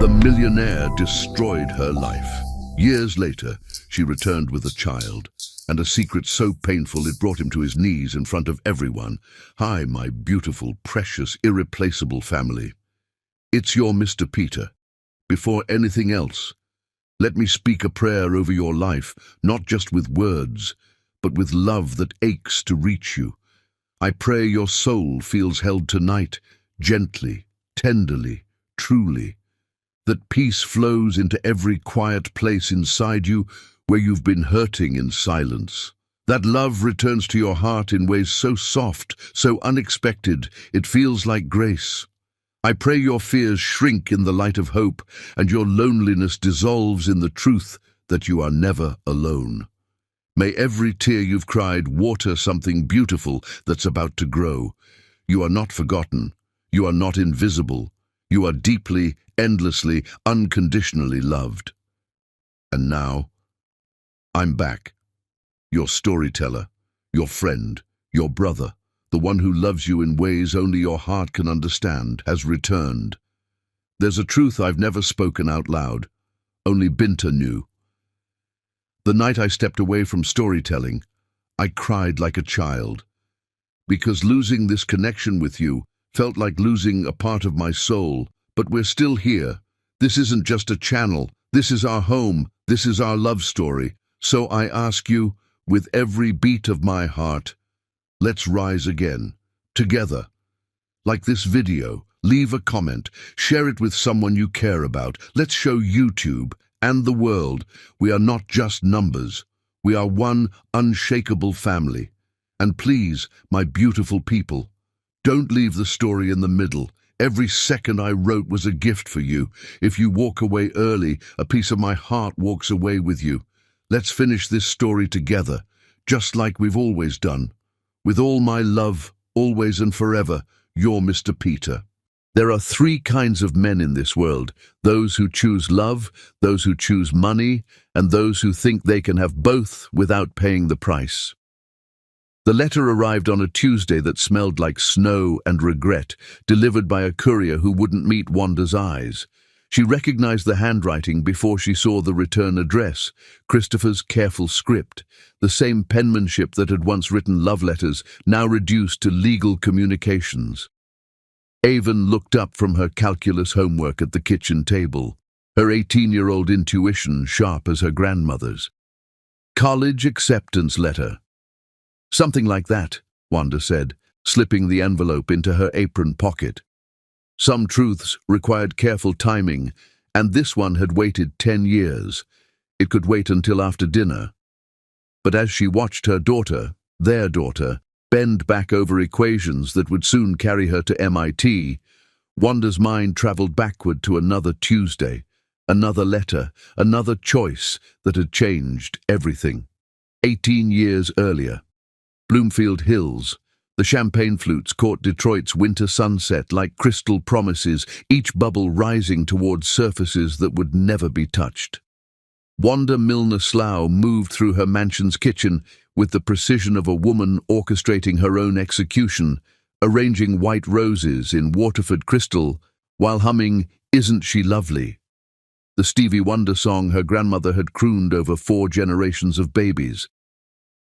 The millionaire destroyed her life. Years later, she returned with a child, and a secret so painful it brought him to his knees in front of everyone. "Hi, my beautiful, precious, irreplaceable family. It's your Mr. Peter. Before anything else, let me speak a prayer over your life, not just with words, but with love that aches to reach you. I pray your soul feels held tonight, gently, tenderly, truly, that peace flows into every quiet place inside you where you've been hurting in silence. That love returns to your heart in ways so soft, so unexpected, it feels like grace. I pray your fears shrink in the light of hope, and your loneliness dissolves in the truth that you are never alone. May every tear you've cried water something beautiful that's about to grow. You are not forgotten. You are not invisible. You are deeply, endlessly, unconditionally loved. And now, I'm back. Your storyteller, your friend, your brother, the one who loves you in ways only your heart can understand, has returned. There's a truth I've never spoken out loud. Only Binta knew. The night I stepped away from storytelling, I cried like a child. Because losing this connection with you felt like losing a part of my soul. But we're still here. This isn't just a channel. This is our home. This is our love story. So I ask you, with every beat of my heart, let's rise again, together. Like this video, leave a comment, share it with someone you care about. Let's show YouTube and the world we are not just numbers. We are one unshakable family. And please, my beautiful people, don't leave the story in the middle. Every second I wrote was a gift for you. If you walk away early, a piece of my heart walks away with you. Let's finish this story together, just like we've always done. With all my love, always and forever, your Mr. Peter. There are three kinds of men in this world: those who choose love, those who choose money, and those who think they can have both without paying the price. The letter arrived on a Tuesday that smelled like snow and regret, delivered by a courier who wouldn't meet Wanda's eyes. She recognized the handwriting before she saw the return address, Christopher's careful script, the same penmanship that had once written love letters, now reduced to legal communications. Avon looked up from her calculus homework at the kitchen table, her 18-year-old intuition sharp as her grandmother's. College acceptance letter. Something like that, Wanda said, slipping the envelope into her apron pocket. Some truths required careful timing, and this one had waited 10 years. It could wait until after dinner. But as she watched her daughter, their daughter, bend back over equations that would soon carry her to MIT, Wanda's mind traveled backward to another Tuesday, another letter, another choice that had changed everything. 18 years earlier. Bloomfield Hills. The champagne flutes caught Detroit's winter sunset like crystal promises, each bubble rising towards surfaces that would never be touched. Wanda Milner-Slough moved through her mansion's kitchen with the precision of a woman orchestrating her own execution, arranging white roses in Waterford crystal while humming "Isn't She Lovely?" the Stevie Wonder song her grandmother had crooned over 4 generations of babies.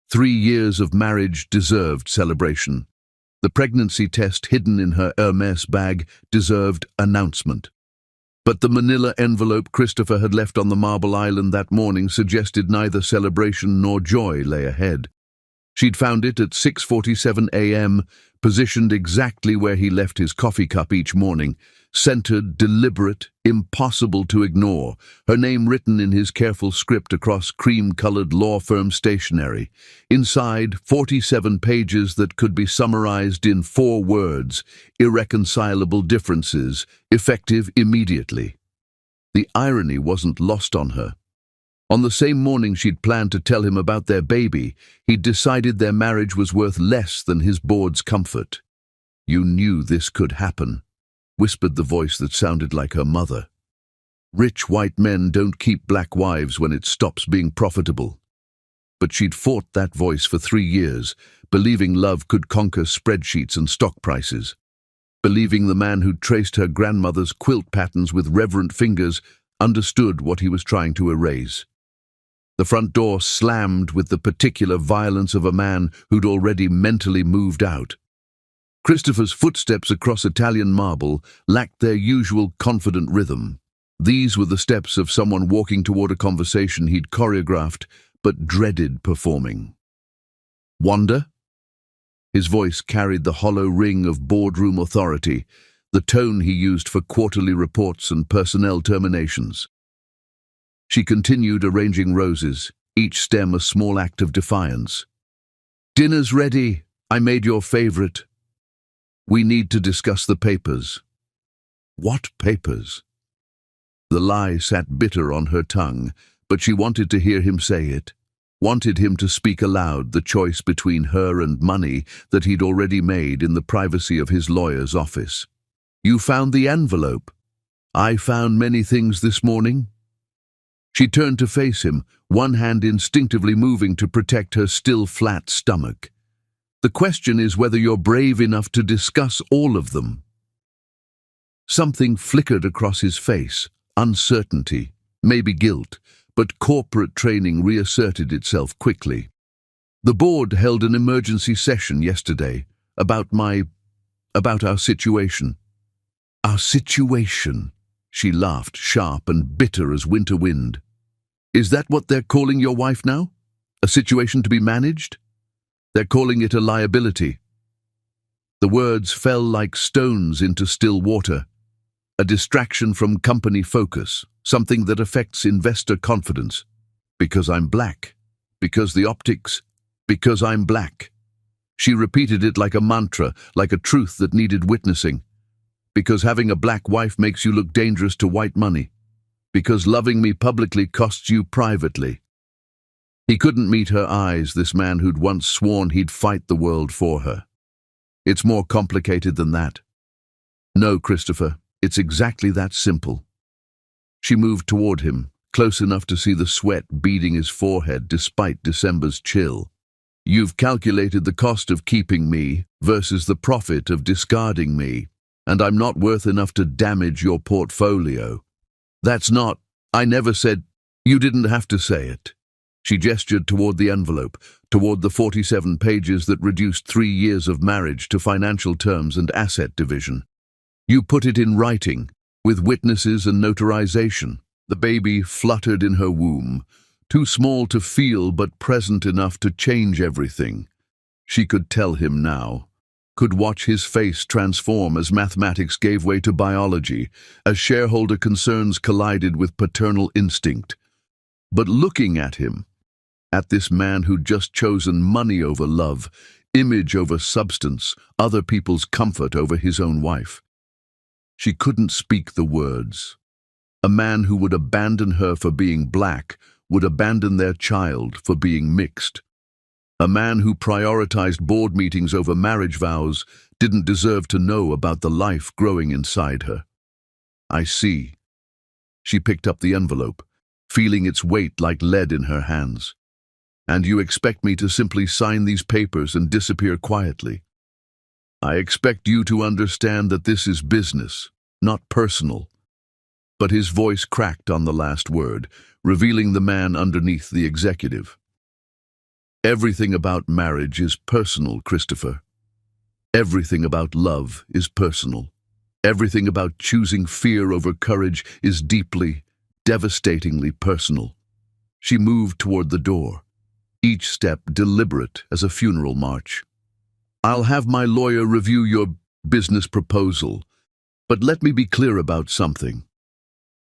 3 years of marriage deserved celebration. The pregnancy test hidden in her Hermes bag deserved announcement. But the manila envelope Christopher had left on the Marble Island that morning suggested neither celebration nor joy lay ahead. She'd found it at 6:47 a.m., positioned exactly where he left his coffee cup each morning, centered, deliberate, impossible to ignore, her name written in his careful script across cream-colored law firm stationery. Inside, 47 pages that could be summarized in 4 words: irreconcilable differences, effective immediately. The irony wasn't lost on her. On the same morning she'd planned to tell him about their baby, he'd decided their marriage was worth less than his board's comfort. "You knew this could happen," whispered the voice that sounded like her mother. "Rich white men don't keep black wives when it stops being profitable." But she'd fought that voice for 3 years, believing love could conquer spreadsheets and stock prices. believing the man who'd traced her grandmother's quilt patterns with reverent fingers understood what he was trying to erase. The front door slammed with the particular violence of a man who'd already mentally moved out. Christopher's footsteps across Italian marble lacked their usual confident rhythm. These were the steps of someone walking toward a conversation he'd choreographed but dreaded performing. "Wanda?" His voice carried the hollow ring of boardroom authority, the tone he used for quarterly reports and personnel terminations. She continued arranging roses, each stem a small act of defiance. "Dinner's ready. I made your favorite. We need to discuss the papers." What papers? The lie sat bitter on her tongue, but she wanted to hear him say it, wanted him to speak aloud the choice between her and money that he'd already made in the privacy of his lawyer's office. "You found the envelope. I found many things this morning." She turned to face him, one hand instinctively moving to protect her still flat stomach. "The question is whether you're brave enough to discuss all of them." Something flickered across his face, uncertainty, maybe guilt, but corporate training reasserted itself quickly. "The board held an emergency session yesterday about our situation." "Our situation?" She laughed, sharp and bitter as winter wind. "Is that what they're calling your wife now? A situation to be managed? They're calling it a liability." The words fell like stones into still water. A distraction from company focus, something that affects investor confidence. "Because I'm black. Because the optics. Because I'm black." She repeated it like a mantra, like a truth that needed witnessing. "Because having a black wife makes you look dangerous to white money. Because loving me publicly costs you privately." He couldn't meet her eyes, this man who'd once sworn he'd fight the world for her. "It's more complicated than that." "No, Christopher. It's exactly that simple." She moved toward him, close enough to see the sweat beading his forehead despite December's chill. "You've calculated the cost of keeping me versus the profit of discarding me, and I'm not worth enough to damage your portfolio." "That's not— I never said— You didn't have to say it." She gestured toward the envelope, toward the 47 pages that reduced 3 years of marriage to financial terms and asset division. "You put it in writing, with witnesses and notarization." The baby fluttered in her womb, too small to feel but present enough to change everything. She could tell him now, could watch his face transform as mathematics gave way to biology, as shareholder concerns collided with paternal instinct. But looking at him, at this man who'd just chosen money over love, image over substance, other people's comfort over his own wife, she couldn't speak the words. A man who would abandon her for being black would abandon their child for being mixed. A man who prioritized board meetings over marriage vows didn't deserve to know about the life growing inside her. "I see." She picked up the envelope, feeling its weight like lead in her hands. "And you expect me to simply sign these papers and disappear quietly? I expect you to understand that this is business, not personal." But his voice cracked on the last word, revealing the man underneath the executive. "Everything about marriage is personal, Christopher. Everything about love is personal. Everything about choosing fear over courage is deeply, devastatingly personal." She moved toward the door, each step deliberate as a funeral march. "I'll have my lawyer review your business proposal, but let me be clear about something."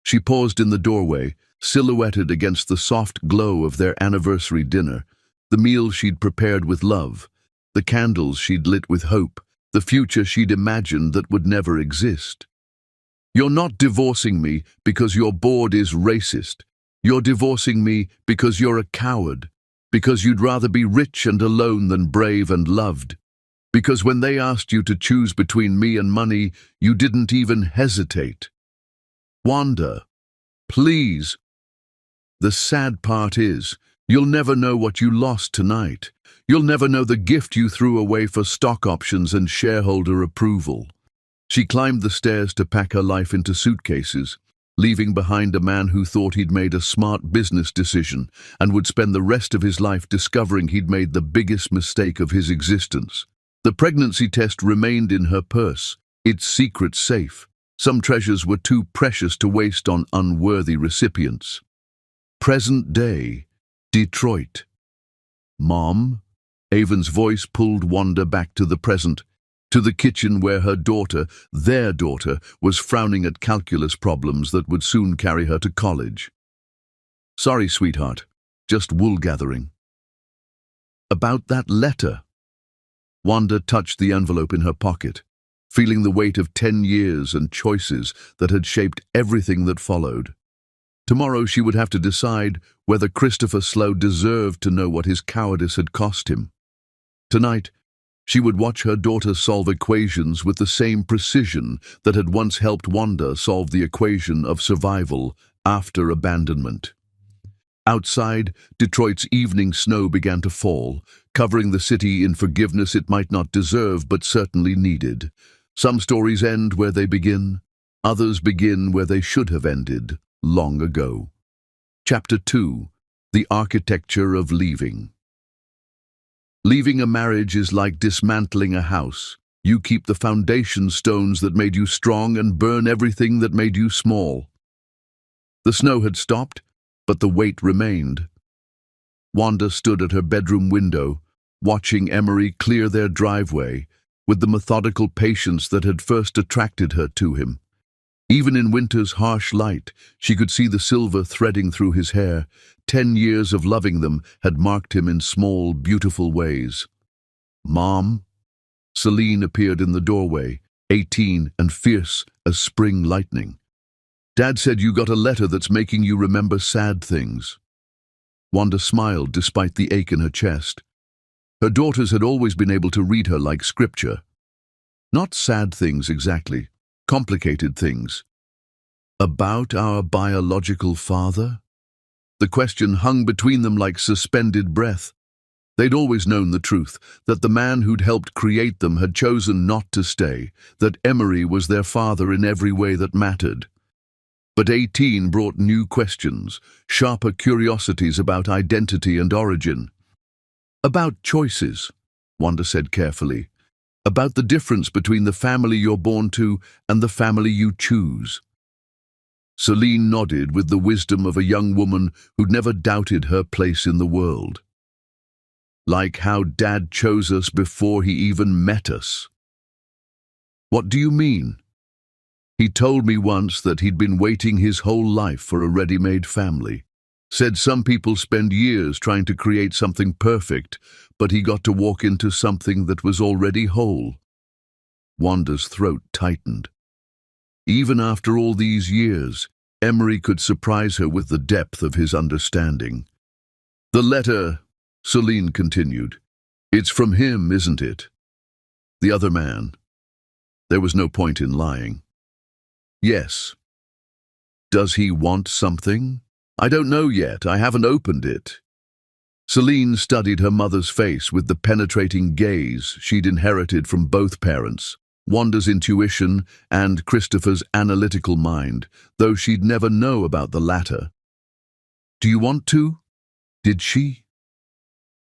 She paused in the doorway, silhouetted against the soft glow of their anniversary dinner, the meal she'd prepared with love, the candles she'd lit with hope, the future she'd imagined that would never exist. "You're not divorcing me because your board is racist. You're divorcing me because you're a coward, because you'd rather be rich and alone than brave and loved. Because when they asked you to choose between me and money, you didn't even hesitate." "Wanda, please." "The sad part is, you'll never know what you lost tonight. You'll never know the gift you threw away for stock options and shareholder approval." She climbed the stairs to pack her life into suitcases, leaving behind a man who thought he'd made a smart business decision and would spend the rest of his life discovering he'd made the biggest mistake of his existence. The pregnancy test remained in her purse, its secret safe. Some treasures were too precious to waste on unworthy recipients. Present day, Detroit. "Mom?" Avon's voice pulled Wanda back to the present, to the kitchen where her daughter, their daughter, was frowning at calculus problems that would soon carry her to college. "Sorry, sweetheart, just wool gathering." "About that letter." Wanda touched the envelope in her pocket, feeling the weight of 10 years and choices that had shaped everything that followed. Tomorrow she would have to decide whether Christopher Slough deserved to know what his cowardice had cost him. Tonight, she would watch her daughter solve equations with the same precision that had once helped Wanda solve the equation of survival after abandonment. Outside, Detroit's evening snow began to fall, covering the city in forgiveness it might not deserve but certainly needed. Some stories end where they begin, others begin where they should have ended long ago. Chapter 2: The Architecture of Leaving. Leaving a marriage is like dismantling a house. You keep the foundation stones that made you strong and burn everything that made you small. The snow had stopped, but the weight remained. Wanda stood at her bedroom window, watching Emery clear their driveway with the methodical patience that had first attracted her to him. Even in winter's harsh light, she could see the silver threading through his hair. 10 years of loving them had marked him in small, beautiful ways. "Mom?" Celine appeared in the doorway, 18 and fierce as spring lightning. "Dad said you got a letter that's making you remember sad things." Wanda smiled despite the ache in her chest. Her daughters had always been able to read her like scripture. Not sad things exactly, complicated things. About our biological father? The question hung between them like suspended breath. They'd always known the truth, that the man who'd helped create them had chosen not to stay, that Emery was their father in every way that mattered. But 18 brought new questions, sharper curiosities about identity and origin. "About choices," Wanda said carefully. "About the difference between the family you're born to and the family you choose." Celine nodded with the wisdom of a young woman who'd never doubted her place in the world. "Like how Dad chose us before he even met us." "What do you mean?" "He told me once that he'd been waiting his whole life for a ready-made family. Said some people spend years trying to create something perfect, but he got to walk into something that was already whole." Wanda's throat tightened. Even after all these years, Emery could surprise her with the depth of his understanding. "The letter," Celine continued, "it's from him, isn't it?" The other man. There was no point in lying. "Yes." "Does he want something?" "I don't know yet. I haven't opened it." Celine studied her mother's face with the penetrating gaze she'd inherited from both parents, Wanda's intuition and Christopher's analytical mind, though she'd never know about the latter. "Do you want to?" Did she?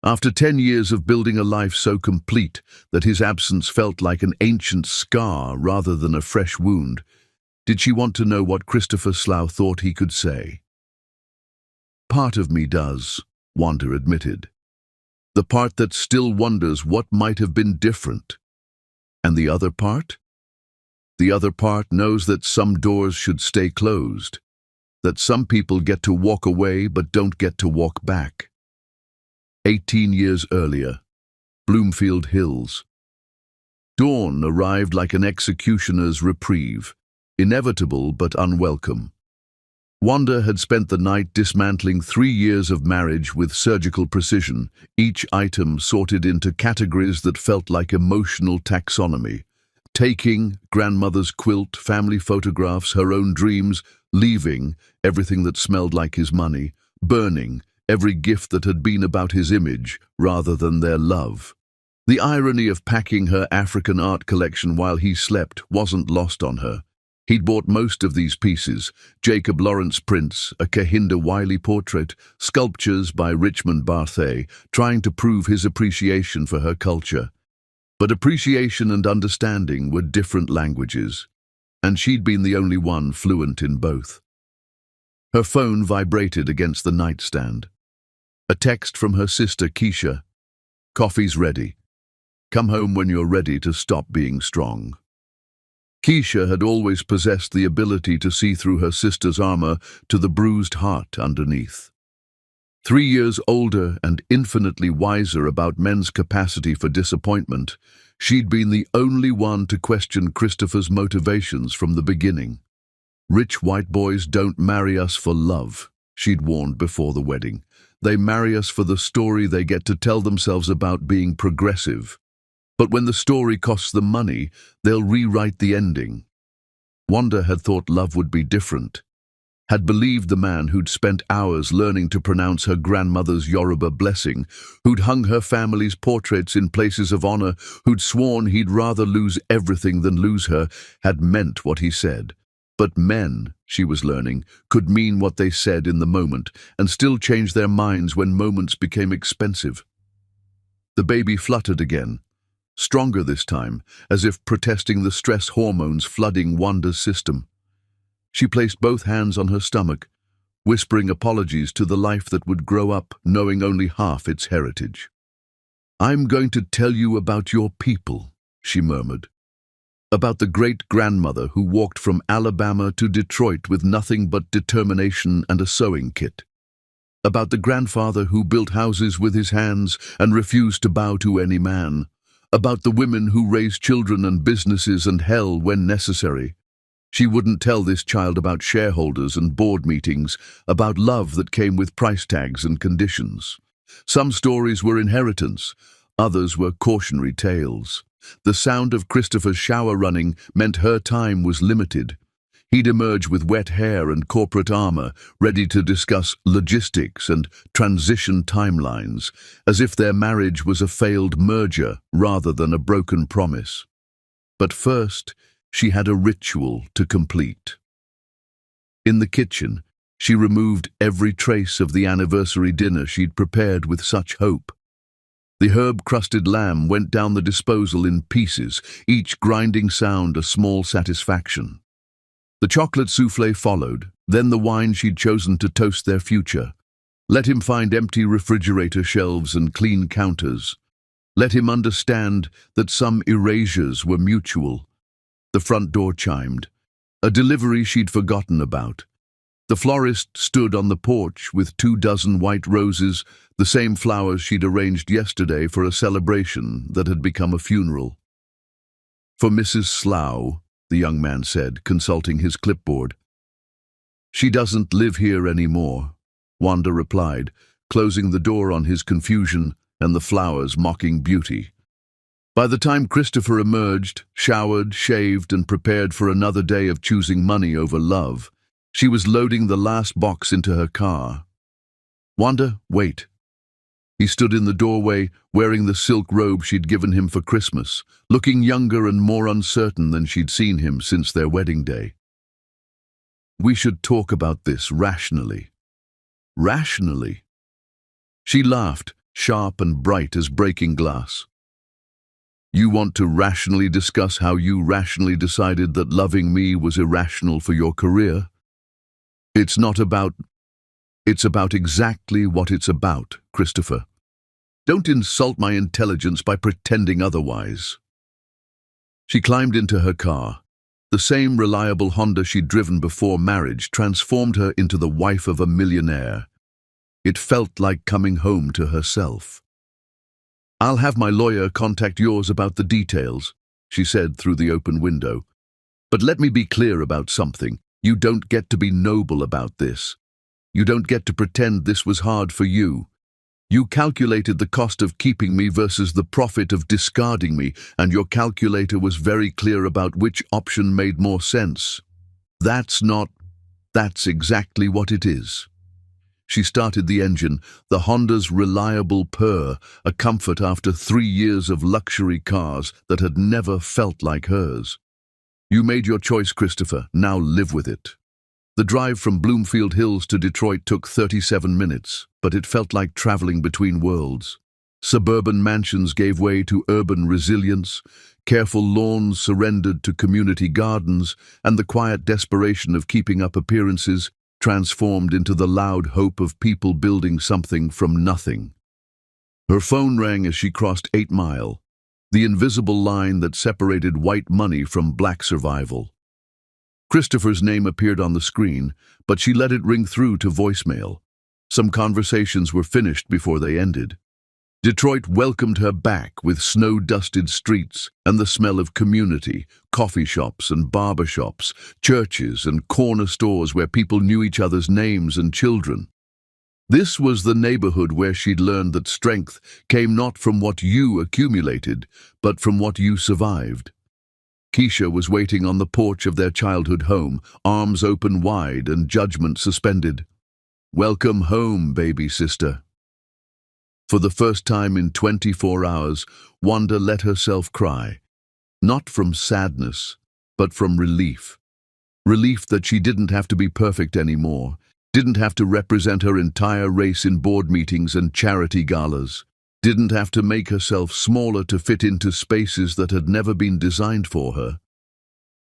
After 10 years of building a life so complete that his absence felt like an ancient scar rather than a fresh wound, did she want to know what Christopher Slough thought he could say? "Part of me does," Wanda admitted. "The part that still wonders what might have been different. And the other part? The other part knows that some doors should stay closed, that some people get to walk away but don't get to walk back." 18 years earlier, Bloomfield Hills. Dawn arrived like an executioner's reprieve, inevitable but unwelcome. Wanda had spent the night dismantling 3 years of marriage with surgical precision, each item sorted into categories that felt like emotional taxonomy. Taking, grandmother's quilt, family photographs, her own dreams; leaving, everything that smelled like his money; burning, every gift that had been about his image rather than their love. The irony of packing her African art collection while he slept wasn't lost on her. He'd bought most of these pieces: Jacob Lawrence prints, a Kehinde Wiley portrait, sculptures by Richmond Barthay, trying to prove his appreciation for her culture. But appreciation and understanding were different languages, and she'd been the only one fluent in both. Her phone vibrated against the nightstand. A text from her sister Keisha. "Coffee's ready. Come home when you're ready to stop being strong." Keisha had always possessed the ability to see through her sister's armor to the bruised heart underneath. 3 years older and infinitely wiser about men's capacity for disappointment, she'd been the only one to question Christopher's motivations from the beginning. "Rich white boys don't marry us for love," she'd warned before the wedding. "They marry us for the story they get to tell themselves about being progressive. But when the story costs them money, they'll rewrite the ending." Wanda had thought love would be different, had believed the man who'd spent hours learning to pronounce her grandmother's Yoruba blessing, who'd hung her family's portraits in places of honor, who'd sworn he'd rather lose everything than lose her, had meant what he said. But men, she was learning, could mean what they said in the moment and still change their minds when moments became expensive. The baby fluttered again, stronger this time, as if protesting the stress hormones flooding Wanda's system. She placed both hands on her stomach, whispering apologies to the life that would grow up knowing only half its heritage. "I'm going to tell you about your people," she murmured. "About the great-grandmother who walked from Alabama to Detroit with nothing but determination and a sewing kit. About the grandfather who built houses with his hands and refused to bow to any man. About the women who raised children and businesses and hell when necessary." She wouldn't tell this child about shareholders and board meetings, about love that came with price tags and conditions. Some stories were inheritance, others were cautionary tales. The sound of Christopher's shower running meant her time was limited. He'd emerge with wet hair and corporate armor, ready to discuss logistics and transition timelines, as if their marriage was a failed merger rather than a broken promise. But first, she had a ritual to complete. In the kitchen, she removed every trace of the anniversary dinner she'd prepared with such hope. The herb-crusted lamb went down the disposal in pieces, each grinding sound a small satisfaction. The chocolate soufflé followed, then the wine she'd chosen to toast their future. Let him find empty refrigerator shelves and clean counters. Let him understand that some erasures were mutual. The front door chimed, a delivery she'd forgotten about. The florist stood on the porch with 24 white roses, the same flowers she'd arranged yesterday for a celebration that had become a funeral. "For Mrs. Slough," the young man said, consulting his clipboard. "She doesn't live here anymore," Wanda replied, closing the door on his confusion and the flowers' mocking beauty. By the time Christopher emerged, showered, shaved, and prepared for another day of choosing money over love, she was loading the last box into her car. "Wanda, wait." He stood in the doorway, wearing the silk robe she'd given him for Christmas, looking younger and more uncertain than she'd seen him since their wedding day. "We should talk about this rationally." "Rationally?" She laughed, sharp and bright as breaking glass. "You want to rationally discuss how you rationally decided that loving me was irrational for your career? It's about exactly what it's about, Christopher. Don't insult my intelligence by pretending otherwise." She climbed into her car. The same reliable Honda she'd driven before marriage transformed her into the wife of a millionaire. It felt like coming home to herself. "I'll have my lawyer contact yours about the details," she said through the open window. "But let me be clear about something. You don't get to be noble about this. You don't get to pretend this was hard for you. You calculated the cost of keeping me versus the profit of discarding me, and your calculator was very clear about which option made more sense. That's exactly what it is." She started the engine, the Honda's reliable purr, a comfort after 3 years of luxury cars that had never felt like hers. You made your choice, Christopher. Now live with it. The drive from Bloomfield Hills to Detroit took 37 minutes, but it felt like traveling between worlds. Suburban mansions gave way to urban resilience, careful lawns surrendered to community gardens, and the quiet desperation of keeping up appearances transformed into the loud hope of people building something from nothing. Her phone rang as she crossed 8 Mile, the invisible line that separated white money from black survival. Christopher's name appeared on the screen, but she let it ring through to voicemail. Some conversations were finished before they ended. Detroit welcomed her back with snow-dusted streets and the smell of community, coffee shops and barber shops, churches and corner stores where people knew each other's names and children. This was the neighborhood where she'd learned that strength came not from what you accumulated, but from what you survived. Keisha was waiting on the porch of their childhood home, arms open wide and judgment suspended. "Welcome home, baby sister." For the first time in 24 hours, Wanda let herself cry. Not from sadness, but from relief. Relief that she didn't have to be perfect anymore, didn't have to represent her entire race in board meetings and charity galas, didn't have to make herself smaller to fit into spaces that had never been designed for her.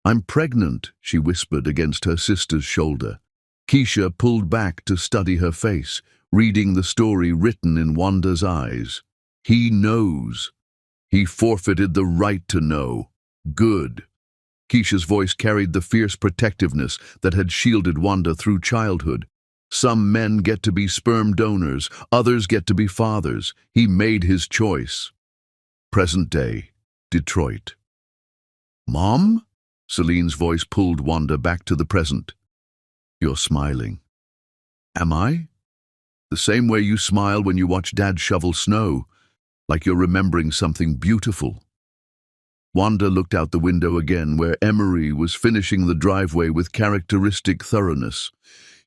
"I'm pregnant," she whispered against her sister's shoulder. Keisha pulled back to study her face, reading the story written in Wanda's eyes. He knows. He forfeited the right to know. Good. Keisha's voice carried the fierce protectiveness that had shielded Wanda through childhood. Some men get to be sperm donors, others get to be fathers. He made his choice. Present day, Detroit. "Mom?" Celine's voice pulled Wanda back to the present. "You're smiling." "Am I?" "The same way you smile when you watch Dad shovel snow, like you're remembering something beautiful." Wanda looked out the window again, where Emery was finishing the driveway with characteristic thoroughness.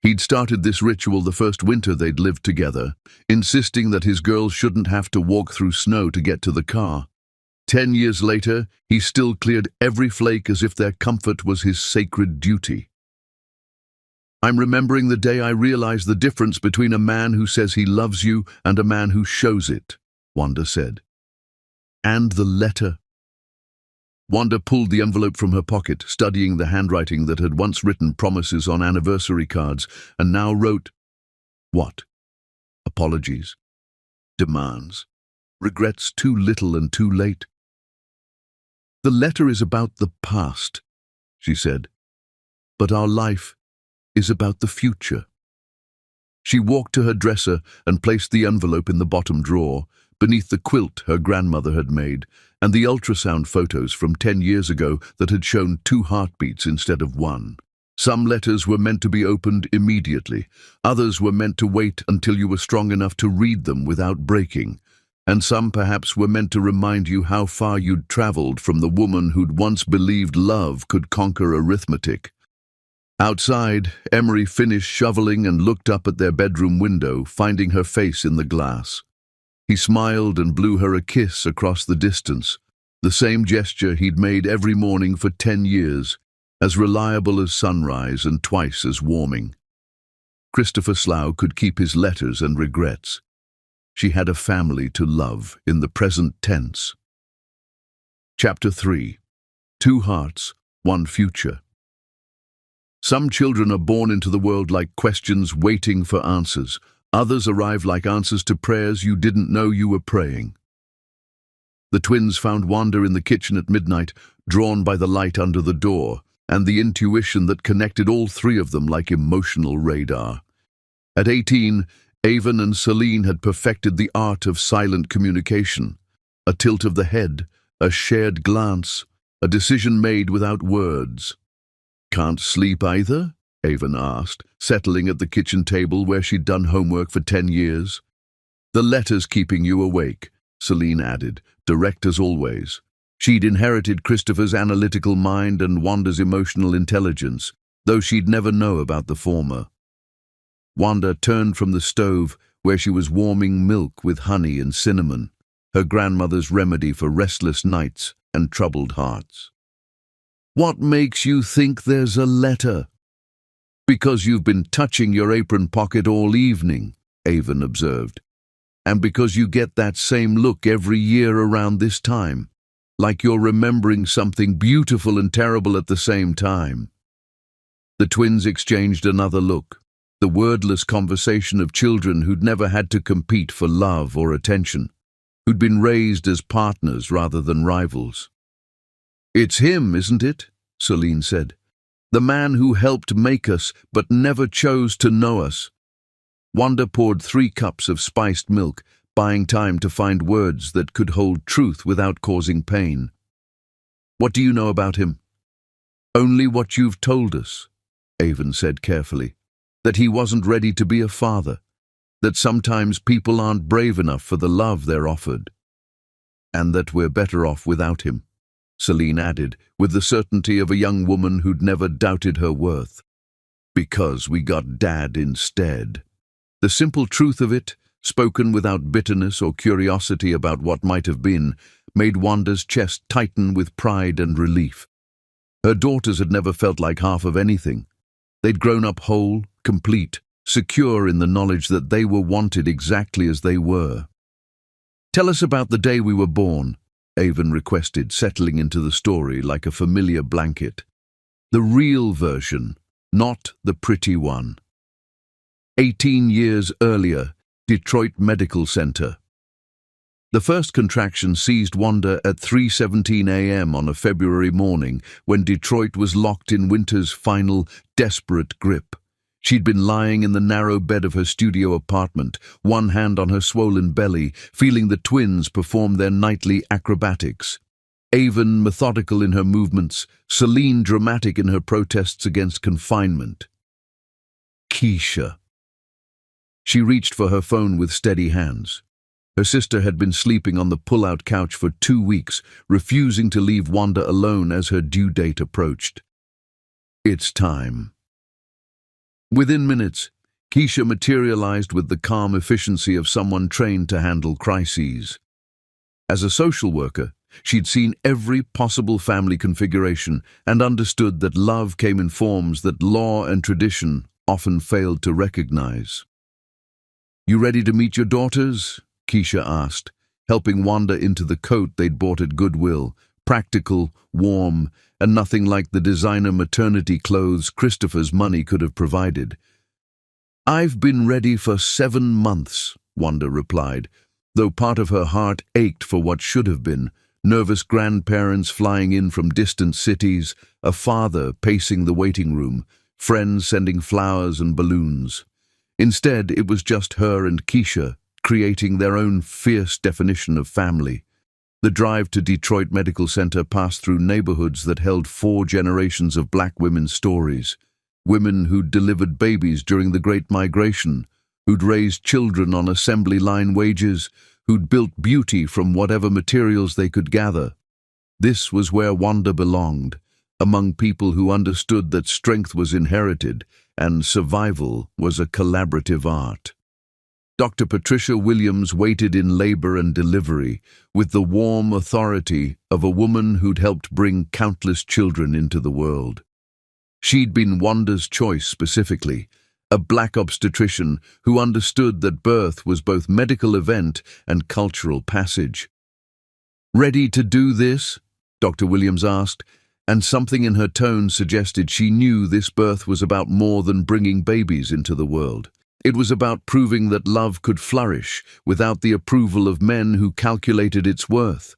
He'd started this ritual the first winter they'd lived together, insisting that his girls shouldn't have to walk through snow to get to the car. 10 years later, he still cleared every flake as if their comfort was his sacred duty. "I'm remembering the day I realized the difference between a man who says he loves you and a man who shows it," Wanda said. "And the letter." Wanda pulled the envelope from her pocket, studying the handwriting that had once written promises on anniversary cards and now wrote, what? Apologies, demands, regrets too little and too late. "The letter is about the past," she said, "but our life is about the future." She walked to her dresser and placed the envelope in the bottom drawer, beneath the quilt her grandmother had made, and the ultrasound photos from 10 years ago that had shown 2 heartbeats instead of 1. Some letters were meant to be opened immediately, others were meant to wait until you were strong enough to read them without breaking, and some perhaps were meant to remind you how far you'd traveled from the woman who'd once believed love could conquer arithmetic. Outside, Emery finished shoveling and looked up at their bedroom window, finding her face in the glass. He smiled and blew her a kiss across the distance, the same gesture he'd made every morning for 10 years, as reliable as sunrise and twice as warming. Christopher Slough could keep his letters and regrets. She had a family to love in the present tense. Chapter 3. 2 Hearts, 1 Future. Some children are born into the world like questions waiting for answers. Others arrive like answers to prayers you didn't know you were praying. The twins found Wanda in the kitchen at midnight, drawn by the light under the door, and the intuition that connected all 3 of them like emotional radar. At 18, Avon and Celine had perfected the art of silent communication. A tilt of the head, a shared glance, a decision made without words. "Can't sleep either?" Avon asked, settling at the kitchen table where she'd done homework for 10 years. "The letter's keeping you awake," Celine added, direct as always. She'd inherited Christopher's analytical mind and Wanda's emotional intelligence, though she'd never know about the former. Wanda turned from the stove where she was warming milk with honey and cinnamon, her grandmother's remedy for restless nights and troubled hearts. "What makes you think there's a letter?" "Because you've been touching your apron pocket all evening," Avon observed. "And because you get that same look every year around this time, like you're remembering something beautiful and terrible at the same time." The twins exchanged another look, the wordless conversation of children who'd never had to compete for love or attention, who'd been raised as partners rather than rivals. "It's him, isn't it?" Celine said. "The man who helped make us but never chose to know us." Wanda poured 3 cups of spiced milk, buying time to find words that could hold truth without causing pain. "What do you know about him?" "Only what you've told us," Avon said carefully. "That he wasn't ready to be a father. That sometimes people aren't brave enough for the love they're offered. And that we're better off without him," Celine added, with the certainty of a young woman who'd never doubted her worth. "Because we got Dad instead." The simple truth of it, spoken without bitterness or curiosity about what might have been, made Wanda's chest tighten with pride and relief. Her daughters had never felt like half of anything. They'd grown up whole, complete, secure in the knowledge that they were wanted exactly as they were. "Tell us about the day we were born," Avon requested, settling into the story like a familiar blanket. "The real version, not the pretty one." 18 years earlier, Detroit Medical Center. The first contraction seized Wanda at 3:17 a.m. on a February morning when Detroit was locked in winter's final, desperate grip. She'd been lying in the narrow bed of her studio apartment, one hand on her swollen belly, feeling the twins perform their nightly acrobatics. Avon methodical in her movements, Celine dramatic in her protests against confinement. Keisha. She reached for her phone with steady hands. Her sister had been sleeping on the pull-out couch for 2 weeks, refusing to leave Wanda alone as her due date approached. "It's time." Within minutes, Keisha materialized with the calm efficiency of someone trained to handle crises. As a social worker, she'd seen every possible family configuration and understood that love came in forms that law and tradition often failed to recognize. "You ready to meet your daughters?" Keisha asked, helping Wanda into the coat they'd bought at Goodwill, practical, warm, and nothing like the designer maternity clothes Christopher's money could have provided. "I've been ready for 7 months, Wanda replied, though part of her heart ached for what should have been, nervous grandparents flying in from distant cities, a father pacing the waiting room, friends sending flowers and balloons. Instead, it was just her and Keisha, creating their own fierce definition of family. The drive to Detroit Medical Center passed through neighborhoods that held 4 generations of black women's stories. Women who'd delivered babies during the Great Migration, who'd raised children on assembly line wages, who'd built beauty from whatever materials they could gather. This was where Wanda belonged, among people who understood that strength was inherited and survival was a collaborative art. Dr. Patricia Williams waited in labor and delivery with the warm authority of a woman who'd helped bring countless children into the world. She'd been Wanda's choice specifically, a black obstetrician who understood that birth was both medical event and cultural passage. "Ready to do this?" Dr. Williams asked, and something in her tone suggested she knew this birth was about more than bringing babies into the world. It was about proving that love could flourish without the approval of men who calculated its worth.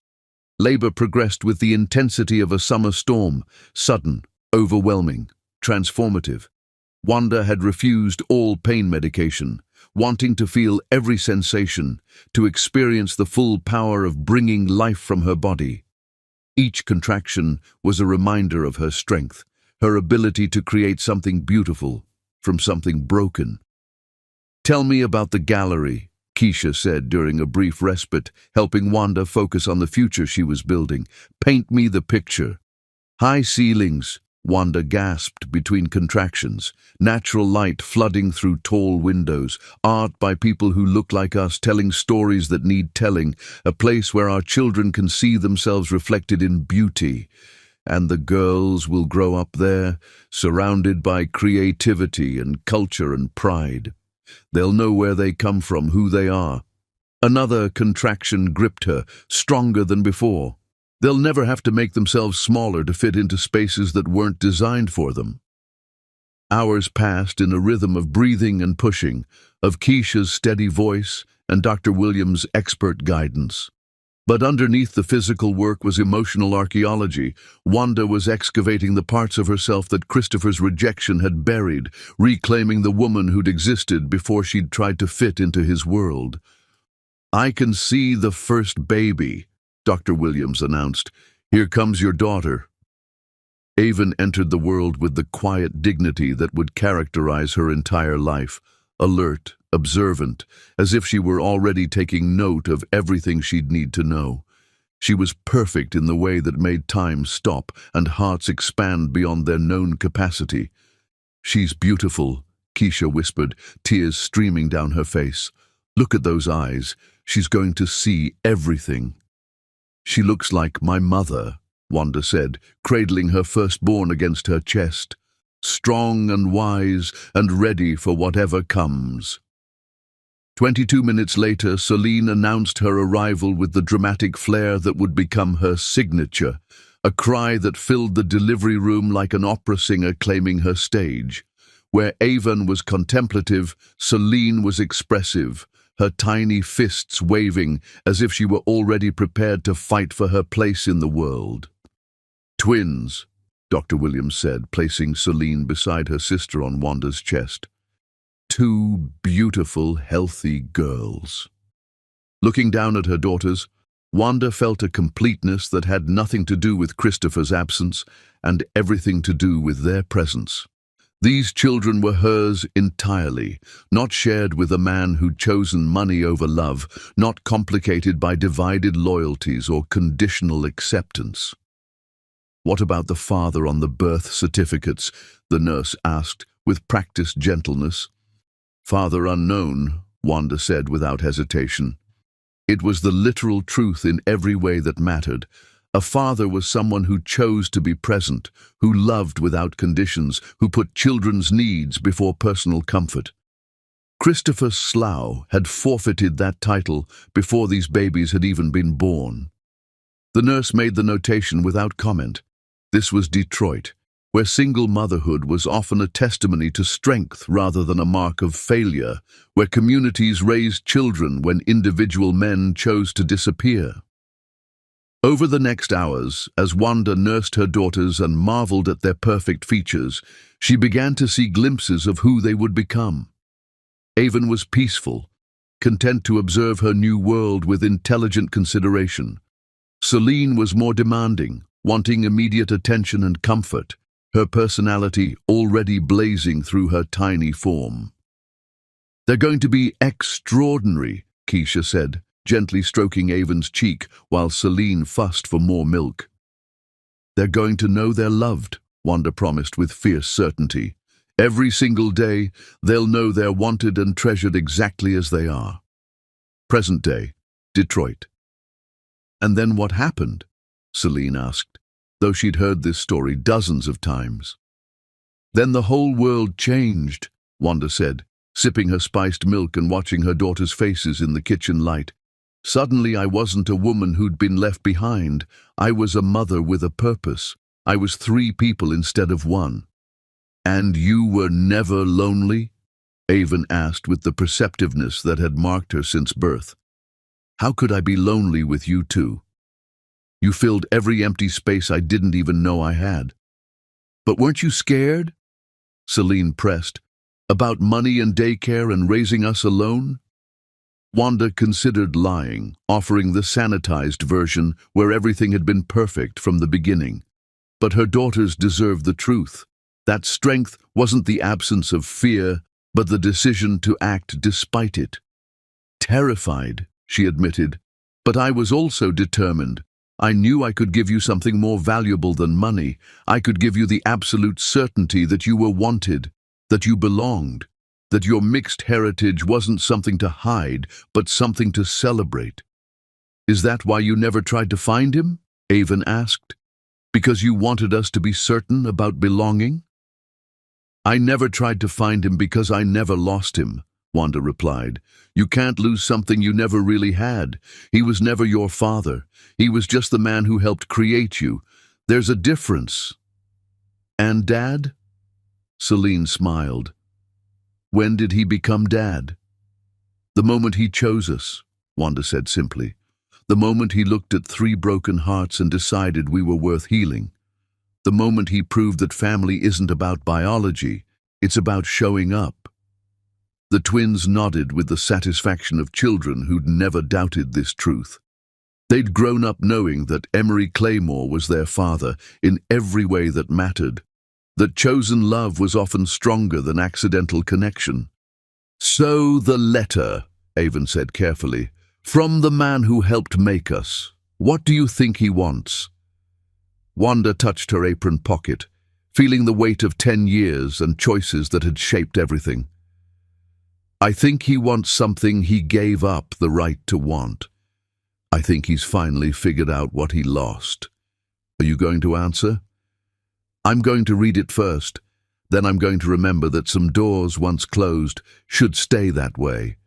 Labor progressed with the intensity of a summer storm, sudden, overwhelming, transformative. Wanda had refused all pain medication, wanting to feel every sensation, to experience the full power of bringing life from her body. Each contraction was a reminder of her strength, her ability to create something beautiful from something broken. "Tell me about the gallery," Keisha said during a brief respite, helping Wanda focus on the future she was building. "Paint me the picture." "High ceilings, Wanda gasped between contractions. Natural light flooding through tall windows, art by people who look like us, telling stories that need telling, a place where our children can see themselves reflected in beauty. And the girls will grow up there, surrounded by creativity and culture and pride. They'll know where they come from, who they are. Another contraction gripped her, stronger than before. They'll never have to make themselves smaller to fit into spaces that weren't designed for them. Hours passed in a rhythm of breathing and pushing, of Keisha's steady voice and Dr. Williams' expert guidance. But underneath the physical work was emotional archaeology. Wanda was excavating the parts of herself that Christopher's rejection had buried, reclaiming the woman who'd existed before she'd tried to fit into his world. "I can see the first baby," Dr. Williams announced. "Here comes your daughter." Avon entered the world with the quiet dignity that would characterize her entire life, alert, observant, as if she were already taking note of everything she'd need to know. She was perfect in the way that made time stop and hearts expand beyond their known capacity. "She's beautiful," Keisha whispered, tears streaming down her face. "Look at those eyes. She's going to see everything." "She looks like my mother," Wanda said, cradling her firstborn against her chest. "Strong and wise and ready for whatever comes." 22 minutes later, Celine announced her arrival with the dramatic flair that would become her signature, a cry that filled the delivery room like an opera singer claiming her stage. Where Avon was contemplative, Celine was expressive, her tiny fists waving as if she were already prepared to fight for her place in the world. "Twins," Dr. Williams said, placing Celine beside her sister on Wanda's chest. "Two beautiful, healthy girls." Looking down at her daughters, Wanda felt a completeness that had nothing to do with Christopher's absence and everything to do with their presence. These children were hers entirely, not shared with a man who'd chosen money over love, not complicated by divided loyalties or conditional acceptance. "What about the father on the birth certificates?" the nurse asked, with practiced gentleness. "Father unknown," Wanda said without hesitation. It was the literal truth in every way that mattered. A father was someone who chose to be present, who loved without conditions, who put children's needs before personal comfort. Christopher Slough had forfeited that title before these babies had even been born. The nurse made the notation without comment. This was Detroit, where single motherhood was often a testimony to strength rather than a mark of failure, where communities raised children when individual men chose to disappear. Over the next hours, as Wanda nursed her daughters and marveled at their perfect features, she began to see glimpses of who they would become. Avon was peaceful, content to observe her new world with intelligent consideration. Celine was more demanding, wanting immediate attention and comfort, her personality already blazing through her tiny form. "They're going to be extraordinary," Keisha said, gently stroking Avon's cheek while Celine fussed for more milk. "They're going to know they're loved," Wanda promised with fierce certainty. "Every single day, they'll know they're wanted and treasured exactly as they are." Present day, Detroit. "And then what happened?" Celine asked, though she'd heard this story dozens of times. "Then the whole world changed," Wanda said, sipping her spiced milk and watching her daughters' faces in the kitchen light. "Suddenly I wasn't a woman who'd been left behind. I was a mother with a purpose. I was 3 people instead of 1. "And you were never lonely?" Avon asked with the perceptiveness that had marked her since birth. "How could I be lonely with you two? You filled every empty space I didn't even know I had." "But weren't you scared?" Celine pressed. "About money and daycare and raising us alone?" Wanda considered lying, offering the sanitized version where everything had been perfect from the beginning. But her daughters deserved the truth. That strength wasn't the absence of fear, but the decision to act despite it. "Terrified," she admitted, "but I was also determined. I knew I could give you something more valuable than money. I could give you the absolute certainty that you were wanted, that you belonged, that your mixed heritage wasn't something to hide, but something to celebrate. Is that why you never tried to find him? Avon asked. Because you wanted us to be certain about belonging? I never tried to find him because I never lost him, Wanda replied. You can't lose something you never really had. He was never your father. He was just the man who helped create you. There's a difference. And Dad? Celine smiled. When did he become Dad? The moment he chose us, Wanda said simply. The moment he looked at 3 broken hearts and decided we were worth healing. The moment he proved that family isn't about biology, it's about showing up. The twins nodded with the satisfaction of children who'd never doubted this truth. They'd grown up knowing that Emery Claymore was their father in every way that mattered, that chosen love was often stronger than accidental connection. So the letter, Avon said carefully, from the man who helped make us. What do you think he wants? Wanda touched her apron pocket, feeling the weight of 10 years and choices that had shaped everything. I think he wants something he gave up the right to want. I think he's finally figured out what he lost. Are you going to answer? I'm going to read it first. Then I'm going to remember that some doors once closed should stay that way.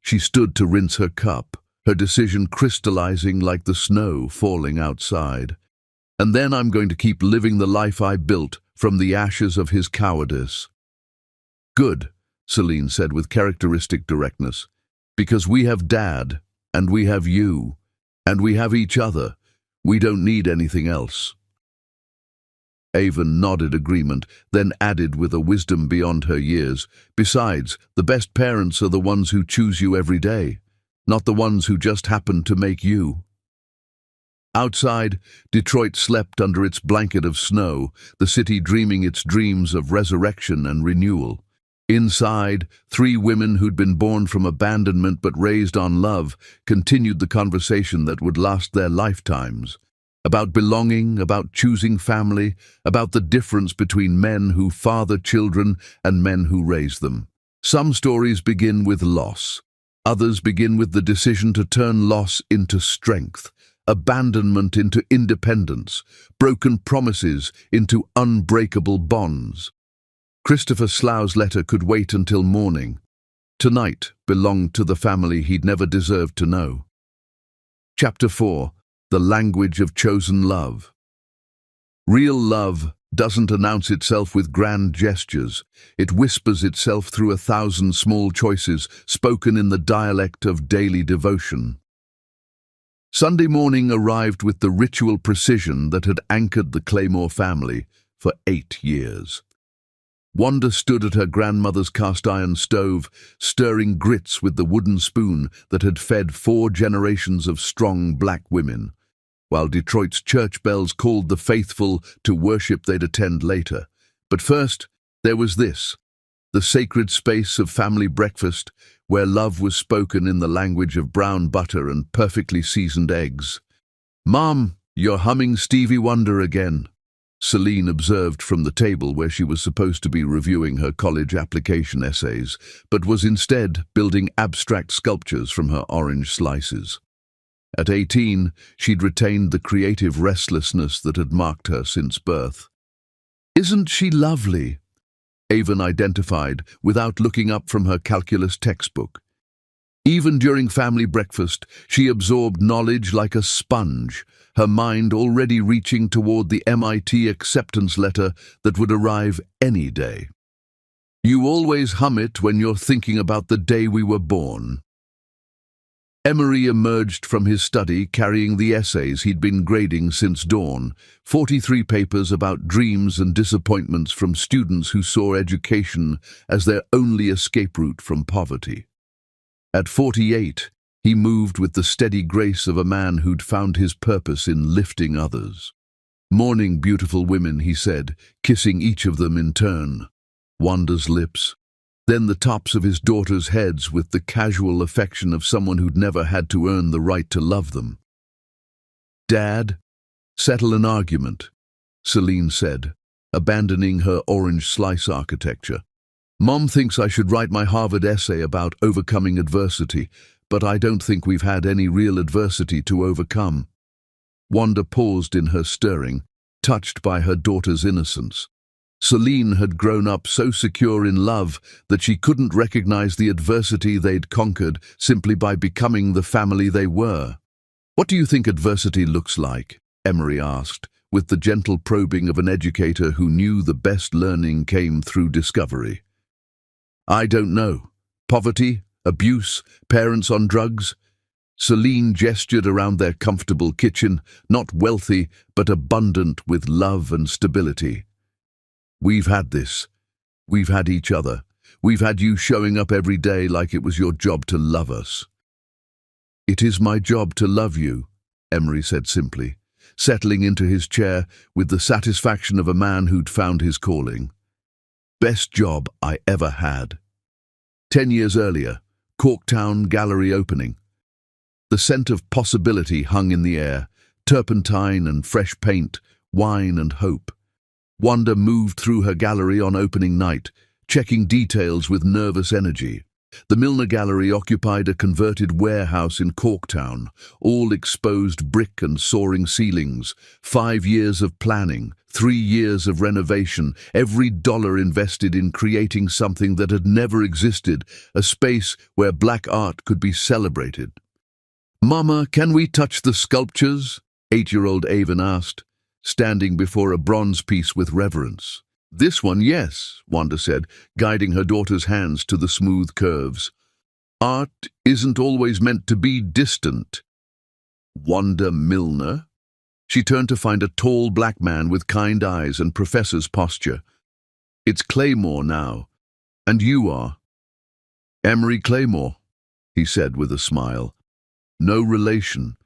She stood to rinse her cup, her decision crystallizing like the snow falling outside. And then I'm going to keep living the life I built from the ashes of his cowardice. Good, Celine said with characteristic directness, because we have Dad, and we have you, and we have each other. We don't need anything else. Avon nodded agreement, then added with a wisdom beyond her years, besides, the best parents are the ones who choose you every day, not the ones who just happen to make you. Outside, Detroit slept under its blanket of snow, the city dreaming its dreams of resurrection and renewal. Inside, 3 women who'd been born from abandonment but raised on love continued the conversation that would last their lifetimes. About belonging, about choosing family, about the difference between men who father children and men who raise them. Some stories begin with loss. Others begin with the decision to turn loss into strength, abandonment into independence, broken promises into unbreakable bonds. Christopher Slough's letter could wait until morning. Tonight belonged to the family he'd never deserved to know. Chapter 4. The language of chosen love. Real love doesn't announce itself with grand gestures. It whispers itself through 1,000 small choices spoken in the dialect of daily devotion. Sunday morning arrived with the ritual precision that had anchored the Claymore family for 8 years. Wanda stood at her grandmother's cast-iron stove, stirring grits with the wooden spoon that had fed 4 generations of strong black women, while Detroit's church bells called the faithful to worship they'd attend later. But first, there was this, the sacred space of family breakfast, where love was spoken in the language of brown butter and perfectly seasoned eggs. "Mom, you're humming Stevie Wonder again," Celine observed from the table where she was supposed to be reviewing her college application essays, but was instead building abstract sculptures from her orange slices. At 18, she'd retained the creative restlessness that had marked her since birth. "Isn't she lovely?" Avon identified without looking up from her calculus textbook. Even during family breakfast, she absorbed knowledge like a sponge, her mind already reaching toward the MIT acceptance letter that would arrive any day. "You always hum it when you're thinking about the day we were born." Emery emerged from his study carrying the essays he'd been grading since dawn, 43 papers about dreams and disappointments from students who saw education as their only escape route from poverty. At 48, he moved with the steady grace of a man who'd found his purpose in lifting others. "Morning, beautiful women," he said, kissing each of them in turn. Wanda's lips, then the tops of his daughters' heads with the casual affection of someone who'd never had to earn the right to love them. Dad, settle an argument, Celine said, abandoning her orange slice architecture. Mom thinks I should write my Harvard essay about overcoming adversity, but I don't think we've had any real adversity to overcome. Wanda paused in her stirring, touched by her daughter's innocence. Celine had grown up so secure in love that she couldn't recognize the adversity they'd conquered simply by becoming the family they were. "What do you think adversity looks like?" Emery asked, with the gentle probing of an educator who knew the best learning came through discovery. "I don't know. Poverty, abuse, parents on drugs?" Celine gestured around their comfortable kitchen, not wealthy, but abundant with love and stability. "We've had this. We've had each other. We've had you showing up every day like it was your job to love us." "It is my job to love you," Emery said simply, settling into his chair with the satisfaction of a man who'd found his calling. "Best job I ever had." 10 years earlier, Corktown Gallery opening. The scent of possibility hung in the air, turpentine and fresh paint, wine and hope. Wanda moved through her gallery on opening night, checking details with nervous energy. The Millionaire Gallery occupied a converted warehouse in Corktown, all exposed brick and soaring ceilings. 5 years of planning, 3 years of renovation, every dollar invested in creating something that had never existed, a space where black art could be celebrated. "Mama, can we touch the sculptures?" 8-year-old Avon asked, standing before a bronze piece with reverence. "This one, yes," Wanda said, guiding her daughter's hands to the smooth curves. "Art isn't always meant to be distant." "Wanda Milner?" She turned to find a tall black man with kind eyes and professor's posture. "It's Claymore now. And you are?" "Emery Claymore," he said with a smile. "No relation.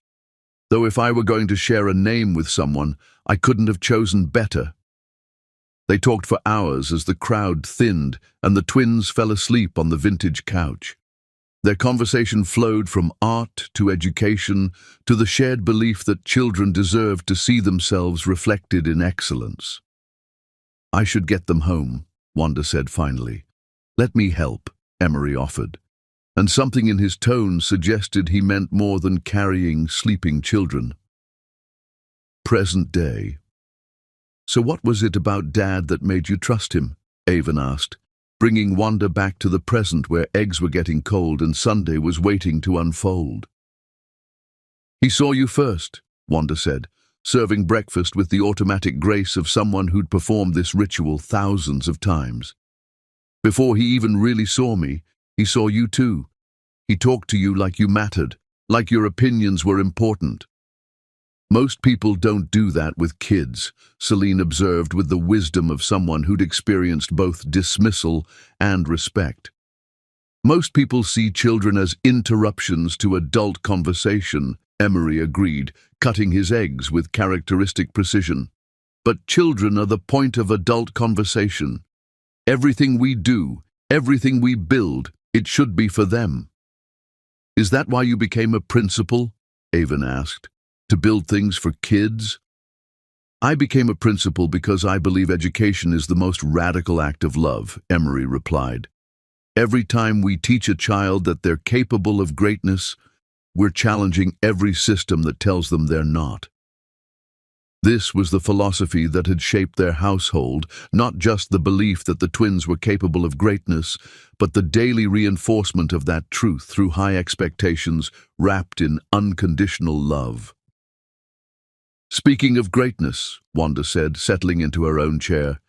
Though if I were going to share a name with someone, I couldn't have chosen better." They talked for hours as the crowd thinned and the twins fell asleep on the vintage couch. Their conversation flowed from art to education to the shared belief that children deserved to see themselves reflected in excellence. "I should get them home," Wanda said finally. "Let me help," Emery offered, and something in his tone suggested he meant more than carrying sleeping children. Present day. "So what was it about Dad that made you trust him?" Avon asked, bringing Wanda back to the present where eggs were getting cold and Sunday was waiting to unfold. "He saw you first," Wanda said, serving breakfast with the automatic grace of someone who'd performed this ritual thousands of times. "Before he even really saw me, he saw you too. He talked to you like you mattered, like your opinions were important." "Most people don't do that with kids," Celine observed with the wisdom of someone who'd experienced both dismissal and respect. "Most people see children as interruptions to adult conversation," Emery agreed, cutting his eggs with characteristic precision. "But children are the point of adult conversation. Everything we do, everything we build, it should be for them." "Is that why you became a principal?" Avon asked. "To build things for kids?" "I became a principal because I believe education is the most radical act of love," Emery replied. "Every time we teach a child that they're capable of greatness, we're challenging every system that tells them they're not." This was the philosophy that had shaped their household, not just the belief that the twins were capable of greatness, but the daily reinforcement of that truth through high expectations wrapped in unconditional love. "Speaking of greatness," Wanda said, settling into her own chair,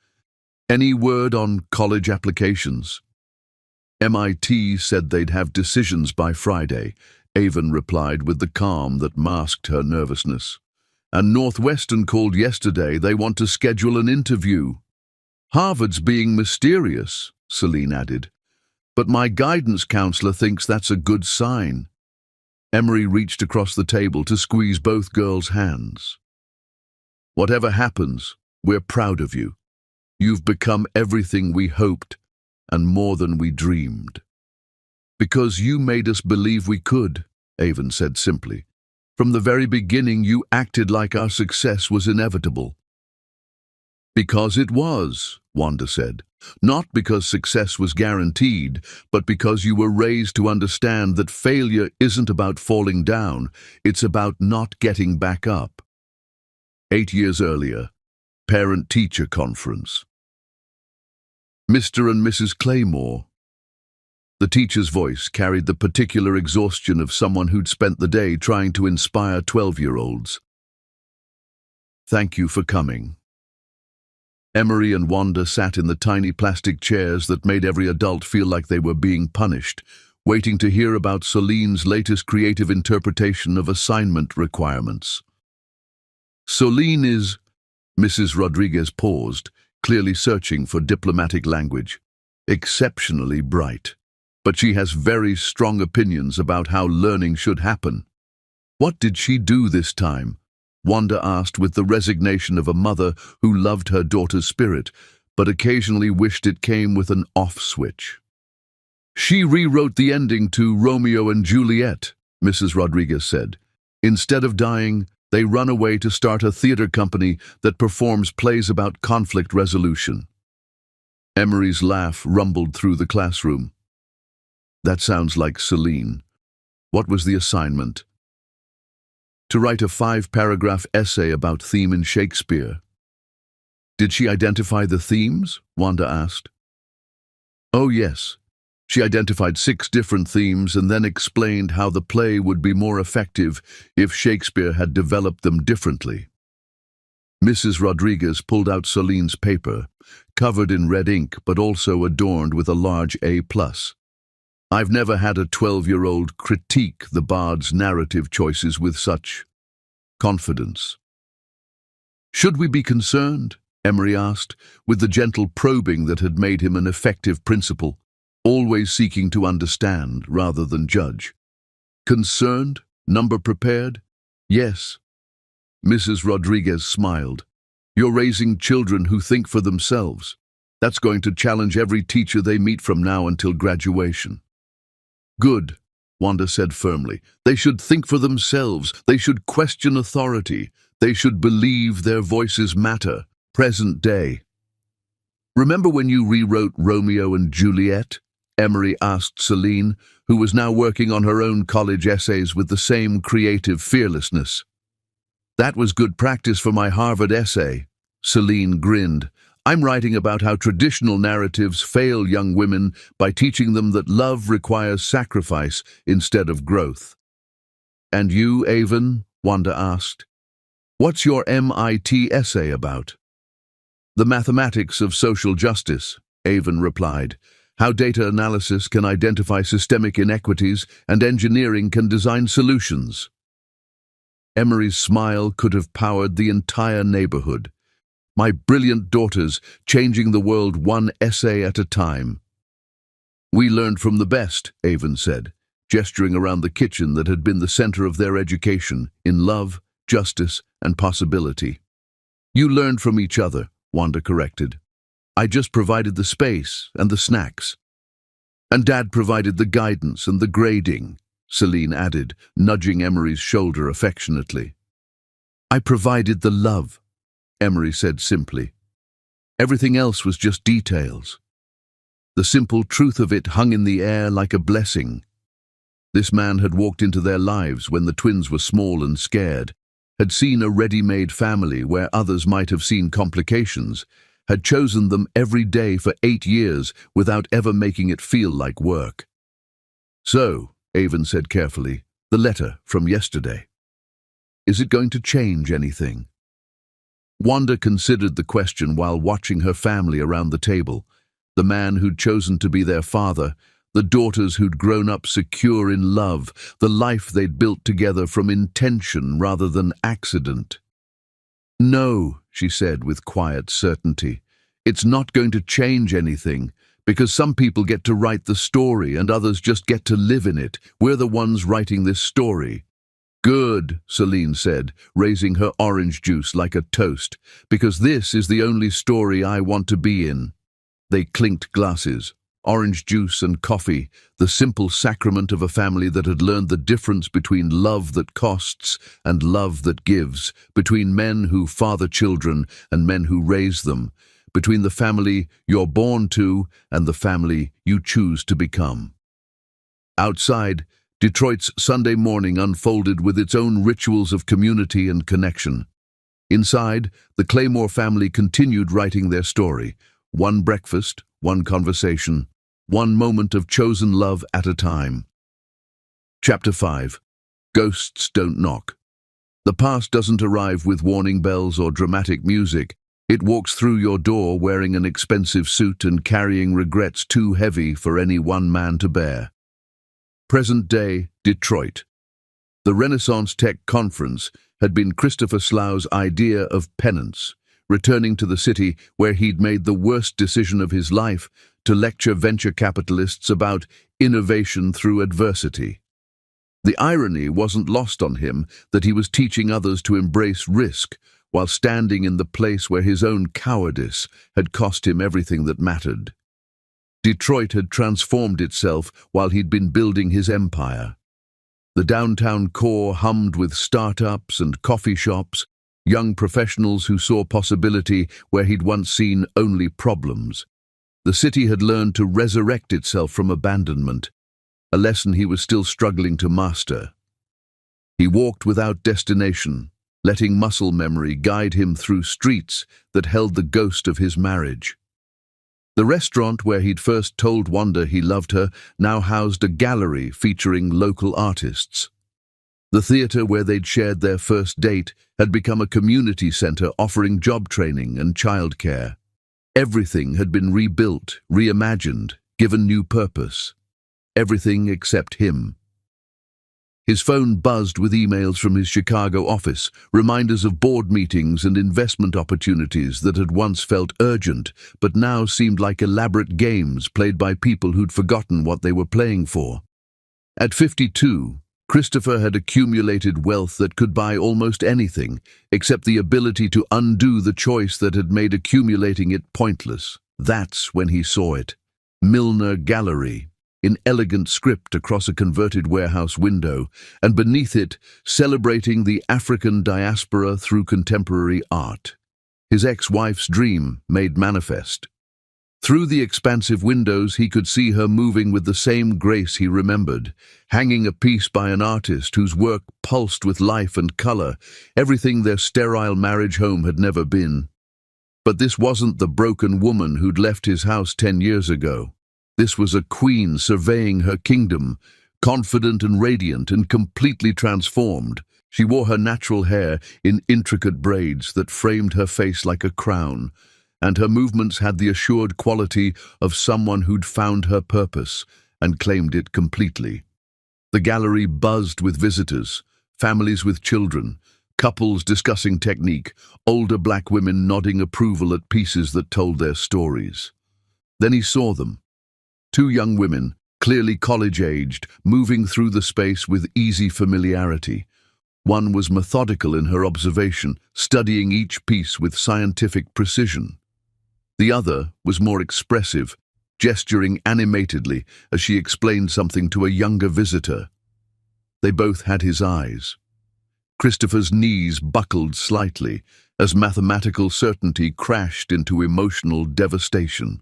"any word on college applications?" "MIT said they'd have decisions by Friday," Avon replied with the calm that masked her nervousness. "And Northwestern called yesterday. They want to schedule an interview." "Harvard's being mysterious," Celine added. "But my guidance counselor thinks that's a good sign." Emery reached across the table to squeeze both girls' hands. "Whatever happens, we're proud of you. You've become everything we hoped and more than we dreamed." "Because you made us believe we could," Avon said simply. From the very beginning, you acted like our success was inevitable." "Because it was," Wanda said. "Not because success was guaranteed, but because you were raised to understand that failure isn't about falling down, it's about not getting back up." 8 years earlier, parent-teacher conference. "Mr. and Mrs. Claymore." The teacher's voice carried the particular exhaustion of someone who'd spent the day trying to inspire 12-year-olds. "Thank you for coming." Emery and Wanda sat in the tiny plastic chairs that made every adult feel like they were being punished, waiting to hear about Celine's latest creative interpretation of assignment requirements. "Celine is—" Mrs. Rodriguez paused, clearly searching for diplomatic language. "Exceptionally bright. But she has very strong opinions about how learning should happen." "What did she do this time?" Wanda asked with the resignation of a mother who loved her daughter's spirit, but occasionally wished it came with an off switch. "She rewrote the ending to Romeo and Juliet," Mrs. Rodriguez said. "Instead of dying, they run away to start a theater company that performs plays about conflict resolution." Emery's laugh rumbled through the classroom. "That sounds like Celine. What was the assignment?" "To write a 5-paragraph essay about theme in Shakespeare." "Did she identify the themes?" Wanda asked. "Oh yes. She identified 6 different themes and then explained how the play would be more effective if Shakespeare had developed them differently." Mrs. Rodriguez pulled out Celine's paper, covered in red ink but also adorned with a large A+. "I've never had a 12-year-old critique the bard's narrative choices with such confidence." "Should we be concerned?" Emery asked, with the gentle probing that had made him an effective principal, always seeking to understand rather than judge. "Concerned? Number prepared?" "Yes." Mrs. Rodriguez smiled. "You're raising children who think for themselves. That's going to challenge every teacher they meet from now until graduation." "Good," Wanda said firmly. "They should think for themselves. They should question authority. They should believe their voices matter. Present day." "Remember when you rewrote Romeo and Juliet?" Emery asked Celine, who was now working on her own college essays with the same creative fearlessness. "That was good practice for my Harvard essay." Celine grinned. "I'm writing about how traditional narratives fail young women by teaching them that love requires sacrifice instead of growth." "And you, Avon?" Wanda asked. "What's your MIT essay about?" "The mathematics of social justice," Avon replied. "How data analysis can identify systemic inequities and engineering can design solutions." Emery's smile could have powered the entire neighborhood. "My brilliant daughters, changing the world one essay at a time." "We learned from the best," Avon said, gesturing around the kitchen that had been the center of their education, in love, justice, and possibility. "You learned from each other," Wanda corrected. "I just provided the space and the snacks." "And Dad provided the guidance and the grading," Celine added, nudging Emery's shoulder affectionately. "I provided the love," Emery said simply. "Everything else was just details." The simple truth of it hung in the air like a blessing. This man had walked into their lives when the twins were small and scared, had seen a ready-made family where others might have seen complications, had chosen them every day for 8 years without ever making it feel like work. "So," Avon said carefully, "the letter from yesterday. Is it going to change anything?" Wanda considered the question while watching her family around the table, the man who'd chosen to be their father, the daughters who'd grown up secure in love, the life they'd built together from intention rather than accident. "No," she said with quiet certainty, "it's not going to change anything, because some people get to write the story and others just get to live in it. We're the ones writing this story." "Good," Celine said, raising her orange juice like a toast, "because this is the only story I want to be in." They clinked glasses, orange juice and coffee, the simple sacrament of a family that had learned the difference between love that costs and love that gives, between men who father children and men who raise them, between the family you're born to and the family you choose to become. Outside, Detroit's Sunday morning unfolded with its own rituals of community and connection. Inside, the Claymore family continued writing their story, one breakfast, one conversation, one moment of chosen love at a time. Chapter 5. Ghosts Don't Knock. The past doesn't arrive with warning bells or dramatic music. It walks through your door wearing an expensive suit and carrying regrets too heavy for any one man to bear. Present-day Detroit. The Renaissance Tech Conference had been Christopher Slough's idea of penance, returning to the city where he'd made the worst decision of his life to lecture venture capitalists about innovation through adversity. The irony wasn't lost on him that he was teaching others to embrace risk while standing in the place where his own cowardice had cost him everything that mattered. Detroit had transformed itself while he'd been building his empire. The downtown core hummed with startups and coffee shops, young professionals who saw possibility where he'd once seen only problems. The city had learned to resurrect itself from abandonment, a lesson he was still struggling to master. He walked without destination, letting muscle memory guide him through streets that held the ghost of his marriage. The restaurant where he'd first told Wanda he loved her now housed a gallery featuring local artists. The theater where they'd shared their first date had become a community center offering job training and childcare. Everything had been rebuilt, reimagined, given new purpose. Everything except him. His phone buzzed with emails from his Chicago office, reminders of board meetings and investment opportunities that had once felt urgent, but now seemed like elaborate games played by people who'd forgotten what they were playing for. At 52, Christopher had accumulated wealth that could buy almost anything, except the ability to undo the choice that had made accumulating it pointless. That's when he saw it. Millionaire Gallery, in elegant script across a converted warehouse window, and beneath it, celebrating the African diaspora through contemporary art. His ex-wife's dream made manifest. Through the expansive windows, he could see her moving with the same grace he remembered, hanging a piece by an artist whose work pulsed with life and color, everything their sterile marriage home had never been. But this wasn't the broken woman who'd left his house 10 years ago. This was a queen surveying her kingdom, confident and radiant and completely transformed. She wore her natural hair in intricate braids that framed her face like a crown, and her movements had the assured quality of someone who'd found her purpose and claimed it completely. The gallery buzzed with visitors, families with children, couples discussing technique, older black women nodding approval at pieces that told their stories. Then he saw them. Two young women, clearly college-aged, moving through the space with easy familiarity. One was methodical in her observation, studying each piece with scientific precision. The other was more expressive, gesturing animatedly as she explained something to a younger visitor. They both had his eyes. Christopher's knees buckled slightly as mathematical certainty crashed into emotional devastation.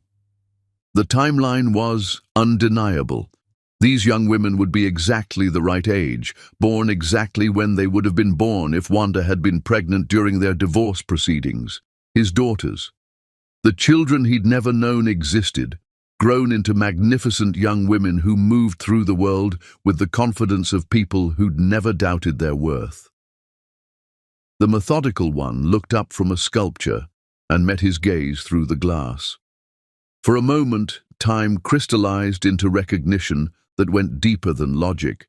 The timeline was undeniable. These young women would be exactly the right age, born exactly when they would have been born if Wanda had been pregnant during their divorce proceedings. His daughters. The children he'd never known existed, grown into magnificent young women who moved through the world with the confidence of people who'd never doubted their worth. The methodical one looked up from a sculpture and met his gaze through the glass. For a moment, time crystallized into recognition that went deeper than logic.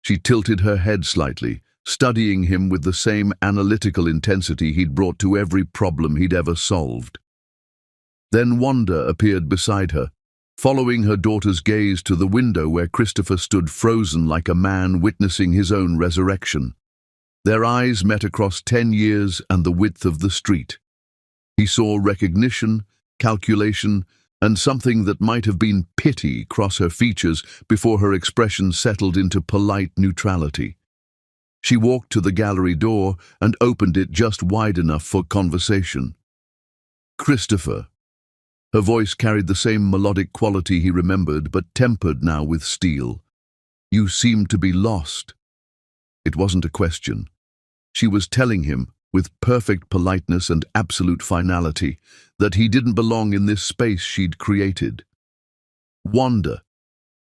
She tilted her head slightly, studying him with the same analytical intensity he'd brought to every problem he'd ever solved. Then Wanda appeared beside her, following her daughter's gaze to the window where Christopher stood frozen like a man witnessing his own resurrection. Their eyes met across 10 years and the width of the street. He saw recognition, calculation, and something that might have been pity cross her features before her expression settled into polite neutrality. She walked to the gallery door and opened it just wide enough for conversation. "Christopher." Her voice carried the same melodic quality he remembered, but tempered now with steel. "You seem to be lost." It wasn't a question. She was telling him, with perfect politeness and absolute finality, that he didn't belong in this space she'd created. Wanda.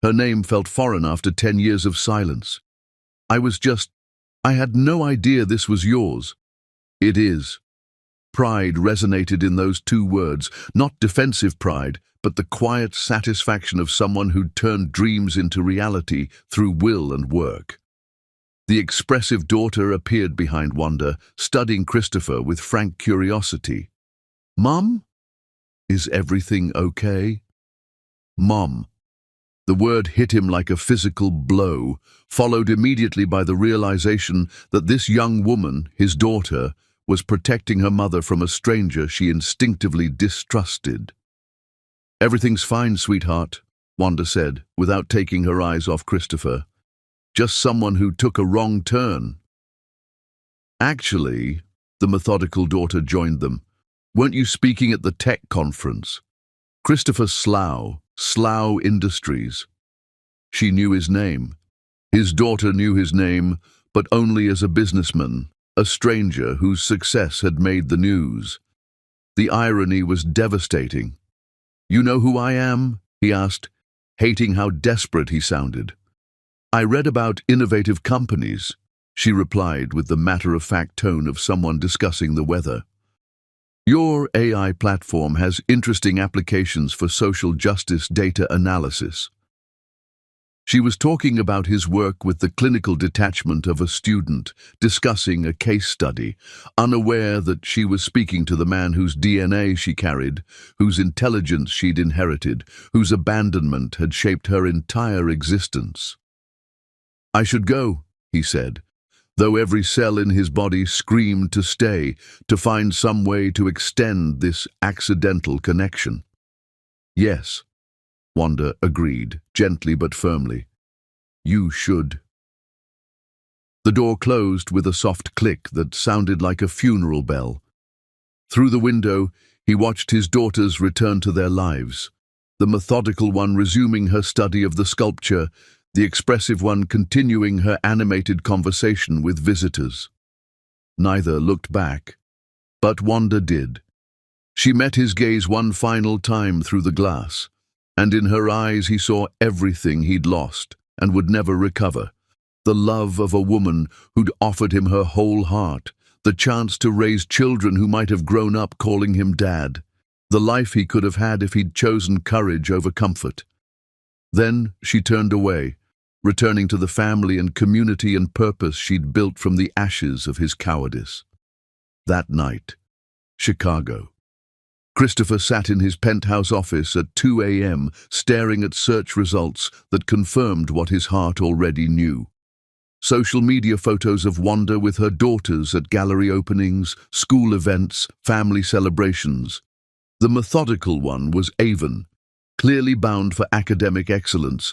Her name felt foreign after 10 years of silence. I had no idea this was yours." "It is." Pride resonated in those two words, not defensive pride, but the quiet satisfaction of someone who'd turned dreams into reality through will and work. The expressive daughter appeared behind Wanda, studying Christopher with frank curiosity. "Mom? Is everything okay?" "Mom." The word hit him like a physical blow, followed immediately by the realization that this young woman, his daughter, was protecting her mother from a stranger she instinctively distrusted. "Everything's fine, sweetheart," Wanda said, without taking her eyes off Christopher. "Just someone who took a wrong turn." "Actually," the methodical daughter joined them, "weren't you speaking at the tech conference?" "Christopher Slough Industries." She knew his name. His daughter knew his name, but only as a businessman, a stranger whose success had made the news. The irony was devastating. "You know who I am?" he asked, hating how desperate he sounded. "I read about innovative companies," she replied with the matter-of-fact tone of someone discussing the weather. "Your AI platform has interesting applications for social justice data analysis." She was talking about his work with the clinical detachment of a student, discussing a case study, unaware that she was speaking to the man whose DNA she carried, whose intelligence she'd inherited, whose abandonment had shaped her entire existence. "I should go," he said, though every cell in his body screamed to stay, to find some way to extend this accidental connection. "Yes," Wanda agreed, gently but firmly. "You should." The door closed with a soft click that sounded like a funeral bell. Through the window, he watched his daughters return to their lives, the methodical one resuming her study of the sculpture, the expressive one continuing her animated conversation with visitors. Neither looked back, but Wanda did. She met his gaze one final time through the glass, and in her eyes he saw everything he'd lost and would never recover. The love of a woman who'd offered him her whole heart, the chance to raise children who might have grown up calling him dad, the life he could have had if he'd chosen courage over comfort. Then she turned away, returning to the family and community and purpose she'd built from the ashes of his cowardice. That night, Chicago. Christopher sat in his penthouse office at 2 a.m., staring at search results that confirmed what his heart already knew. Social media photos of Wanda with her daughters at gallery openings, school events, family celebrations. The methodical one was Avon, clearly bound for academic excellence.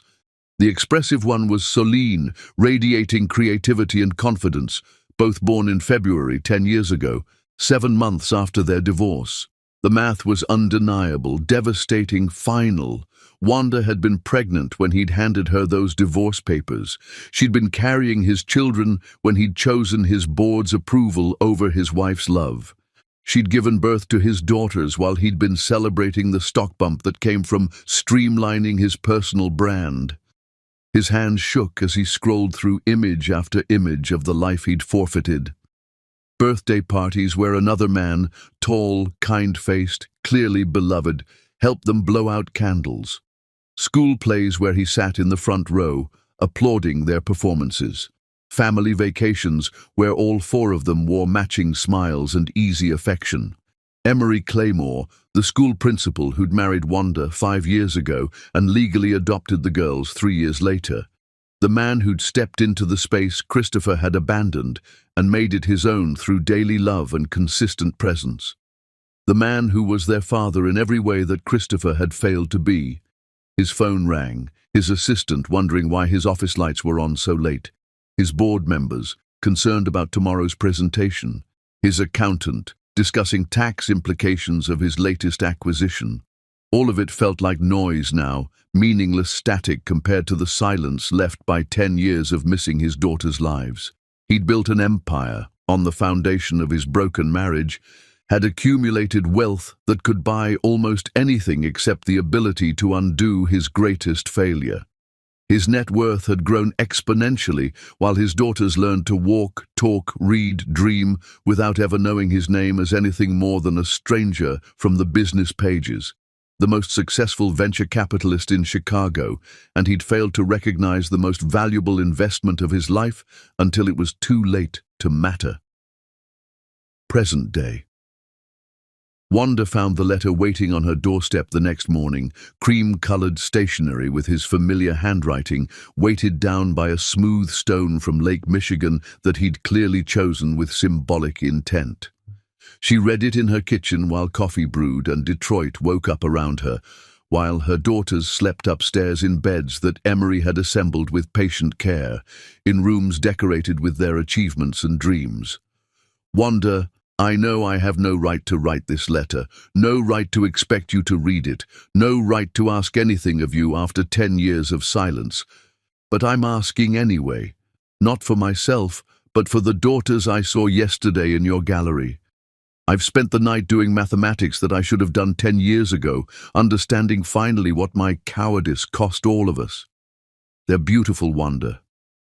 The expressive one was Soline, radiating creativity and confidence, both born in February 10 years ago, 7 months after their divorce. The math was undeniable, devastating, final. Wanda had been pregnant when he'd handed her those divorce papers. She'd been carrying his children when he'd chosen his board's approval over his wife's love. She'd given birth to his daughters while he'd been celebrating the stock bump that came from streamlining his personal brand. His hands shook as he scrolled through image after image of the life he'd forfeited. Birthday parties where another man, tall, kind-faced, clearly beloved, helped them blow out candles. School plays where he sat in the front row, applauding their performances. Family vacations where all 4 of them wore matching smiles and easy affection. Emery Claymore, the school principal who'd married Wanda 5 years ago and legally adopted the girls 3 years later. The man who'd stepped into the space Christopher had abandoned and made it his own through daily love and consistent presence. The man who was their father in every way that Christopher had failed to be. His phone rang, his assistant wondering why his office lights were on so late, his board members concerned about tomorrow's presentation, his accountant discussing tax implications of his latest acquisition. All of it felt like noise now, meaningless static compared to the silence left by 10 years of missing his daughter's lives. He'd built an empire on the foundation of his broken marriage, had accumulated wealth that could buy almost anything except the ability to undo his greatest failure. His net worth had grown exponentially while his daughters learned to walk, talk, read, dream without ever knowing his name as anything more than a stranger from the business pages. The most successful venture capitalist in Chicago, and he'd failed to recognize the most valuable investment of his life until it was too late to matter. Present day. Wanda found the letter waiting on her doorstep the next morning, cream-colored stationery with his familiar handwriting, weighted down by a smooth stone from Lake Michigan that he'd clearly chosen with symbolic intent. She read it in her kitchen while coffee brewed and Detroit woke up around her, while her daughters slept upstairs in beds that Emery had assembled with patient care, in rooms decorated with their achievements and dreams. Wanda, I know I have no right to write this letter, no right to expect you to read it, no right to ask anything of you after 10 years of silence. But I'm asking anyway, not for myself, but for the daughters I saw yesterday in your gallery. I've spent the night doing mathematics that I should have done 10 years ago, understanding finally what my cowardice cost all of us. They're beautiful, Wanda.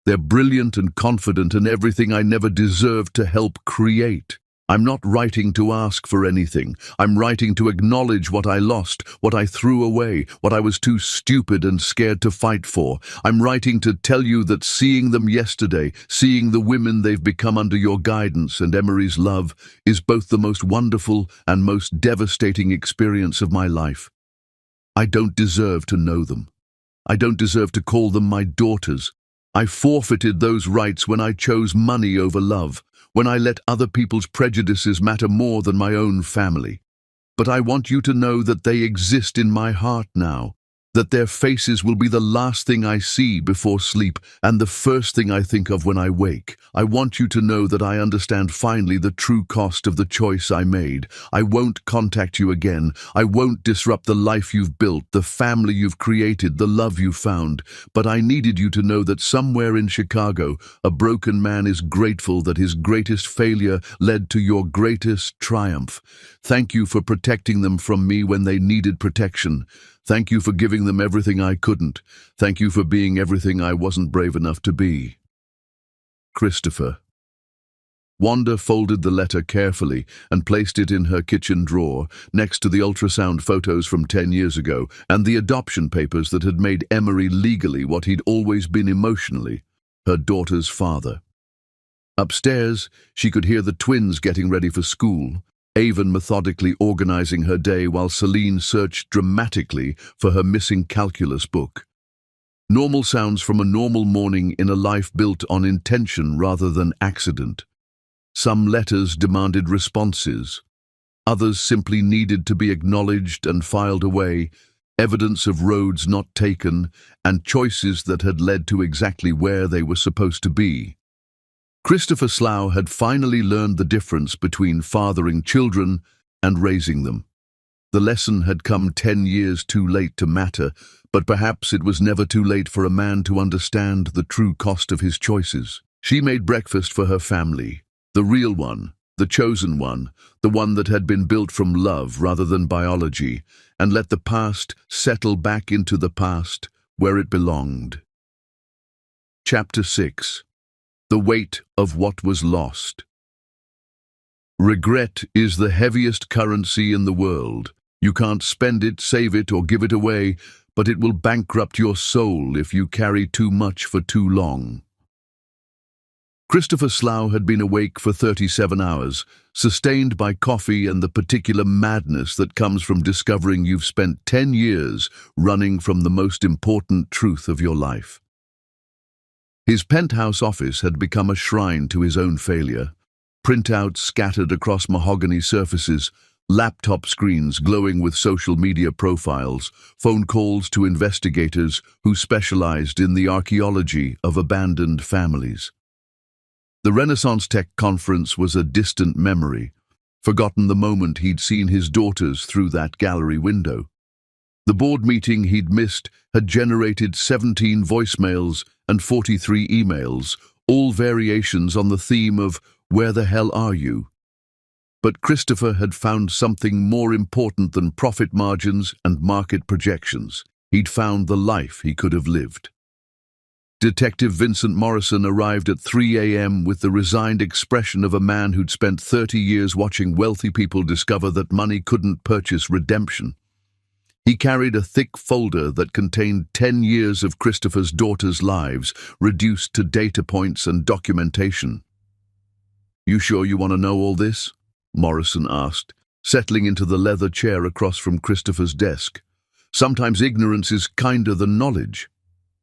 They're brilliant and confident and everything I never deserved to help create. I'm not writing to ask for anything. I'm writing to acknowledge what I lost, what I threw away, what I was too stupid and scared to fight for. I'm writing to tell you that seeing them yesterday, seeing the women they've become under your guidance and Emery's love, is both the most wonderful and most devastating experience of my life. I don't deserve to know them. I don't deserve to call them my daughters. I forfeited those rights when I chose money over love, when I let other people's prejudices matter more than my own family. But I want you to know that they exist in my heart now, that their faces will be the last thing I see before sleep and the first thing I think of when I wake. I want you to know that I understand finally the true cost of the choice I made. I won't contact you again. I won't disrupt the life you've built, the family you've created, the love you've found. But I needed you to know that somewhere in Chicago, a broken man is grateful that his greatest failure led to your greatest triumph. Thank you for protecting them from me when they needed protection. Thank you for giving them everything I couldn't. Thank you for being everything I wasn't brave enough to be. Christopher. Wanda folded the letter carefully and placed it in her kitchen drawer next to the ultrasound photos from 10 years ago and the adoption papers that had made Emery legally what he'd always been emotionally, her daughter's father. Upstairs, she could hear the twins getting ready for school, Avon methodically organizing her day while Celine searched dramatically for her missing calculus book. Normal sounds from a normal morning in a life built on intention rather than accident. Some letters demanded responses. Others simply needed to be acknowledged and filed away, evidence of roads not taken and choices that had led to exactly where they were supposed to be. Christopher Slough had finally learned the difference between fathering children and raising them. The lesson had come 10 years too late to matter, but perhaps it was never too late for a man to understand the true cost of his choices. She made breakfast for her family, the real one, the chosen one, the one that had been built from love rather than biology, and let the past settle back into the past where it belonged. Chapter 6. The weight of what was lost. Regret is the heaviest currency in the world. You can't spend it, save it, or give it away, but it will bankrupt your soul if you carry too much for too long. Christopher Slough had been awake for 37 hours, sustained by coffee and the particular madness that comes from discovering you've spent 10 years running from the most important truth of your life. His penthouse office had become a shrine to his own failure. Printouts scattered across mahogany surfaces, laptop screens glowing with social media profiles, phone calls to investigators who specialized in the archaeology of abandoned families. The Renaissance Tech Conference was a distant memory, forgotten the moment he'd seen his daughters through that gallery window. The board meeting he'd missed had generated 17 voicemails and 43 emails, all variations on the theme of "Where the hell are you?" But Christopher had found something more important than profit margins and market projections. He'd found the life he could have lived. Detective Vincent Morrison arrived at 3 a.m. with the resigned expression of a man who'd spent 30 years watching wealthy people discover that money couldn't purchase redemption. He carried a thick folder that contained 10 years of Christopher's daughters' lives, reduced to data points and documentation. "You sure you want to know all this?" Morrison asked, settling into the leather chair across from Christopher's desk. "Sometimes ignorance is kinder than knowledge."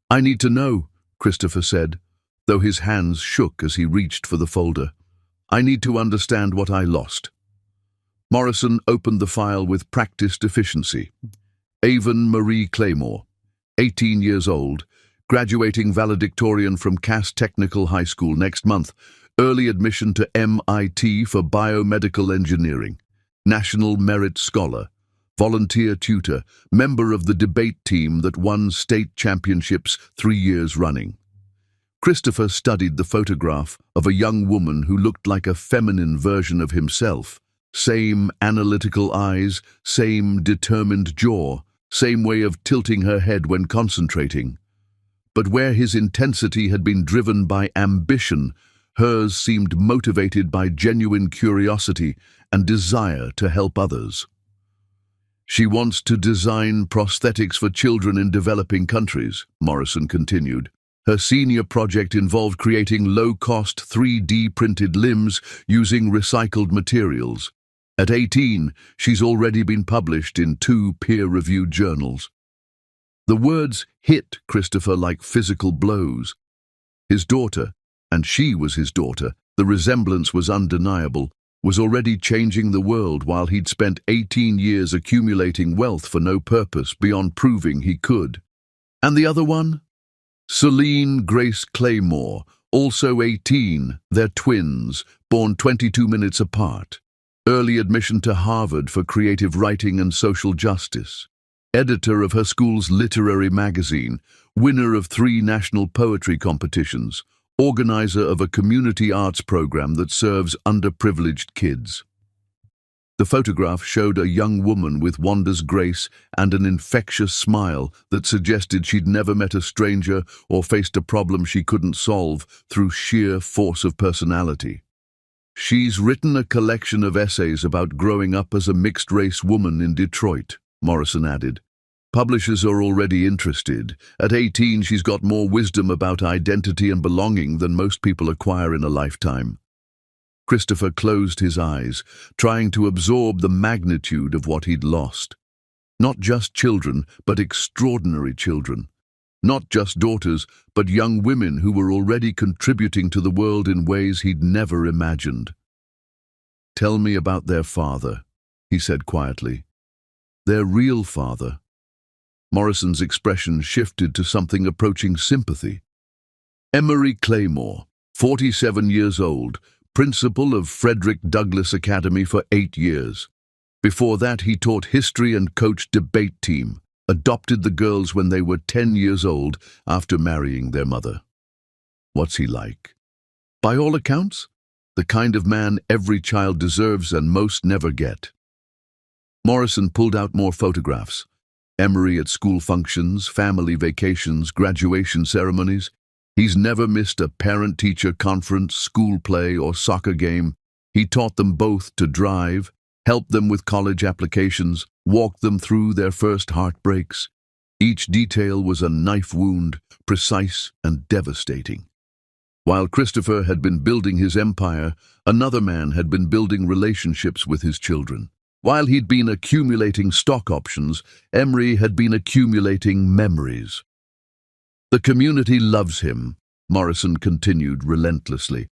"I need to know," Christopher said, though his hands shook as he reached for the folder. "I need to understand what I lost." Morrison opened the file with practiced efficiency. Avon Marie Claymore, 18 years old, graduating valedictorian from Cass Technical High School next month, early admission to MIT for biomedical engineering, National Merit Scholar, volunteer tutor, member of the debate team that won state championships 3 years running. Christopher studied the photograph of a young woman who looked like a feminine version of himself. Same analytical eyes, same determined jaw, same way of tilting her head when concentrating. But where his intensity had been driven by ambition, hers seemed motivated by genuine curiosity and desire to help others. "She wants to design prosthetics for children in developing countries," Morrison continued. Her senior project involved creating low-cost 3D printed limbs using recycled materials. At 18, she's already been published in 2 peer-reviewed journals. The words hit Christopher like physical blows. His daughter, and she was his daughter, the resemblance was undeniable, was already changing the world while he'd spent 18 years accumulating wealth for no purpose beyond proving he could. And the other one? Celine Grace Claymore, also 18, they're twins, born 22 minutes apart. Early admission to Harvard for creative writing and social justice. Editor of her school's literary magazine, winner of 3 national poetry competitions, organizer of a community arts program that serves underprivileged kids. The photograph showed a young woman with Wanda's grace and an infectious smile that suggested she'd never met a stranger or faced a problem she couldn't solve through sheer force of personality. "She's written a collection of essays about growing up as a mixed-race woman in Detroit," Morrison added. "Publishers are already interested. At 18, she's got more wisdom about identity and belonging than most people acquire in a lifetime." Christopher closed his eyes, trying to absorb the magnitude of what he'd lost. Not just children, but extraordinary children. Not just daughters, but young women who were already contributing to the world in ways he'd never imagined. "Tell me about their father," he said quietly. "Their real father." Morrison's expression shifted to something approaching sympathy. Emery Claymore, 47 years old, principal of Frederick Douglass Academy for 8 years. Before that, he taught history and coached debate team. Adopted the girls when they were 10 years old after marrying their mother. What's he like? By all accounts, the kind of man every child deserves and most never get. Morrison pulled out more photographs. Emery at school functions, family vacations, graduation ceremonies. He's never missed a parent-teacher conference, school play, or soccer game. He taught them both to drive, helped them with college applications, walked them through their first heartbreaks. Each detail was a knife wound, precise and devastating. While Christopher had been building his empire, another man had been building relationships with his children. While he'd been accumulating stock options, Emery had been accumulating memories. "The community loves him," Morrison continued relentlessly.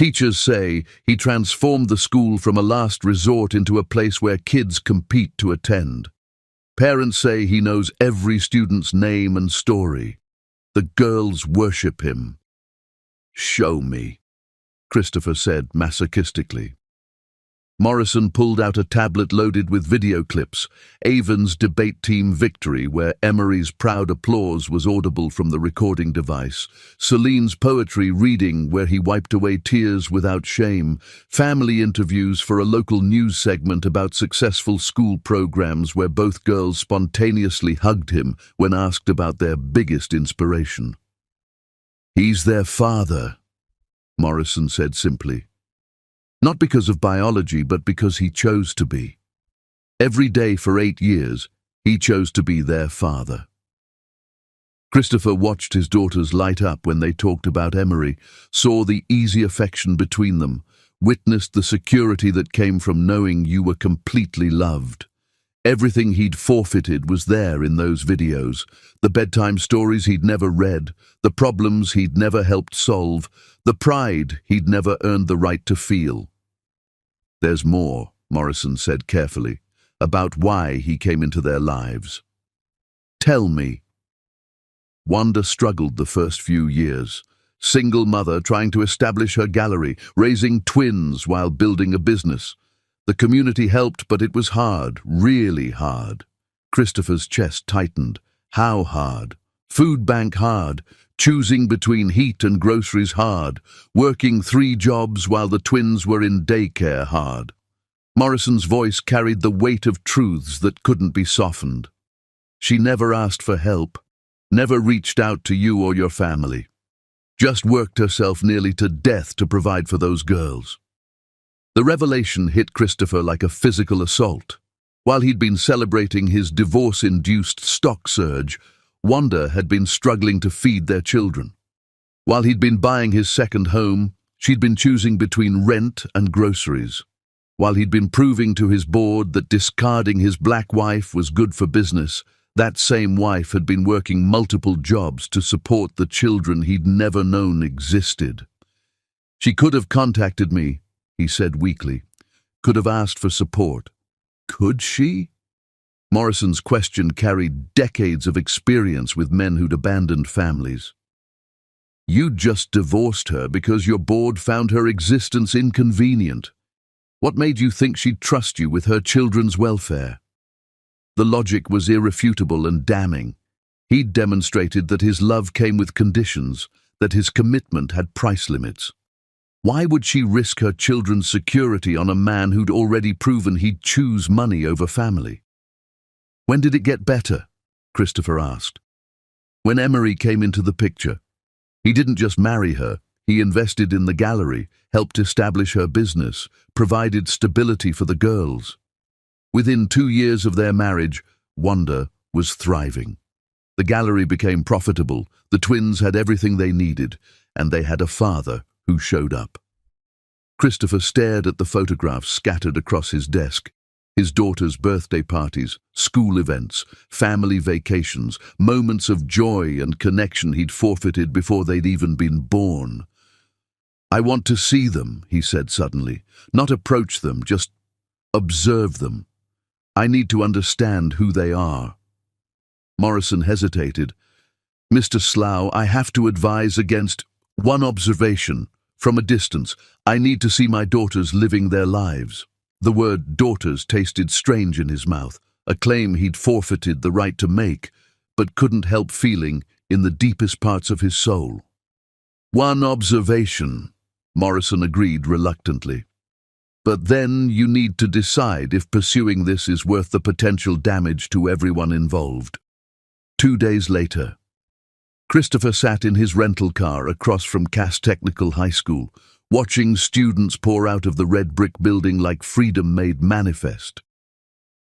Teachers say he transformed the school from a last resort into a place where kids compete to attend. Parents say he knows every student's name and story. The girls worship him. "Show me," Christopher said masochistically. Morrison pulled out a tablet loaded with video clips, Avon's debate team victory, where Emery's proud applause was audible from the recording device, Celine's poetry reading where he wiped away tears without shame, family interviews for a local news segment about successful school programs where both girls spontaneously hugged him when asked about their biggest inspiration. "He's their father," Morrison said simply. Not because of biology, but because he chose to be. Every day for 8 years, he chose to be their father. Christopher watched his daughters light up when they talked about Emery, saw the easy affection between them, witnessed the security that came from knowing you were completely loved. Everything he'd forfeited was there in those videos, the bedtime stories he'd never read, the problems he'd never helped solve, the pride he'd never earned the right to feel. "There's more," Morrison said carefully, "about why he came into their lives. Tell me." Wanda struggled the first few years. Single mother trying to establish her gallery, raising twins while building a business. The community helped, but it was hard, really hard. Christopher's chest tightened. How hard? Food bank hard. Choosing between heat and groceries hard, working 3 jobs while the twins were in daycare hard. Morrison's voice carried the weight of truths that couldn't be softened. She never asked for help, never reached out to you or your family. Just worked herself nearly to death to provide for those girls. The revelation hit Christopher like a physical assault. While he'd been celebrating his divorce-induced stock surge, Wanda had been struggling to feed their children. While he'd been buying his second home, she'd been choosing between rent and groceries. While he'd been proving to his board that discarding his black wife was good for business, that same wife had been working multiple jobs to support the children he'd never known existed. "She could have contacted me," he said weakly. "Could have asked for support." Could she? Morrison's question carried decades of experience with men who'd abandoned families. "You'd just divorced her because your board found her existence inconvenient. What made you think she'd trust you with her children's welfare?" The logic was irrefutable and damning. He'd demonstrated that his love came with conditions, that his commitment had price limits. Why would she risk her children's security on a man who'd already proven he'd choose money over family? "When did it get better?" Christopher asked. "When Emery came into the picture. He didn't just marry her, he invested in the gallery, helped establish her business, provided stability for the girls. Within 2 years of their marriage, Wanda was thriving. The gallery became profitable, the twins had everything they needed, and they had a father who showed up." Christopher stared at the photographs scattered across his desk. His daughter's birthday parties, school events, family vacations, moments of joy and connection he'd forfeited before they'd even been born. "I want to see them," he said suddenly. "Not approach them, just observe them. I need to understand who they are." Morrison hesitated. "Mr. Slough, I have to advise against one observation. From a distance, I need to see my daughters living their lives." The word daughters tasted strange in his mouth, a claim he'd forfeited the right to make, but couldn't help feeling in the deepest parts of his soul. "One observation," Morrison agreed reluctantly. "But then you need to decide if pursuing this is worth the potential damage to everyone involved." 2 days later, Christopher sat in his rental car across from Cass Technical High School, watching students pour out of the red brick building like freedom made manifest.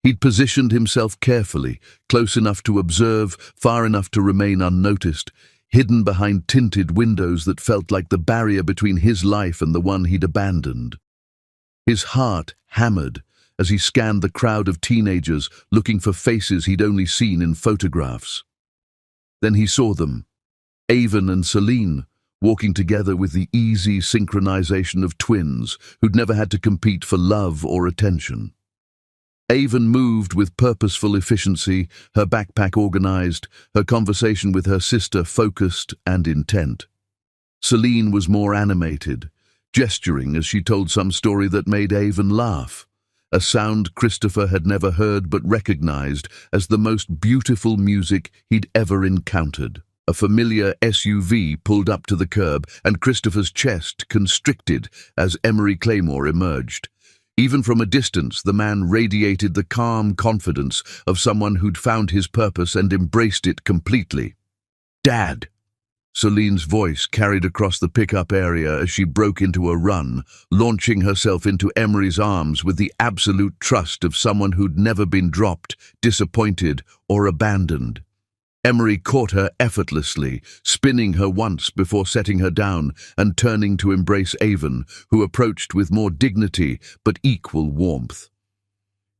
He'd positioned himself carefully, close enough to observe, far enough to remain unnoticed, hidden behind tinted windows that felt like the barrier between his life and the one he'd abandoned. His heart hammered as he scanned the crowd of teenagers looking for faces he'd only seen in photographs. Then he saw them, Avon and Celine, walking together with the easy synchronization of twins who'd never had to compete for love or attention. Avon moved with purposeful efficiency, her backpack organized, her conversation with her sister focused and intent. Celine was more animated, gesturing as she told some story that made Avon laugh, a sound Christopher had never heard but recognized as the most beautiful music he'd ever encountered. A familiar SUV pulled up to the curb, and Christopher's chest constricted as Emery Claymore emerged. Even from a distance, the man radiated the calm confidence of someone who'd found his purpose and embraced it completely. "Dad!" Celine's voice carried across the pickup area as she broke into a run, launching herself into Emery's arms with the absolute trust of someone who'd never been dropped, disappointed, or abandoned. Emery caught her effortlessly, spinning her once before setting her down and turning to embrace Avon, who approached with more dignity but equal warmth.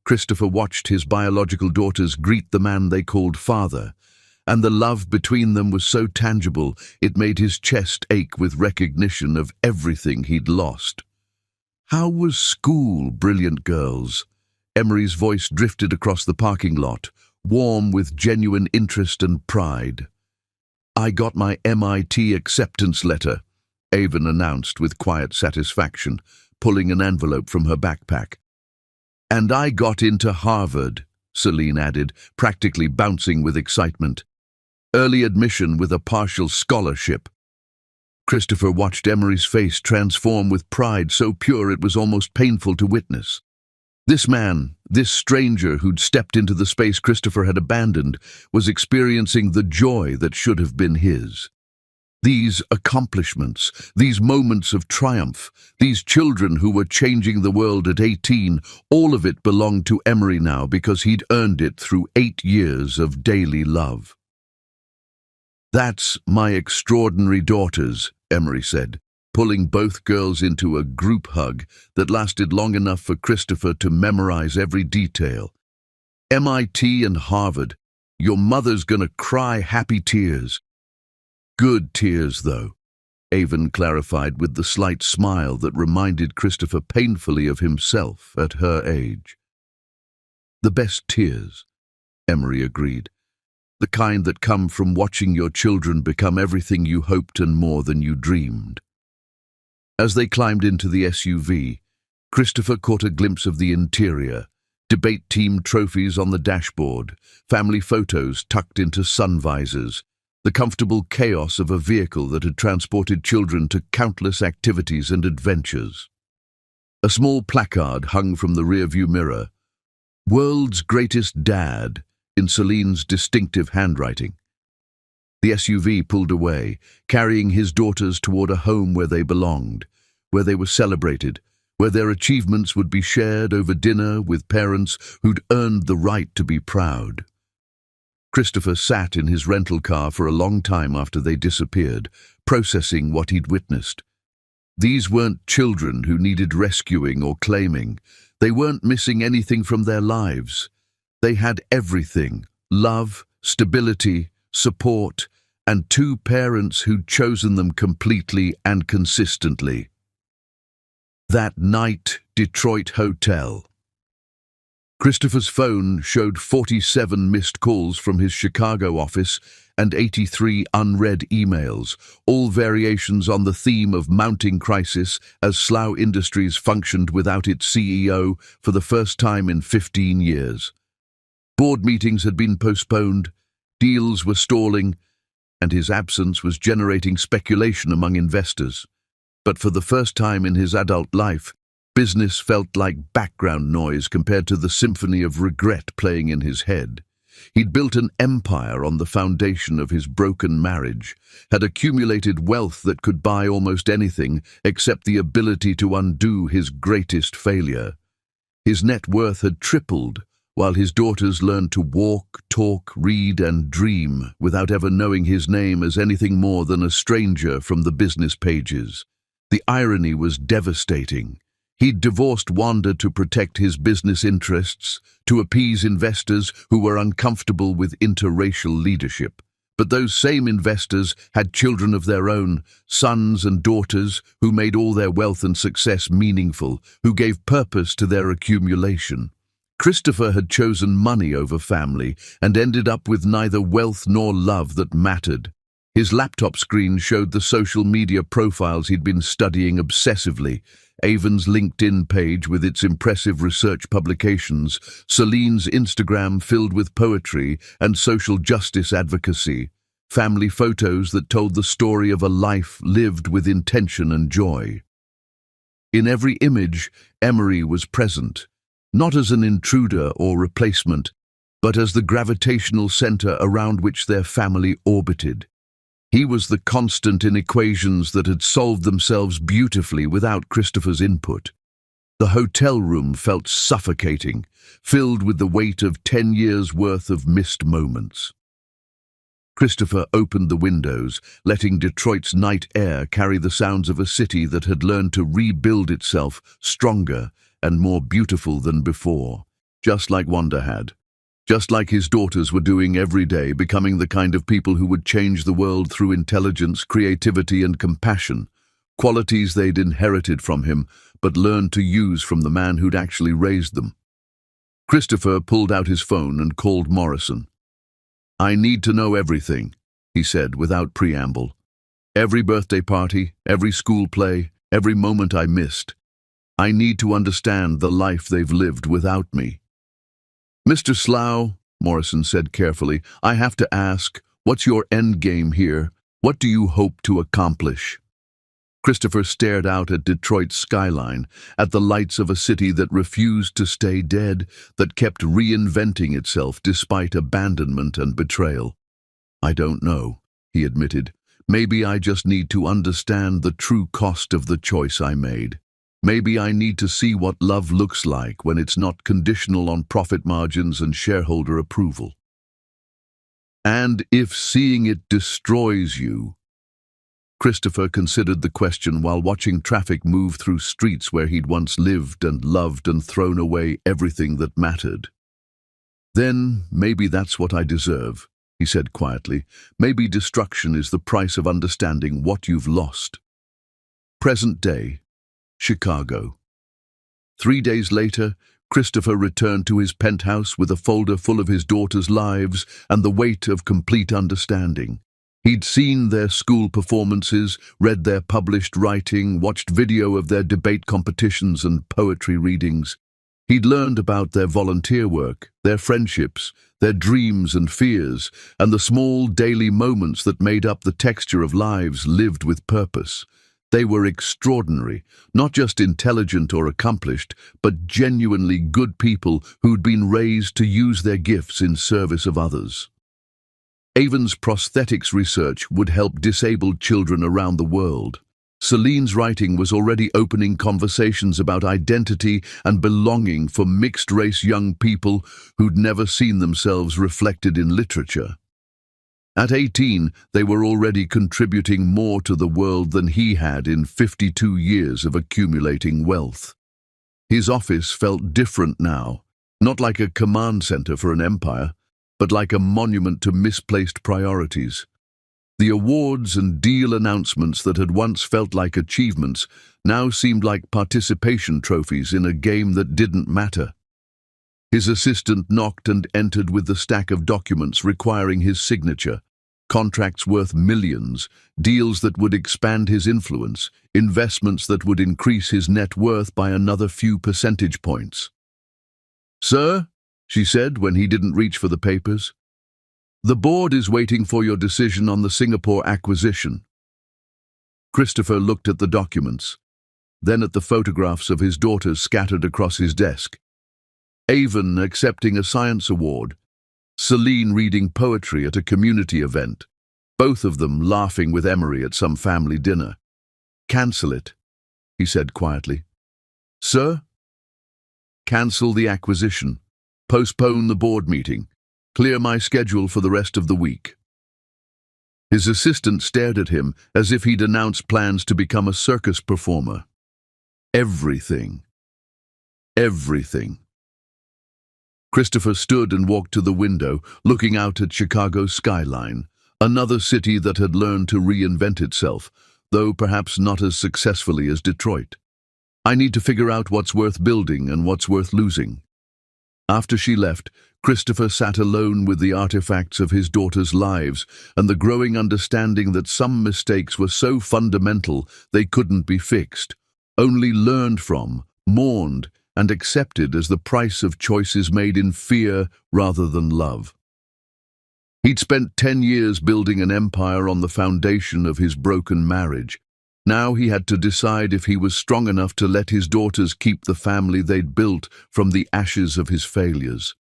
Christopher watched his biological daughters greet the man they called father, and the love between them was so tangible it made his chest ache with recognition of everything he'd lost. "How was school, brilliant girls?" Emery's voice drifted across the parking lot, warm with genuine interest and pride. "I got my MIT acceptance letter," Avon announced with quiet satisfaction, pulling an envelope from her backpack. "And I got into Harvard," Celine added, practically bouncing with excitement. "Early admission with a partial scholarship." Christopher watched Emery's face transform with pride so pure it was almost painful to witness. This man, this stranger who'd stepped into the space Christopher had abandoned, was experiencing the joy that should have been his. These accomplishments, these moments of triumph, these children who were changing the world at 18, all of it belonged to Emery now because he'd earned it through 8 years of daily love. "That's my extraordinary daughters," Emery said, pulling both girls into a group hug that lasted long enough for Christopher to memorize every detail. "MIT and Harvard. Your mother's gonna cry happy tears." "Good tears, though," Avon clarified with the slight smile that reminded Christopher painfully of himself at her age. "The best tears," Emery agreed. "The kind that come from watching your children become everything you hoped and more than you dreamed." As they climbed into the SUV, Christopher caught a glimpse of the interior, debate team trophies on the dashboard, family photos tucked into sun visors, the comfortable chaos of a vehicle that had transported children to countless activities and adventures. A small placard hung from the rearview mirror, "World's Greatest Dad," in Celine's distinctive handwriting. The SUV pulled away, carrying his daughters toward a home where they belonged, where they were celebrated, where their achievements would be shared over dinner with parents who'd earned the right to be proud. Christopher sat in his rental car for a long time after they disappeared, processing what he'd witnessed. These weren't children who needed rescuing or claiming. They weren't missing anything from their lives. They had everything: love, stability, support, and 2 parents who'd chosen them completely and consistently. That night, Detroit hotel. Christopher's phone showed 47 missed calls from his Chicago office and 83 unread emails, all variations on the theme of mounting crisis as Slough Industries functioned without its CEO for the first time in 15 years. Board meetings had been postponed, deals were stalling, and his absence was generating speculation among investors. But for the first time in his adult life, business felt like background noise compared to the symphony of regret playing in his head. He'd built an empire on the foundation of his broken marriage, had accumulated wealth that could buy almost anything except the ability to undo his greatest failure. His net worth had tripled, while his daughters learned to walk, talk, read, and dream without ever knowing his name as anything more than a stranger from the business pages. The irony was devastating. He'd divorced Wanda to protect his business interests, to appease investors who were uncomfortable with interracial leadership. But those same investors had children of their own, sons and daughters, who made all their wealth and success meaningful, who gave purpose to their accumulation. Christopher had chosen money over family and ended up with neither wealth nor love that mattered. His laptop screen showed the social media profiles he'd been studying obsessively: Avon's LinkedIn page with its impressive research publications, Celine's Instagram filled with poetry and social justice advocacy, family photos that told the story of a life lived with intention and joy. In every image, Emery was present, not as an intruder or replacement, but as the gravitational center around which their family orbited. He was the constant in equations that had solved themselves beautifully without Christopher's input. The hotel room felt suffocating, filled with the weight of 10 years' worth of missed moments. Christopher opened the windows, letting Detroit's night air carry the sounds of a city that had learned to rebuild itself stronger and more beautiful than before, just like Wanda had. Just like his daughters were doing every day, becoming the kind of people who would change the world through intelligence, creativity, and compassion, qualities they'd inherited from him, but learned to use from the man who'd actually raised them. Christopher pulled out his phone and called Morrison. "I need to know everything," he said without preamble. "Every birthday party, every school play, every moment I missed. I need to understand the life they've lived without me." "Mr. Slough," Morrison said carefully, "I have to ask, what's your end game here? What do you hope to accomplish?" Christopher stared out at Detroit's skyline, at the lights of a city that refused to stay dead, that kept reinventing itself despite abandonment and betrayal. "I don't know," he admitted. "Maybe I just need to understand the true cost of the choice I made. Maybe I need to see what love looks like when it's not conditional on profit margins and shareholder approval. And if seeing it destroys you?" Christopher considered the question while watching traffic move through streets where he'd once lived and loved and thrown away everything that mattered. "Then maybe that's what I deserve," he said quietly. "Maybe destruction is the price of understanding what you've lost." Present day, Chicago. 3 days later, Christopher returned to his penthouse with a folder full of his daughters' lives and the weight of complete understanding. He'd seen their school performances, read their published writing, watched video of their debate competitions and poetry readings. He'd learned about their volunteer work, their friendships, their dreams and fears, and the small daily moments that made up the texture of lives lived with purpose. They were extraordinary, not just intelligent or accomplished, but genuinely good people who'd been raised to use their gifts in service of others. Avon's prosthetics research would help disabled children around the world. Celine's writing was already opening conversations about identity and belonging for mixed-race young people who'd never seen themselves reflected in literature. At 18, they were already contributing more to the world than he had in 52 years of accumulating wealth. His office felt different now, not like a command center for an empire, but like a monument to misplaced priorities. The awards and deal announcements that had once felt like achievements now seemed like participation trophies in a game that didn't matter. His assistant knocked and entered with the stack of documents requiring his signature. Contracts worth millions, deals that would expand his influence, investments that would increase his net worth by another few percentage points. "Sir," she said when he didn't reach for the papers, "the board is waiting for your decision on the Singapore acquisition." Christopher looked at the documents, then at the photographs of his daughters scattered across his desk. Avon accepting a science award, Celine reading poetry at a community event, both of them laughing with Emery at some family dinner. "Cancel it," he said quietly. "Sir?" "Cancel the acquisition. Postpone the board meeting. Clear my schedule for the rest of the week." His assistant stared at him as if he'd announced plans to become a circus performer. Everything. Everything. Christopher stood and walked to the window, looking out at Chicago's skyline, Another city that had learned to reinvent itself, though perhaps not as successfully as Detroit. I need to figure out what's worth building and what's worth losing. After she left, Christopher sat alone with the artifacts of his daughter's lives and the growing understanding that some mistakes were so fundamental they couldn't be fixed, only learned from, mourned, and accepted as the price of choices made in fear rather than love. He'd spent 10 years building an empire on the foundation of his broken marriage. Now he had to decide if he was strong enough to let his daughters keep the family they'd built from the ashes of his failures.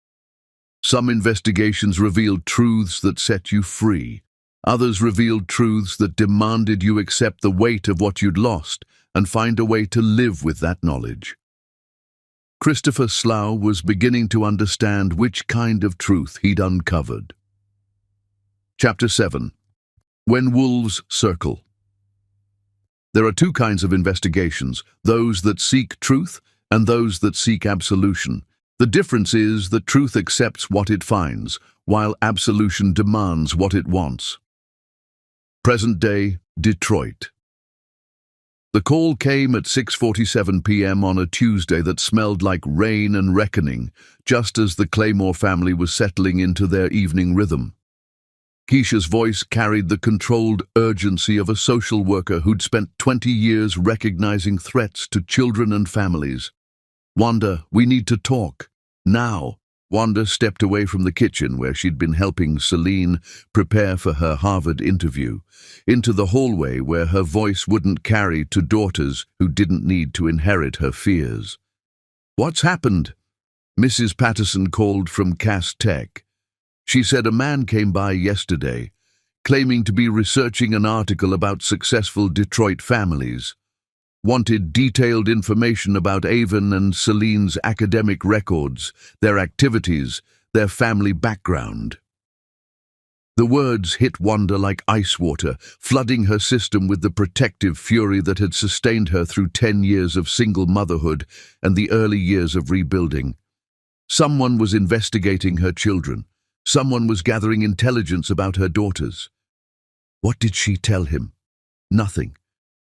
Some investigations revealed truths that set you free. Others revealed truths that demanded you accept the weight of what you'd lost and find a way to live with that knowledge. Christopher Slough was beginning to understand which kind of truth he'd uncovered. Chapter 7. When Wolves Circle. There are two kinds of investigations, those that seek truth and those that seek absolution. The difference is that truth accepts what it finds, while absolution demands what it wants. Present-day Detroit. The call came at 6:47 p.m. on a Tuesday that smelled like rain and reckoning, just as the Claymore family was settling into their evening rhythm. Keisha's voice carried the controlled urgency of a social worker who'd spent 20 years recognizing threats to children and families. "Wanda, we need to talk. Now." Wanda stepped away from the kitchen where she'd been helping Celine prepare for her Harvard interview, into the hallway where her voice wouldn't carry to daughters who didn't need to inherit her fears. "What's happened?" Mrs. Patterson called from Cass Tech. She said a man came by yesterday, claiming to be researching an article about successful Detroit families. Wanted detailed information about Avon and Celine's academic records, their activities, their family background. The words hit Wanda like ice water, flooding her system with the protective fury that had sustained her through 10 years of single motherhood and the early years of rebuilding. Someone was investigating her children. Someone was gathering intelligence about her daughters. What did she tell him? Nothing.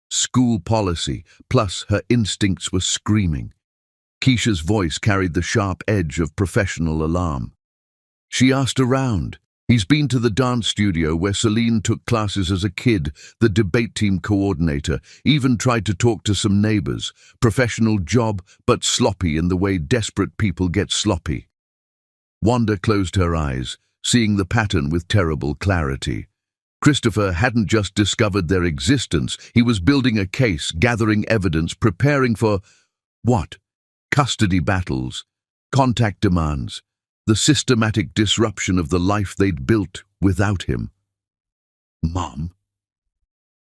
School policy, plus her instincts were screaming. Keisha's voice carried the sharp edge of professional alarm. She asked around. He's been to the dance studio where Celine took classes as a kid, the debate team coordinator, even tried to talk to some neighbors. Professional job, but sloppy in the way desperate people get sloppy. Wanda closed her eyes, seeing the pattern with terrible clarity. Christopher hadn't just discovered their existence, he was building a case, gathering evidence, preparing for what? Custody battles, contact demands, the systematic disruption of the life they'd built without him. "Mom?"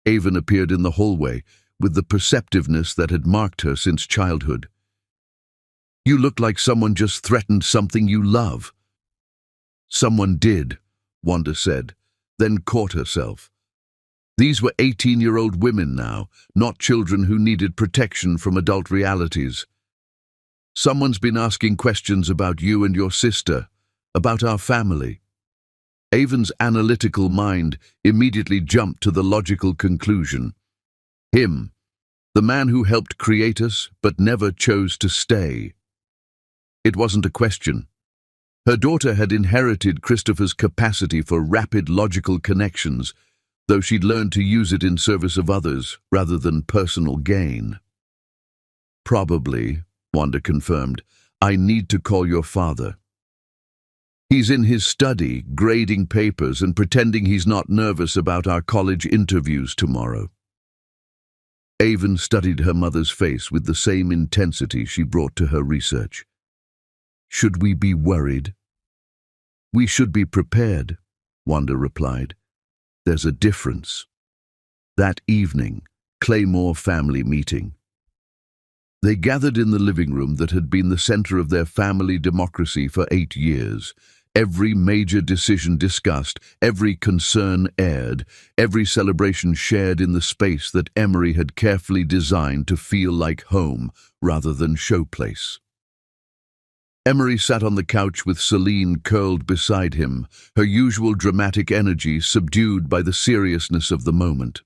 Avon appeared in the hallway with the perceptiveness that had marked her since childhood. "You look like someone just threatened something you love." "Someone did," Wanda said, then caught herself. These were 18-year-old women now, not children who needed protection from adult realities. "Someone's been asking questions about you and your sister, about our family." Avon's analytical mind immediately jumped to the logical conclusion. Him, the man who helped create us but never chose to stay. It wasn't a question. Her daughter had inherited Christopher's capacity for rapid logical connections, though she'd learned to use it in service of others rather than personal gain. "Probably," Wanda confirmed. "I need to call your father." "He's in his study, grading papers and pretending he's not nervous about our college interviews tomorrow." Avon studied her mother's face with the same intensity she brought to her research. "Should we be worried?" "We should be prepared," Wanda replied. "There's a difference." That evening, Claymore family meeting. They gathered in the living room that had been the center of their family democracy for 8 years. Every major decision discussed, every concern aired, every celebration shared in the space that Emery had carefully designed to feel like home rather than showplace. Emery sat on the couch with Celine curled beside him, her usual dramatic energy subdued by the seriousness of the moment.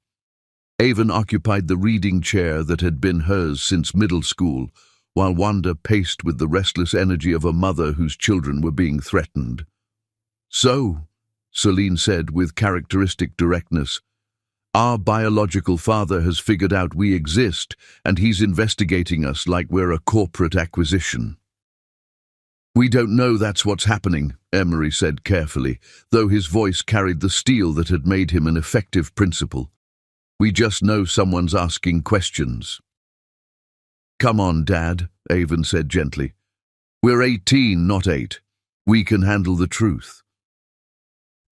Avon occupied the reading chair that had been hers since middle school, while Wanda paced with the restless energy of a mother whose children were being threatened. "So," Celine said with characteristic directness, "our biological father has figured out we exist, and he's investigating us like we're a corporate acquisition." "We don't know that's what's happening," Emery said carefully, though his voice carried the steel that had made him an effective principal. "We just know someone's asking questions." "Come on, Dad," Avon said gently. "We're 18, not 8. We can handle the truth."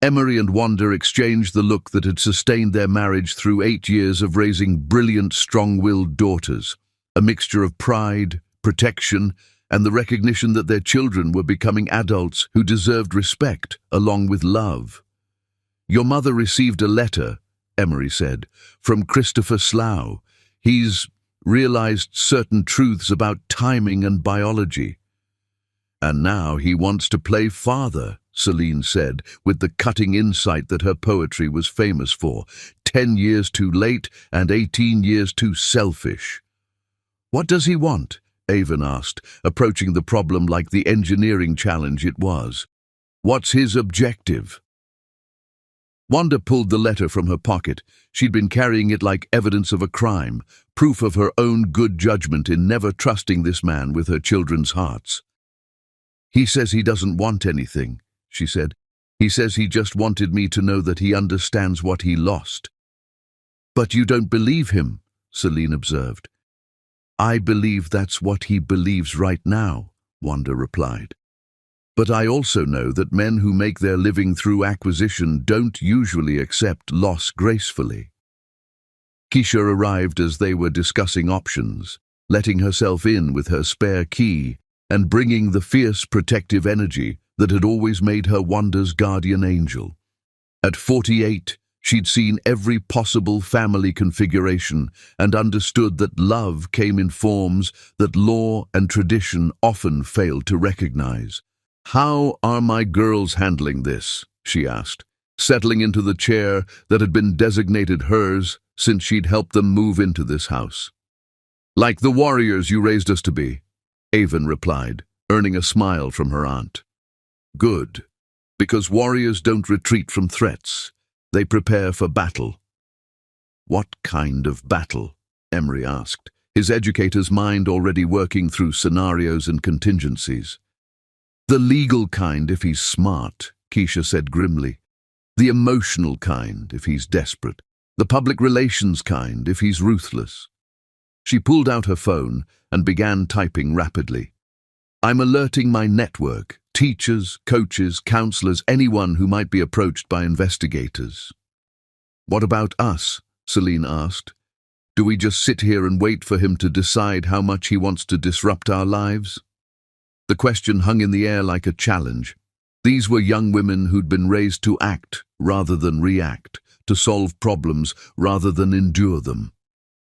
Emery and Wanda exchanged the look that had sustained their marriage through 8 years of raising brilliant, strong-willed daughters, a mixture of pride, protection, and the recognition that their children were becoming adults who deserved respect, along with love. "Your mother received a letter," Emery said, "from Christopher Slough. He's realized certain truths about timing and biology." "And now he wants to play father," Celine said, with the cutting insight that her poetry was famous for. 10 years too late and 18 years too selfish. "What does he want?" Avon asked, approaching the problem like the engineering challenge it was. "What's his objective?" Wanda pulled the letter from her pocket. She'd been carrying it like evidence of a crime, proof of her own good judgment in never trusting this man with her children's hearts. "He says he doesn't want anything," she said. "He says he just wanted me to know that he understands what he lost." "But you don't believe him," Celine observed. "I believe that's what he believes right now," Wanda replied. "But I also know that men who make their living through acquisition don't usually accept loss gracefully." Keisha arrived as they were discussing options, letting herself in with her spare key and bringing the fierce protective energy that had always made her Wanda's guardian angel. At 48, she'd seen every possible family configuration and understood that love came in forms that law and tradition often failed to recognize. "How are my girls handling this?" she asked, settling into the chair that had been designated hers since she'd helped them move into this house. "Like the warriors you raised us to be," Avon replied, earning a smile from her aunt. "Good, because warriors don't retreat from threats. They prepare for battle." "What kind of battle?" Emery asked, his educator's mind already working through scenarios and contingencies. "The legal kind if he's smart," Keisha said grimly. "The emotional kind if he's desperate. The public relations kind if he's ruthless." She pulled out her phone and began typing rapidly. "I'm alerting my network, teachers, coaches, counselors, anyone who might be approached by investigators." "What about us?" Celine asked. "Do we just sit here and wait for him to decide how much he wants to disrupt our lives?" The question hung in the air like a challenge. These were young women who'd been raised to act rather than react, to solve problems rather than endure them.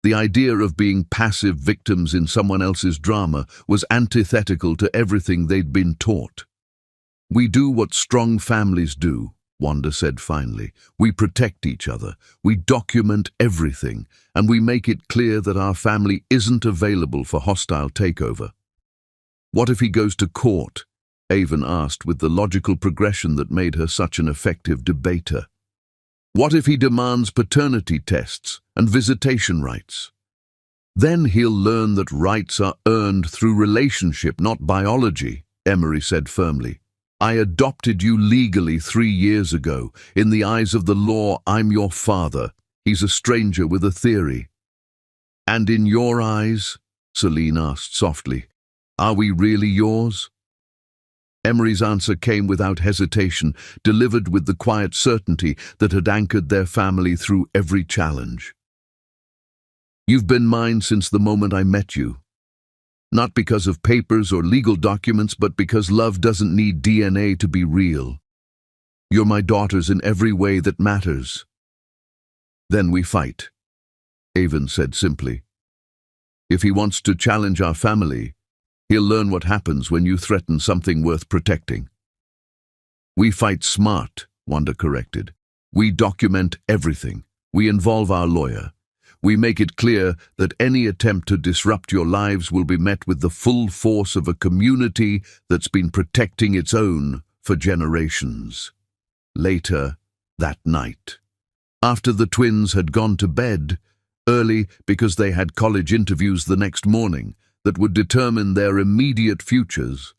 The idea of being passive victims in someone else's drama was antithetical to everything they'd been taught. "We do what strong families do," Wanda said finally. "We protect each other, we document everything, and we make it clear that our family isn't available for hostile takeover." "What if he goes to court?" Avon asked with the logical progression that made her such an effective debater. "What if he demands paternity tests and visitation rights?" "Then he'll learn that rights are earned through relationship, not biology," Emery said firmly. "I adopted you legally 3 years ago. In the eyes of the law, I'm your father. He's a stranger with a theory." "And in your eyes?" Celine asked softly. "Are we really yours?" Emery's answer came without hesitation, delivered with the quiet certainty that had anchored their family through every challenge. "You've been mine since the moment I met you. Not because of papers or legal documents, but because love doesn't need DNA to be real. You're my daughters in every way that matters." "Then we fight," Avon said simply. "If he wants to challenge our family, He'll learn what happens when you threaten something worth protecting. We fight smart, Wanda corrected. We document everything. We involve our lawyer. We make it clear that any attempt to disrupt your lives will be met with the full force of a community that's been protecting its own for generations. Later that night, after the twins had gone to bed, early because they had college interviews the next morning that would determine their immediate futures,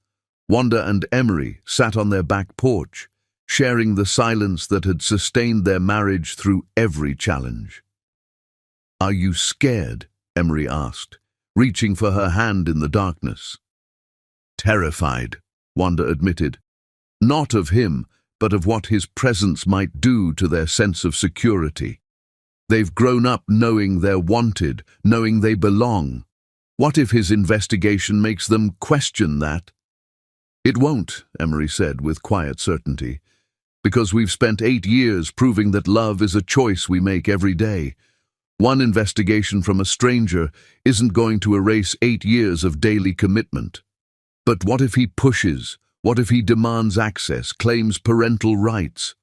Wanda and Emery sat on their back porch, sharing the silence that had sustained their marriage through every challenge. "Are you scared?" Emery asked, reaching for her hand in the darkness. "Terrified," Wanda admitted. "Not of him, but of what his presence might do to their sense of security. They've grown up knowing they're wanted, knowing they belong. What if his investigation makes them question that?" "It won't," Emery said with quiet certainty, "because we've spent 8 years proving that love is a choice we make every day. One investigation from a stranger isn't going to erase 8 years of daily commitment. But what if he pushes? What if he demands access, claims parental rights?"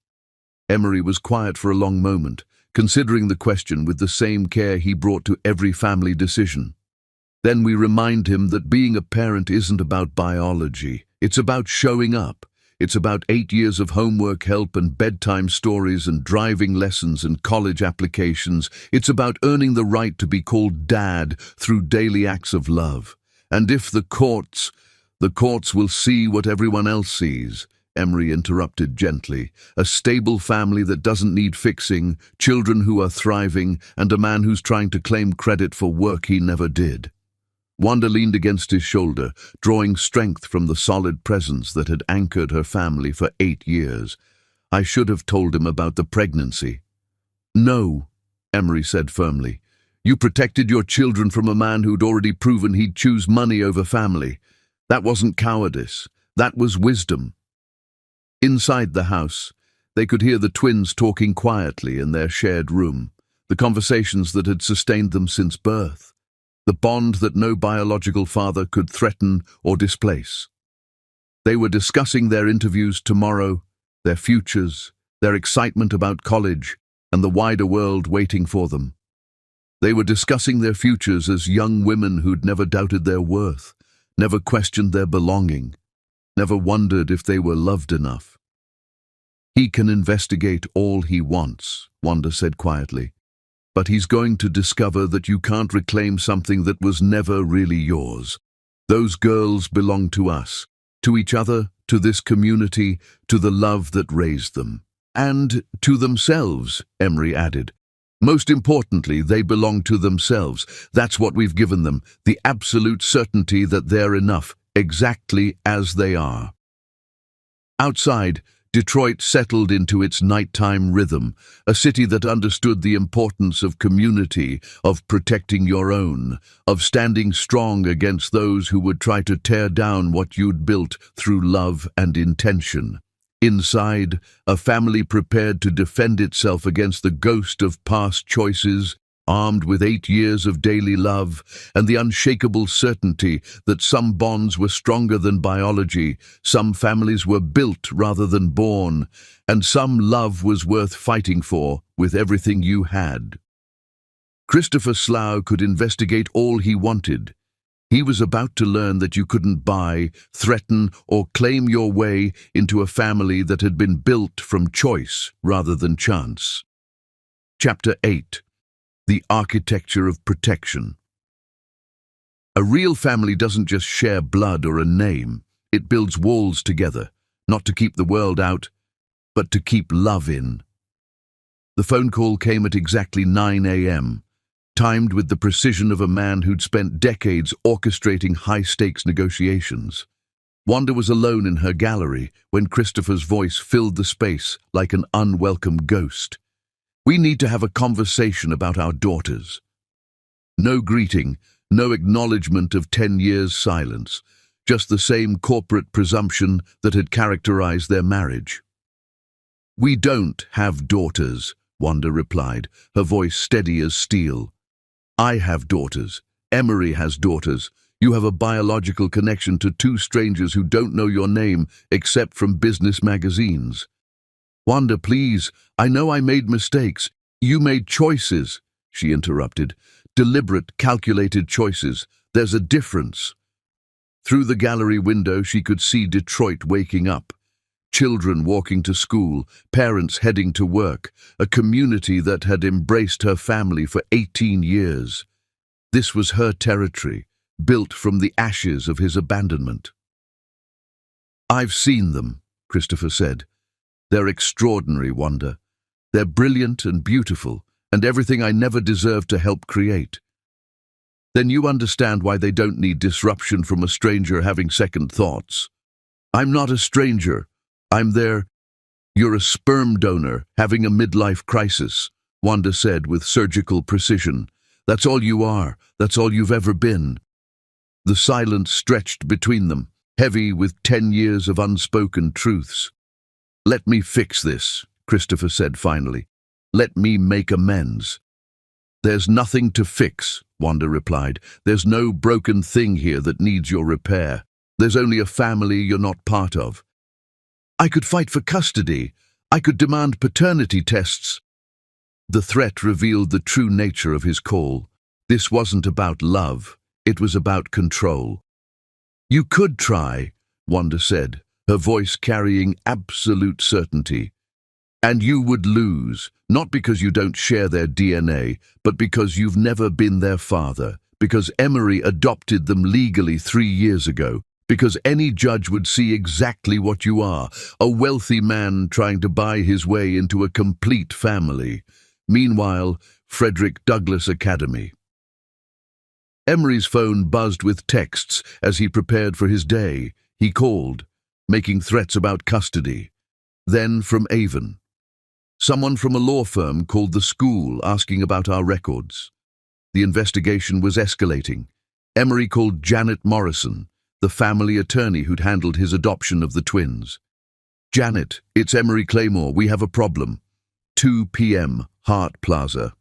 Emery was quiet for a long moment, considering the question with the same care he brought to every family decision. Then we remind him that being a parent isn't about biology. It's about showing up. It's about 8 years of homework help and bedtime stories and driving lessons and college applications. It's about earning the right to be called dad through daily acts of love. And if the courts will see what everyone else sees, Emery interrupted gently. A stable family that doesn't need fixing, children who are thriving, and a man who's trying to claim credit for work he never did. Wanda leaned against his shoulder, drawing strength from the solid presence that had anchored her family for 8 years. "I should have told him about the pregnancy." "No," Emery said firmly. "You protected your children from a man who'd already proven he'd choose money over family. That wasn't cowardice. That was wisdom." Inside the house, they could hear the twins talking quietly in their shared room, the conversations that had sustained them since birth, the bond that no biological father could threaten or displace. They were discussing their interviews tomorrow, their futures, their excitement about college, and the wider world waiting for them. They were discussing their futures as young women who'd never doubted their worth, never questioned their belonging, never wondered if they were loved enough. "He can investigate all he wants," Wanda said quietly, "but he's going to discover that you can't reclaim something that was never really yours. Those girls belong to us, to each other, to this community, to the love that raised them. And to themselves," Emery added. "Most importantly, they belong to themselves. That's what we've given them, the absolute certainty that they're enough, exactly as they are." Outside, Detroit settled into its nighttime rhythm, a city that understood the importance of community, of protecting your own, of standing strong against those who would try to tear down what you'd built through love and intention. Inside, a family prepared to defend itself against the ghost of past choices, armed with 8 years of daily love and the unshakable certainty that some bonds were stronger than biology, some families were built rather than born, and some love was worth fighting for with everything you had. Christopher Slough could investigate all he wanted. He was about to learn that you couldn't buy, threaten, or claim your way into a family that had been built from choice rather than chance. Chapter 8. The Architecture of Protection. A real family doesn't just share blood or a name. It builds walls together, not to keep the world out, but to keep love in. The phone call came at exactly 9 a.m., timed with the precision of a man who'd spent decades orchestrating high-stakes negotiations. Wanda was alone in her gallery when Christopher's voice filled the space like an unwelcome ghost. "We need to have a conversation about our daughters." No greeting, no acknowledgement of 10 years' silence, just the same corporate presumption that had characterized their marriage. "We don't have daughters," Wanda replied, her voice steady as steel. "I have daughters. Emery has daughters. You have a biological connection to two strangers who don't know your name except from business magazines. Wanda, please, I know I made mistakes. You made choices, she interrupted. Deliberate, calculated choices. There's a difference. Through the gallery window, she could see Detroit waking up. Children walking to school, parents heading to work, a community that had embraced her family for 18 years. This was her territory, built from the ashes of his abandonment. I've seen them, Christopher said. They're extraordinary, Wanda. They're brilliant and beautiful, and everything I never deserved to help create. Then you understand why they don't need disruption from a stranger having second thoughts. I'm not a stranger. I'm there. You're a sperm donor having a midlife crisis, Wanda said with surgical precision. That's all you are. That's all you've ever been. The silence stretched between them, heavy with 10 years of unspoken truths. Let me fix this, Christopher said finally. Let me make amends. There's nothing to fix, Wanda replied. There's no broken thing here that needs your repair. There's only a family you're not part of. I could fight for custody. I could demand paternity tests. The threat revealed the true nature of his call. This wasn't about love. It was about control. You could try, Wanda said, her voice carrying absolute certainty. And you would lose, not because you don't share their DNA, but because you've never been their father, because Emery adopted them legally 3 years ago, because any judge would see exactly what you are, a wealthy man trying to buy his way into a complete family. Meanwhile, Frederick Douglass Academy. Emery's phone buzzed with texts as he prepared for his day. He called, making threats about custody. Then from Avon. Someone from a law firm called the school asking about our records. The investigation was escalating. Emery called Janet Morrison, the family attorney who'd handled his adoption of the twins. Janet, it's Emery Claymore. We have a problem. 2 p.m., Hart Plaza.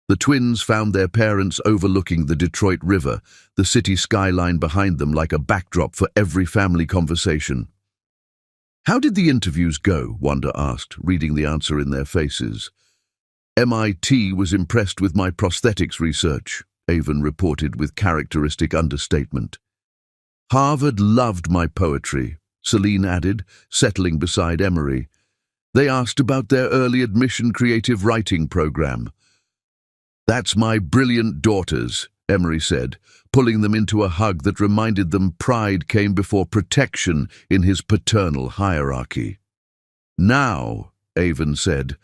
The twins found their parents overlooking the Detroit River, the city skyline behind them like a backdrop for every family conversation. How did the interviews go? Wanda asked, reading the answer in their faces. MIT was impressed with my prosthetics research, Avon reported with characteristic understatement. Harvard loved my poetry, Celine added, settling beside Emery. They asked about their early admission creative writing program. That's my brilliant daughters, Emery said, pulling them into a hug that reminded them pride came before protection in his paternal hierarchy. Now, Avon said,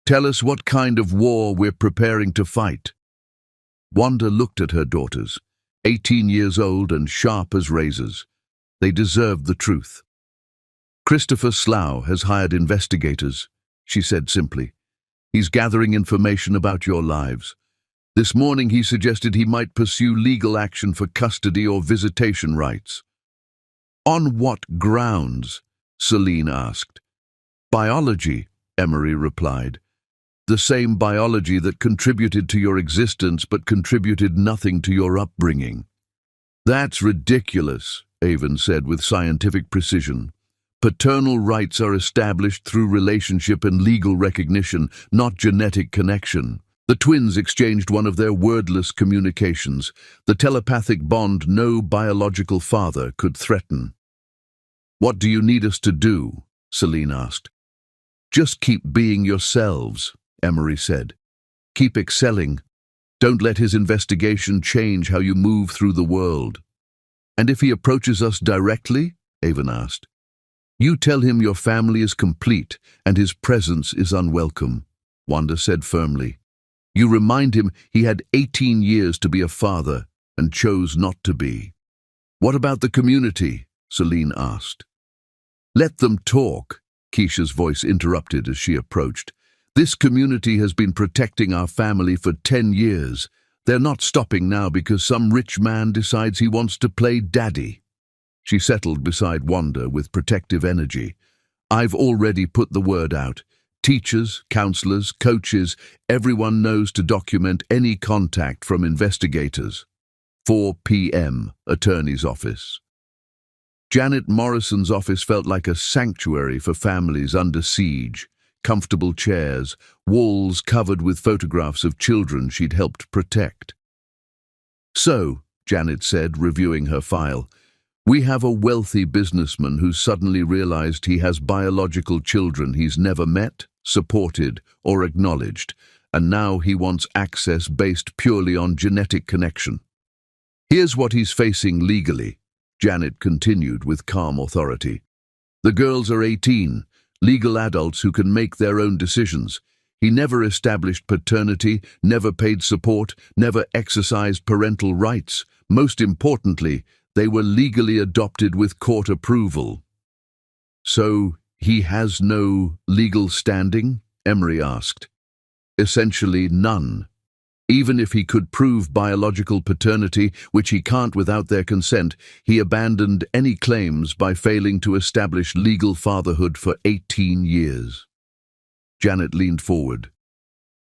tell us what kind of war we're preparing to fight. Wanda looked at her daughters, 18 years old and sharp as razors. They deserved the truth. Christopher Slough has hired investigators, she said simply. He's gathering information about your lives. This morning he suggested he might pursue legal action for custody or visitation rights. On what grounds? Celine asked. Biology, Emery replied. The same biology that contributed to your existence but contributed nothing to your upbringing. That's ridiculous, Avon said with scientific precision. Paternal rights are established through relationship and legal recognition, not genetic connection. The twins exchanged one of their wordless communications, the telepathic bond no biological father could threaten. What do you need us to do? Celine asked. Just keep being yourselves, Emery said. Keep excelling. Don't let his investigation change how you move through the world. And if he approaches us directly? Avon asked. You tell him your family is complete and his presence is unwelcome, Wanda said firmly. You remind him he had 18 years to be a father and chose not to be. What about the community? Celine asked. Let them talk, Keisha's voice interrupted as she approached. This community has been protecting our family for 10 years. They're not stopping now because some rich man decides he wants to play daddy. She settled beside Wanda with protective energy. I've already put the word out. Teachers, counselors, coaches, everyone knows to document any contact from investigators. 4 p.m., attorney's office. Janet Morrison's office felt like a sanctuary for families under siege. Comfortable chairs, walls covered with photographs of children she'd helped protect. "So," Janet said, reviewing her file, "we have a wealthy businessman who suddenly realized he has biological children he's never met, supported, or acknowledged, and now he wants access based purely on genetic connection. Here's what he's facing legally," Janet continued with calm authority. "The girls are 18, legal adults who can make their own decisions. He never established paternity, never paid support, never exercised parental rights. Most importantly, they were legally adopted with court approval." "So he has no legal standing?" Emery asked. "Essentially none. Even if he could prove biological paternity, which he can't without their consent, he abandoned any claims by failing to establish legal fatherhood for 18 years. Janet leaned forward.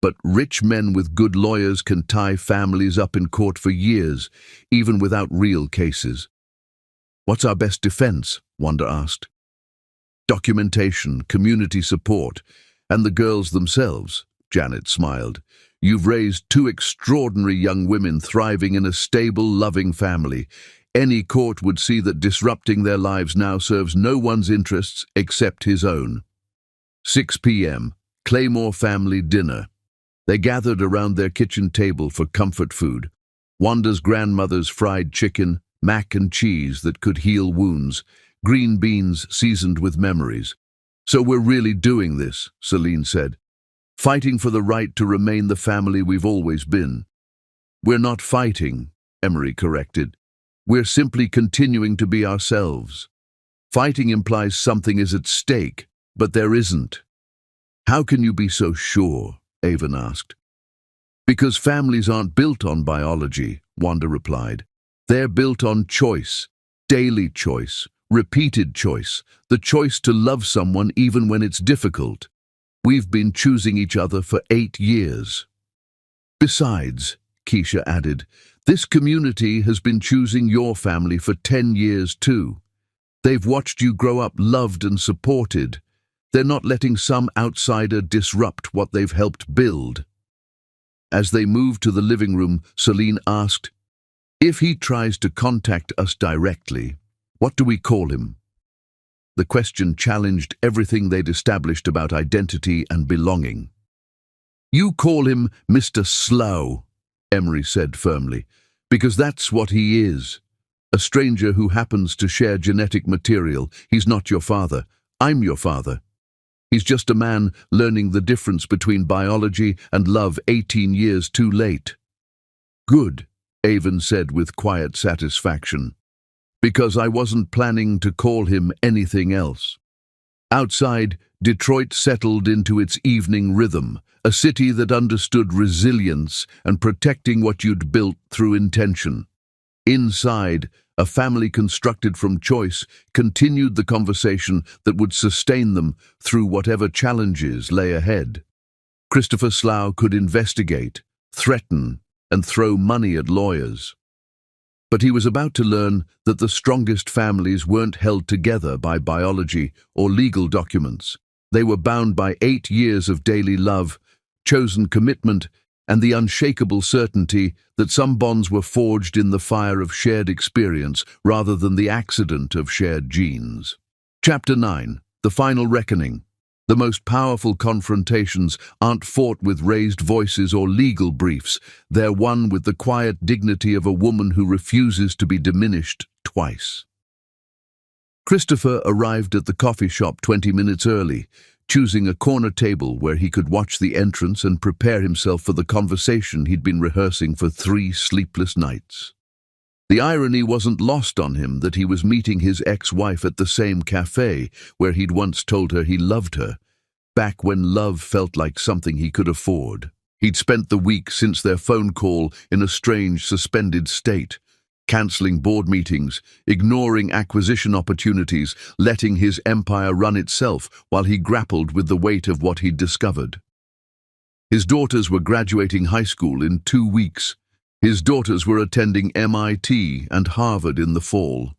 "But rich men with good lawyers can tie families up in court for years, even without real cases." "What's our best defense?" Wanda asked. "Documentation, community support, and the girls themselves," Janet smiled. "You've raised two extraordinary young women thriving in a stable, loving family. Any court would see that disrupting their lives now serves no one's interests except his own." 6 p.m., Claymore family dinner. They gathered around their kitchen table for comfort food. Wanda's grandmother's fried chicken, mac and cheese that could heal wounds, green beans seasoned with memories. "So we're really doing this," Celine said. "Fighting for the right to remain the family we've always been." "We're not fighting," Emery corrected. "We're simply continuing to be ourselves. Fighting implies something is at stake, but there isn't." "How can you be so sure?" Avon asked. "Because families aren't built on biology," Wanda replied. "They're built on choice, daily choice, repeated choice, the choice to love someone even when it's difficult. We've been choosing each other for 8 years. Besides," Keisha added, "this community has been choosing your family for 10 years too. They've watched you grow up loved and supported. They're not letting some outsider disrupt what they've helped build." As they moved to the living room, Celine asked, "If he tries to contact us directly, what do we call him?" The question challenged everything they'd established about identity and belonging. "You call him Mr. Slow," Emery said firmly, "because that's what he is. A stranger who happens to share genetic material. He's not your father. I'm your father. He's just a man learning the difference between biology and love 18 years too late." "Good," Avon said with quiet satisfaction, "because I wasn't planning to call him anything else." Outside, Detroit settled into its evening rhythm, a city that understood resilience and protecting what you'd built through intention. Inside, a family constructed from choice continued the conversation that would sustain them through whatever challenges lay ahead. Christopher Slough could investigate, threaten, and throw money at lawyers. But he was about to learn that the strongest families weren't held together by biology or legal documents. They were bound by 8 years of daily love, chosen commitment, and the unshakable certainty that some bonds were forged in the fire of shared experience rather than the accident of shared genes. Chapter 9. The Final Reckoning. The most powerful confrontations aren't fought with raised voices or legal briefs. They're won with the quiet dignity of a woman who refuses to be diminished twice. Christopher arrived at the coffee shop 20 minutes early, choosing a corner table where he could watch the entrance and prepare himself for the conversation he'd been rehearsing for 3 sleepless nights. The irony wasn't lost on him that he was meeting his ex-wife at the same cafe where he'd once told her he loved her, back when love felt like something he could afford. He'd spent the week since their phone call in a strange, suspended state, cancelling board meetings, ignoring acquisition opportunities, letting his empire run itself while he grappled with the weight of what he'd discovered. His daughters were graduating high school in 2 weeks. His daughters were attending MIT and Harvard in the fall.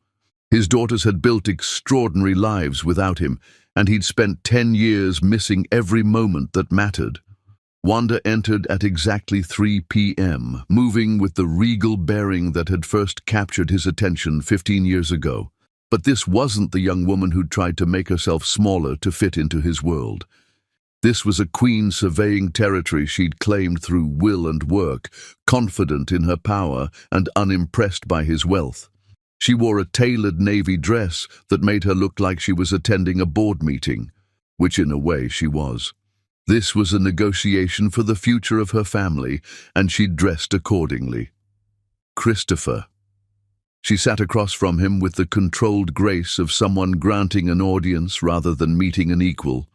His daughters had built extraordinary lives without him, and he'd spent 10 years missing every moment that mattered. Wanda entered at exactly 3 p.m., moving with the regal bearing that had first captured his attention 15 years ago. But this wasn't the young woman who'd tried to make herself smaller to fit into his world. This was a queen surveying territory she'd claimed through will and work, confident in her power and unimpressed by his wealth. She wore a tailored navy dress that made her look like she was attending a board meeting, which in a way she was. This was a negotiation for the future of her family, and she dressed accordingly. Christopher. She sat across from him with the controlled grace of someone granting an audience rather than meeting an equal.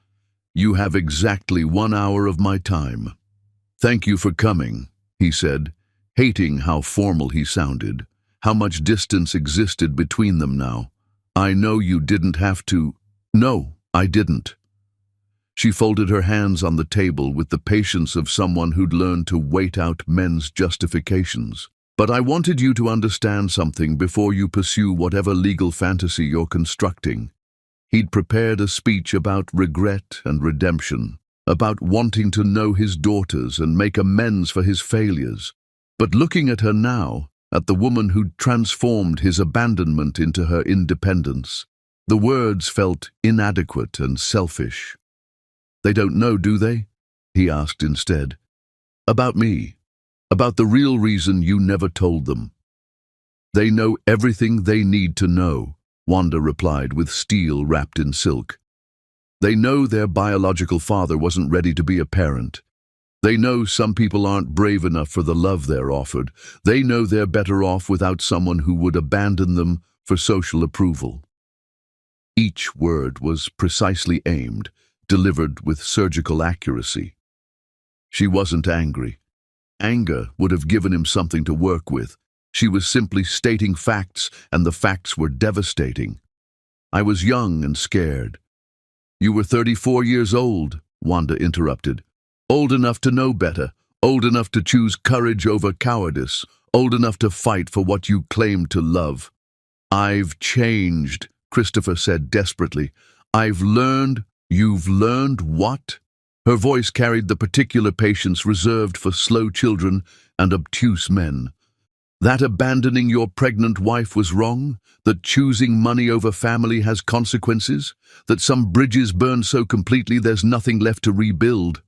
"You have exactly 1 hour of my time." "Thank you for coming," he said, hating how formal he sounded, how much distance existed between them now. "I know you didn't have to." "No, I didn't." She folded her hands on the table with the patience of someone who'd learned to wait out men's justifications. "But I wanted you to understand something before you pursue whatever legal fantasy you're constructing." He'd prepared a speech about regret and redemption, about wanting to know his daughters and make amends for his failures. But looking at her now, at the woman who'd transformed his abandonment into her independence, the words felt inadequate and selfish. "They don't know, do they?" he asked instead. "About me. About the real reason you never told them." "They know everything they need to know," Wanda replied with steel wrapped in silk. "They know their biological father wasn't ready to be a parent. They know some people aren't brave enough for the love they're offered. They know they're better off without someone who would abandon them for social approval." Each word was precisely aimed, delivered with surgical accuracy. She wasn't angry. Anger would have given him something to work with. She was simply stating facts, and the facts were devastating. "I was young and scared." "You were 34 years old," Wanda interrupted. "Old enough to know better, old enough to choose courage over cowardice, old enough to fight for what you claimed to love." "I've changed," Christopher said desperately. "I've learned." "You've learned what?" Her voice carried the particular patience reserved for slow children and obtuse men. "That abandoning your pregnant wife was wrong? That choosing money over family has consequences? That some bridges burn so completely there's nothing left to rebuild?"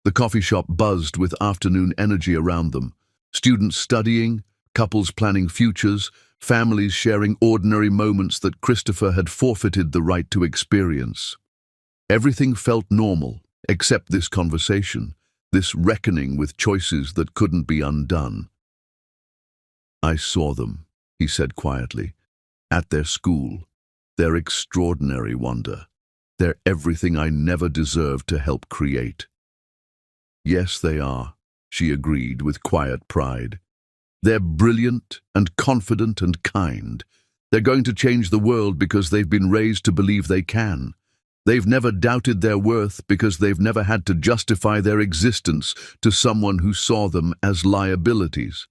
The coffee shop buzzed with afternoon energy around them. Students studying, couples planning futures, families sharing ordinary moments that Christopher had forfeited the right to experience. Everything felt normal, except this conversation, this reckoning with choices that couldn't be undone. "I saw them," he said quietly, "at their school. They're extraordinary, Wanda. They're everything I never deserved to help create." "Yes, they are," she agreed with quiet pride. "They're brilliant and confident and kind. They're going to change the world because they've been raised to believe they can. They've never doubted their worth because they've never had to justify their existence to someone who saw them as liabilities."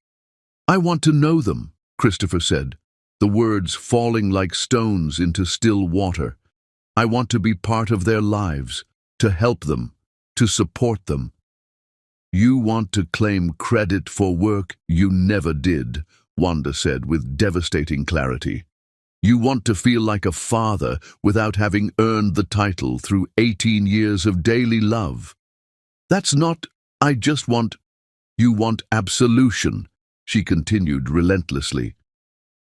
"I want to know them," Christopher said, the words falling like stones into still water. "I want to be part of their lives, to help them, to support them." "You want to claim credit for work you never did," Wanda said with devastating clarity. "You want to feel like a father without having earned the title through 18 years of daily love." "That's not, I just want—" "You want absolution," she continued relentlessly.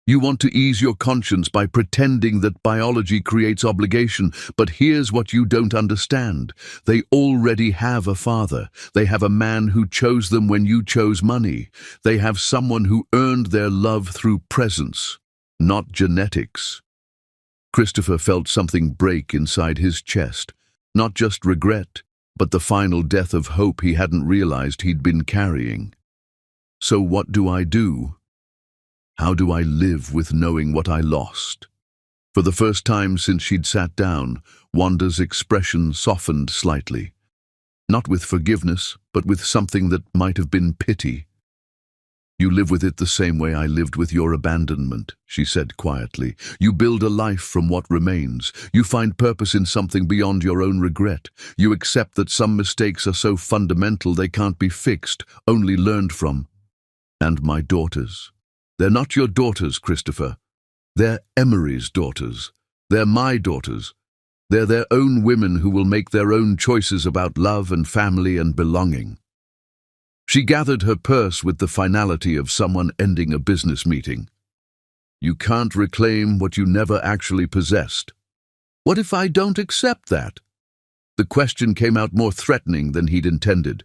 "You want to ease your conscience by pretending that biology creates obligation, but here's what you don't understand. They already have a father. They have a man who chose them when you chose money. They have someone who earned their love through presence, not genetics." Christopher felt something break inside his chest, not just regret, but the final death of hope he hadn't realized he'd been carrying. "So what do I do? How do I live with knowing what I lost?" For the first time since she'd sat down, Wanda's expression softened slightly. Not with forgiveness, but with something that might have been pity. You live with it the same way I lived with your abandonment, she said quietly. You build a life from what remains. You find purpose in something beyond your own regret. You accept that some mistakes are so fundamental they can't be fixed, only learned from. And my daughters. They're not your daughters, Christopher. They're Emery's daughters. They're my daughters. They're their own women who will make their own choices about love and family and belonging. She gathered her purse with the finality of someone ending a business meeting. You can't reclaim what you never actually possessed. What if I don't accept that? The question came out more threatening than he'd intended.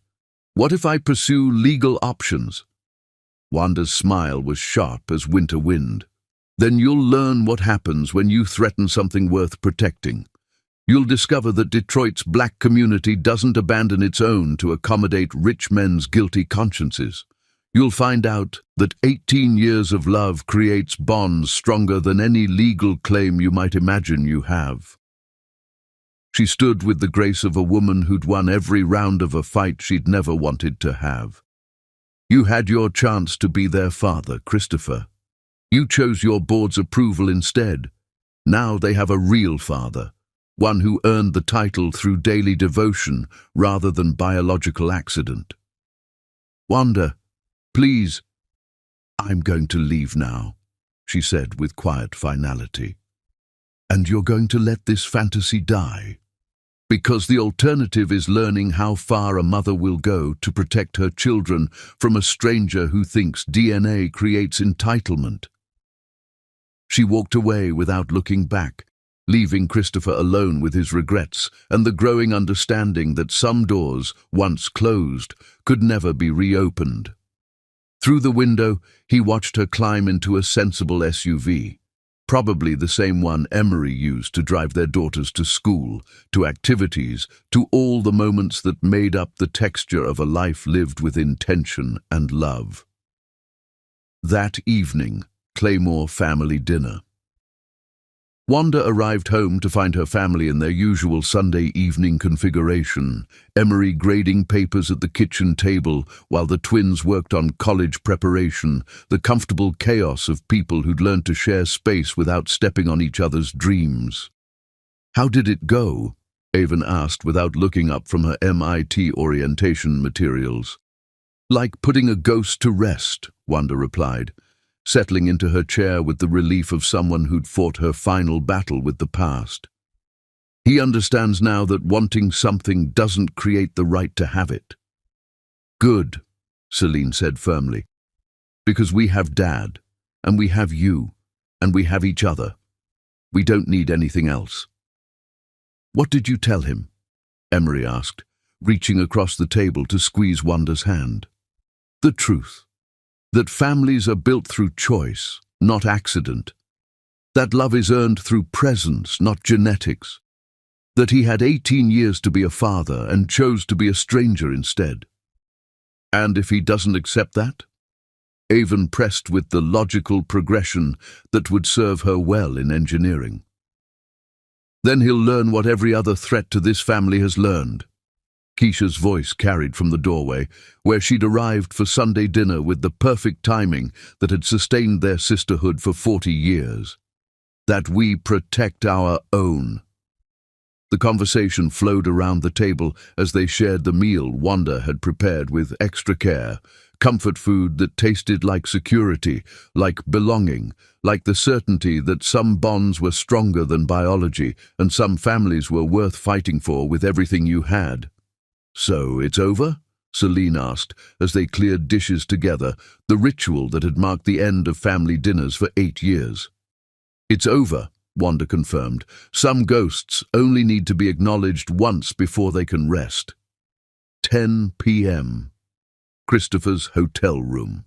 What if I pursue legal options? Wanda's smile was sharp as winter wind. Then you'll learn what happens when you threaten something worth protecting. You'll discover that Detroit's black community doesn't abandon its own to accommodate rich men's guilty consciences. You'll find out that 18 years of love creates bonds stronger than any legal claim you might imagine you have. She stood with the grace of a woman who'd won every round of a fight she'd never wanted to have. You had your chance to be their father, Christopher. You chose your board's approval instead. Now they have a real father. One who earned the title through daily devotion rather than biological accident. Wanda, please. I'm going to leave now, she said with quiet finality. And you're going to let this fantasy die? Because the alternative is learning how far a mother will go to protect her children from a stranger who thinks DNA creates entitlement. She walked away without looking back, leaving Christopher alone with his regrets and the growing understanding that some doors, once closed, could never be reopened. Through the window, he watched her climb into a sensible SUV, probably the same one Emery used to drive their daughters to school, to activities, to all the moments that made up the texture of a life lived with intention and love. That evening, Claymore family dinner. Wanda arrived home to find her family in their usual Sunday evening configuration, Emery grading papers at the kitchen table while the twins worked on college preparation, the comfortable chaos of people who'd learned to share space without stepping on each other's dreams. How did it go? Avon asked without looking up from her MIT orientation materials. Like putting a ghost to rest, Wanda replied, settling into her chair with the relief of someone who'd fought her final battle with the past. He understands now that wanting something doesn't create the right to have it. Good, Celine said firmly, because we have Dad, and we have you, and we have each other. We don't need anything else. What did you tell him? Emery asked, reaching across the table to squeeze Wanda's hand. The truth. That families are built through choice, not accident. That love is earned through presence, not genetics. That he had 18 years to be a father and chose to be a stranger instead. And if he doesn't accept that? Avon pressed with the logical progression that would serve her well in engineering. Then he'll learn what every other threat to this family has learned. Keisha's voice carried from the doorway, where she'd arrived for Sunday dinner with the perfect timing that had sustained their sisterhood for 40 years. That we protect our own. The conversation flowed around the table as they shared the meal Wanda had prepared with extra care, comfort food that tasted like security, like belonging, like the certainty that some bonds were stronger than biology and some families were worth fighting for with everything you had. So, it's over? Celine asked, as they cleared dishes together, the ritual that had marked the end of family dinners for 8 years. It's over, Wanda confirmed. Some ghosts only need to be acknowledged once before they can rest. 10 p.m. Christopher's hotel room.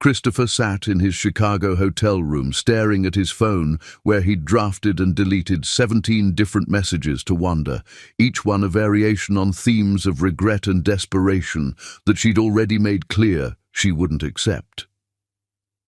Christopher sat in his Chicago hotel room staring at his phone where he'd drafted and deleted 17 different messages to Wanda, each one a variation on themes of regret and desperation that she'd already made clear she wouldn't accept.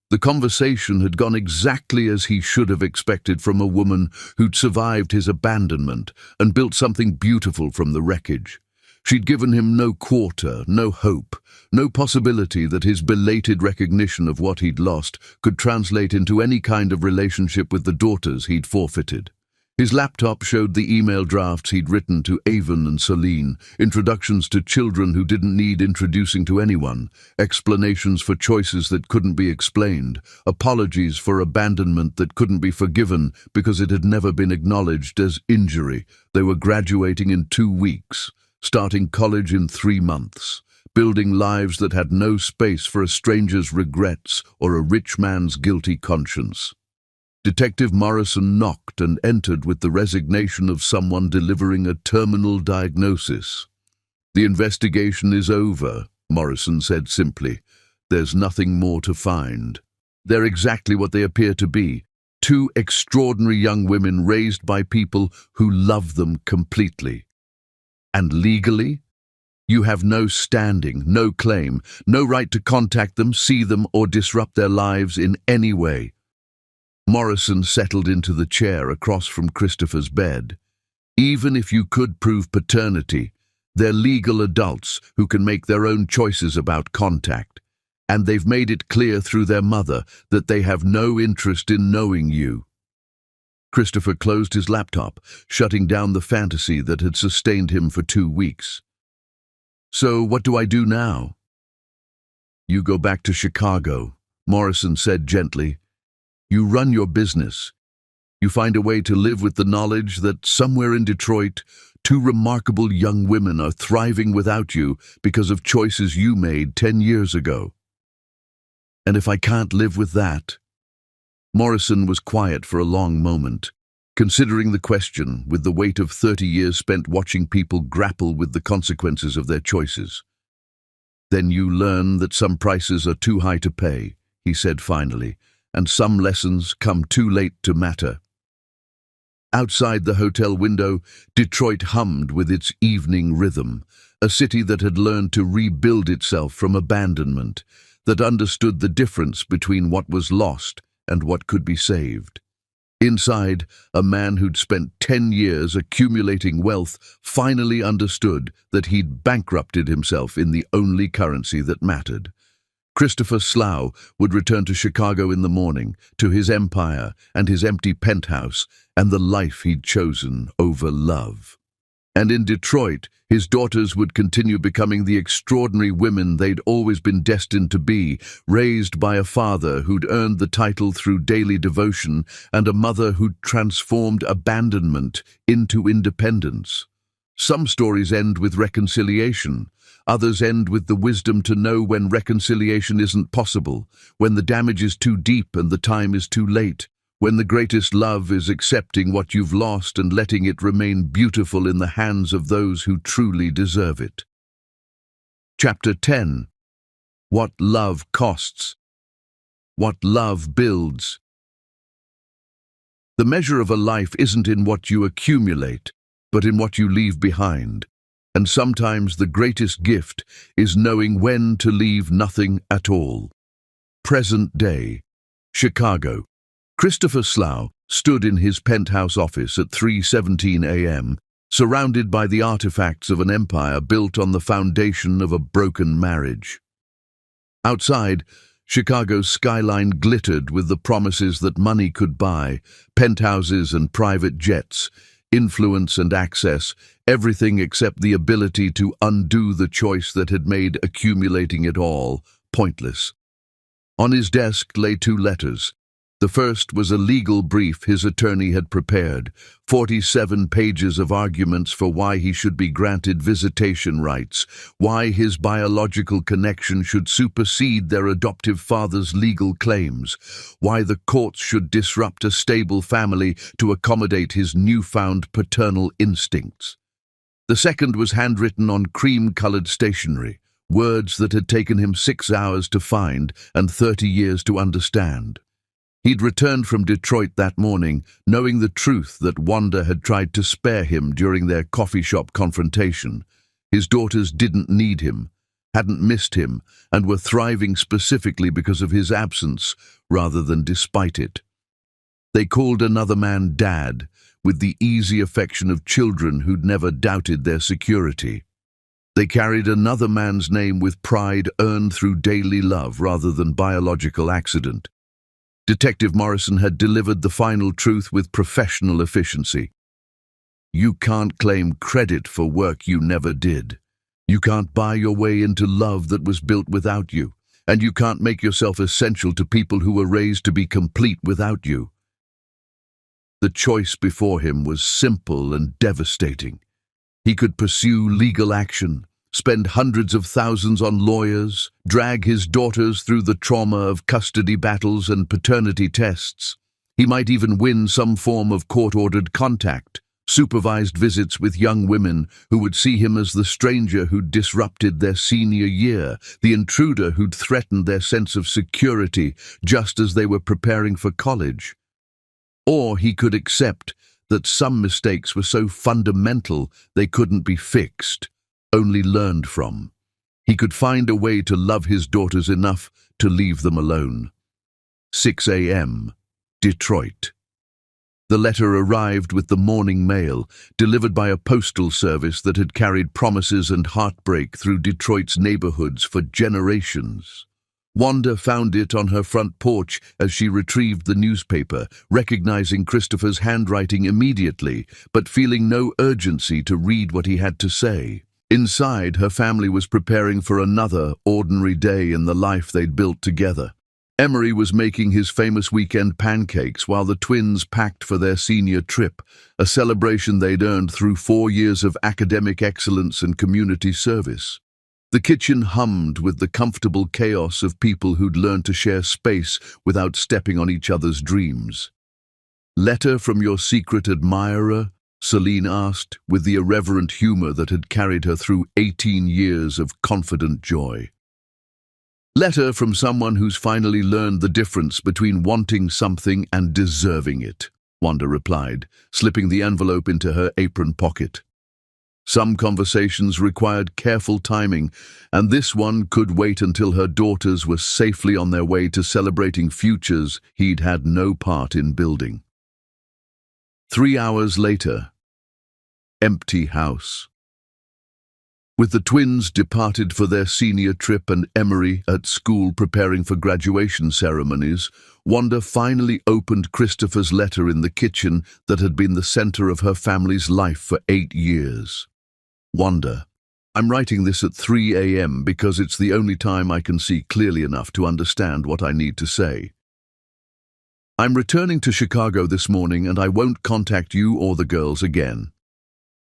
The conversation had gone exactly as he should have expected from a woman who'd survived his abandonment and built something beautiful from the wreckage. She'd given him no quarter, no hope, no possibility that his belated recognition of what he'd lost could translate into any kind of relationship with the daughters he'd forfeited. His laptop showed the email drafts he'd written to Avon and Celine, introductions to children who didn't need introducing to anyone, explanations for choices that couldn't be explained, apologies for abandonment that couldn't be forgiven because it had never been acknowledged as injury. They were graduating in 2 weeks, starting college in 3 months, building lives that had no space for a stranger's regrets or a rich man's guilty conscience. Detective Morrison knocked and entered with the resignation of someone delivering a terminal diagnosis. "The investigation is over," Morrison said simply. "There's nothing more to find." They're exactly what they appear to be. 2 extraordinary young women raised by people who love them completely. And legally? You have no standing, no claim, no right to contact them, see them, or disrupt their lives in any way. Morrison settled into the chair across from Christopher's bed. Even if you could prove paternity, they're legal adults who can make their own choices about contact, and they've made it clear through their mother that they have no interest in knowing you. Christopher closed his laptop, shutting down the fantasy that had sustained him for 2 weeks. "So what do I do now?" "You go back to Chicago," Morrison said gently. "You run your business. You find a way to live with the knowledge that somewhere in Detroit, 2 remarkable young women are thriving without you because of choices you made 10 years ago. And if I can't live with that?" Morrison was quiet for a long moment, considering the question with the weight of 30 years spent watching people grapple with the consequences of their choices. "Then you learn that some prices are too high to pay," he said finally, "and some lessons come too late to matter." Outside the hotel window, Detroit hummed with its evening rhythm, a city that had learned to rebuild itself from abandonment, that understood the difference between what was lost and what could be saved. Inside, a man who'd spent 10 years accumulating wealth finally understood that he'd bankrupted himself in the only currency that mattered. Christopher Slough would return to Chicago in the morning, to his empire and his empty penthouse and the life he'd chosen over love. And in Detroit, his daughters would continue becoming the extraordinary women they'd always been destined to be, raised by a father who'd earned the title through daily devotion and a mother who'd transformed abandonment into independence. Some stories end with reconciliation. Others end with the wisdom to know when reconciliation isn't possible, when the damage is too deep and the time is too late, when the greatest love is accepting what you've lost and letting it remain beautiful in the hands of those who truly deserve it. Chapter 10. What Love Costs. What Love Builds. The measure of a life isn't in what you accumulate, but in what you leave behind. And sometimes the greatest gift is knowing when to leave nothing at all. Present day, Chicago. Christopher Slough stood in his penthouse office at 3:17 a.m., surrounded by the artifacts of an empire built on the foundation of a broken marriage. Outside, Chicago's skyline glittered with the promises that money could buy, penthouses and private jets, influence and access, everything except the ability to undo the choice that had made accumulating it all pointless. On his desk lay 2 letters. The first was a legal brief his attorney had prepared, 47 pages of arguments for why he should be granted visitation rights, why his biological connection should supersede their adoptive father's legal claims, why the courts should disrupt a stable family to accommodate his newfound paternal instincts. The second was handwritten on cream-colored stationery, words that had taken him 6 hours to find and 30 years to understand. He'd returned from Detroit that morning, knowing the truth that Wanda had tried to spare him during their coffee shop confrontation. His daughters didn't need him, hadn't missed him, and were thriving specifically because of his absence, rather than despite it. They called another man Dad, with the easy affection of children who'd never doubted their security. They carried another man's name with pride earned through daily love rather than biological accident. Detective Morrison had delivered the final truth with professional efficiency. You can't claim credit for work you never did. You can't buy your way into love that was built without you, and you can't make yourself essential to people who were raised to be complete without you. The choice before him was simple and devastating. He could pursue legal action, spend hundreds of thousands on lawyers, drag his daughters through the trauma of custody battles and paternity tests. He might even win some form of court-ordered contact, supervised visits with young women who would see him as the stranger who'd disrupted their senior year, the intruder who'd threatened their sense of security just as they were preparing for college. Or he could accept that some mistakes were so fundamental they couldn't be fixed, only learned from. He could find a way to love his daughters enough to leave them alone. 6 a.m., Detroit. The letter arrived with the morning mail, delivered by a postal service that had carried promises and heartbreak through Detroit's neighborhoods for generations. Wanda found it on her front porch as she retrieved the newspaper, recognizing Christopher's handwriting immediately, but feeling no urgency to read what he had to say. Inside, her family was preparing for another ordinary day in the life they'd built together. Emery was making his famous weekend pancakes while the twins packed for their senior trip, a celebration they'd earned through 4 years of academic excellence and community service. The kitchen hummed with the comfortable chaos of people who'd learned to share space without stepping on each other's dreams. "Letter from your secret admirer?" Celine asked, with the irreverent humor that had carried her through 18 years of confident joy. "Letter from someone who's finally learned the difference between wanting something and deserving it," Wanda replied, slipping the envelope into her apron pocket. Some conversations required careful timing, and this one could wait until her daughters were safely on their way to celebrating futures he'd had no part in building. 3 hours later, empty house. With the twins departed for their senior trip and Emery at school preparing for graduation ceremonies, Wanda finally opened Christopher's letter in the kitchen that had been the center of her family's life for 8 years. "Wanda, I'm writing this at 3 a.m. because it's the only time I can see clearly enough to understand what I need to say. I'm returning to Chicago this morning and I won't contact you or the girls again.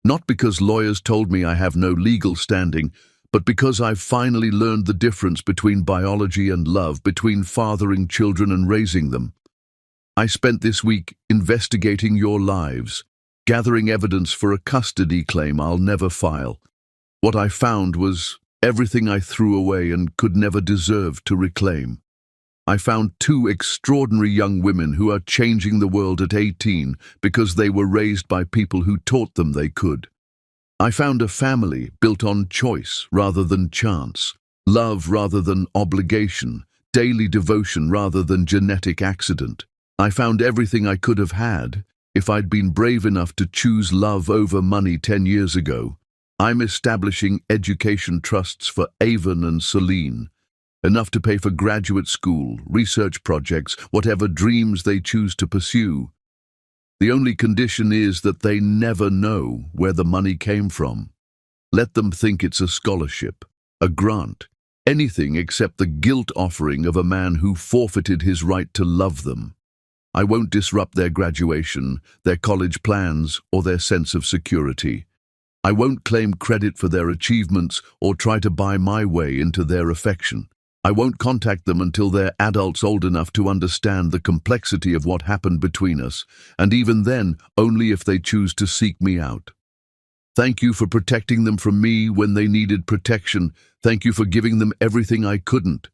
Not because lawyers told me I have no legal standing, but because I've finally learned the difference between biology and love, between fathering children and raising them. I spent this week investigating your lives, gathering evidence for a custody claim I'll never file. What I found was everything I threw away and could never deserve to reclaim. I found 2 extraordinary young women who are changing the world at 18 because they were raised by people who taught them they could. I found a family built on choice rather than chance, love rather than obligation, daily devotion rather than genetic accident. I found everything I could have had if I'd been brave enough to choose love over money 10 years ago. I'm establishing education trusts for Avon and Celine, enough to pay for graduate school, research projects, whatever dreams they choose to pursue. The only condition is that they never know where the money came from. Let them think it's a scholarship, a grant, anything except the guilt offering of a man who forfeited his right to love them. I won't disrupt their graduation, their college plans, or their sense of security. I won't claim credit for their achievements or try to buy my way into their affection. I won't contact them until they're adults old enough to understand the complexity of what happened between us, and even then, only if they choose to seek me out. Thank you for protecting them from me when they needed protection. Thank you for giving them everything I couldn't.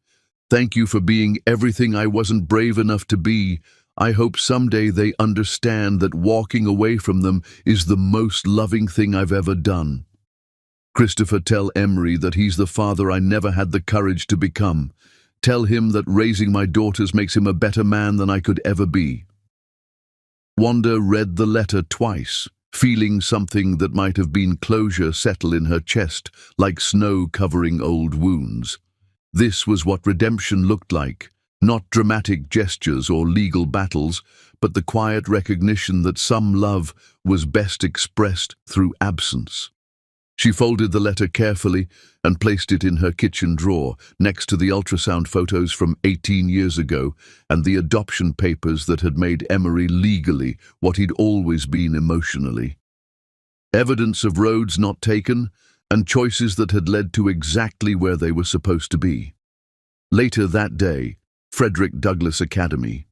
Thank you for being everything I wasn't brave enough to be. I hope someday they understand that walking away from them is the most loving thing I've ever done. Christopher, tell Emery that he's the father I never had the courage to become. Tell him that raising my daughters makes him a better man than I could ever be." Wanda read the letter twice, feeling something that might have been closure settle in her chest, like snow covering old wounds. This was what redemption looked like, not dramatic gestures or legal battles, but the quiet recognition that some love was best expressed through absence. She folded the letter carefully and placed it in her kitchen drawer, next to the ultrasound photos from 18 years ago and the adoption papers that had made Emery legally what he'd always been emotionally. Evidence of roads not taken and choices that had led to exactly where they were supposed to be. Later that day, Frederick Douglass Academy.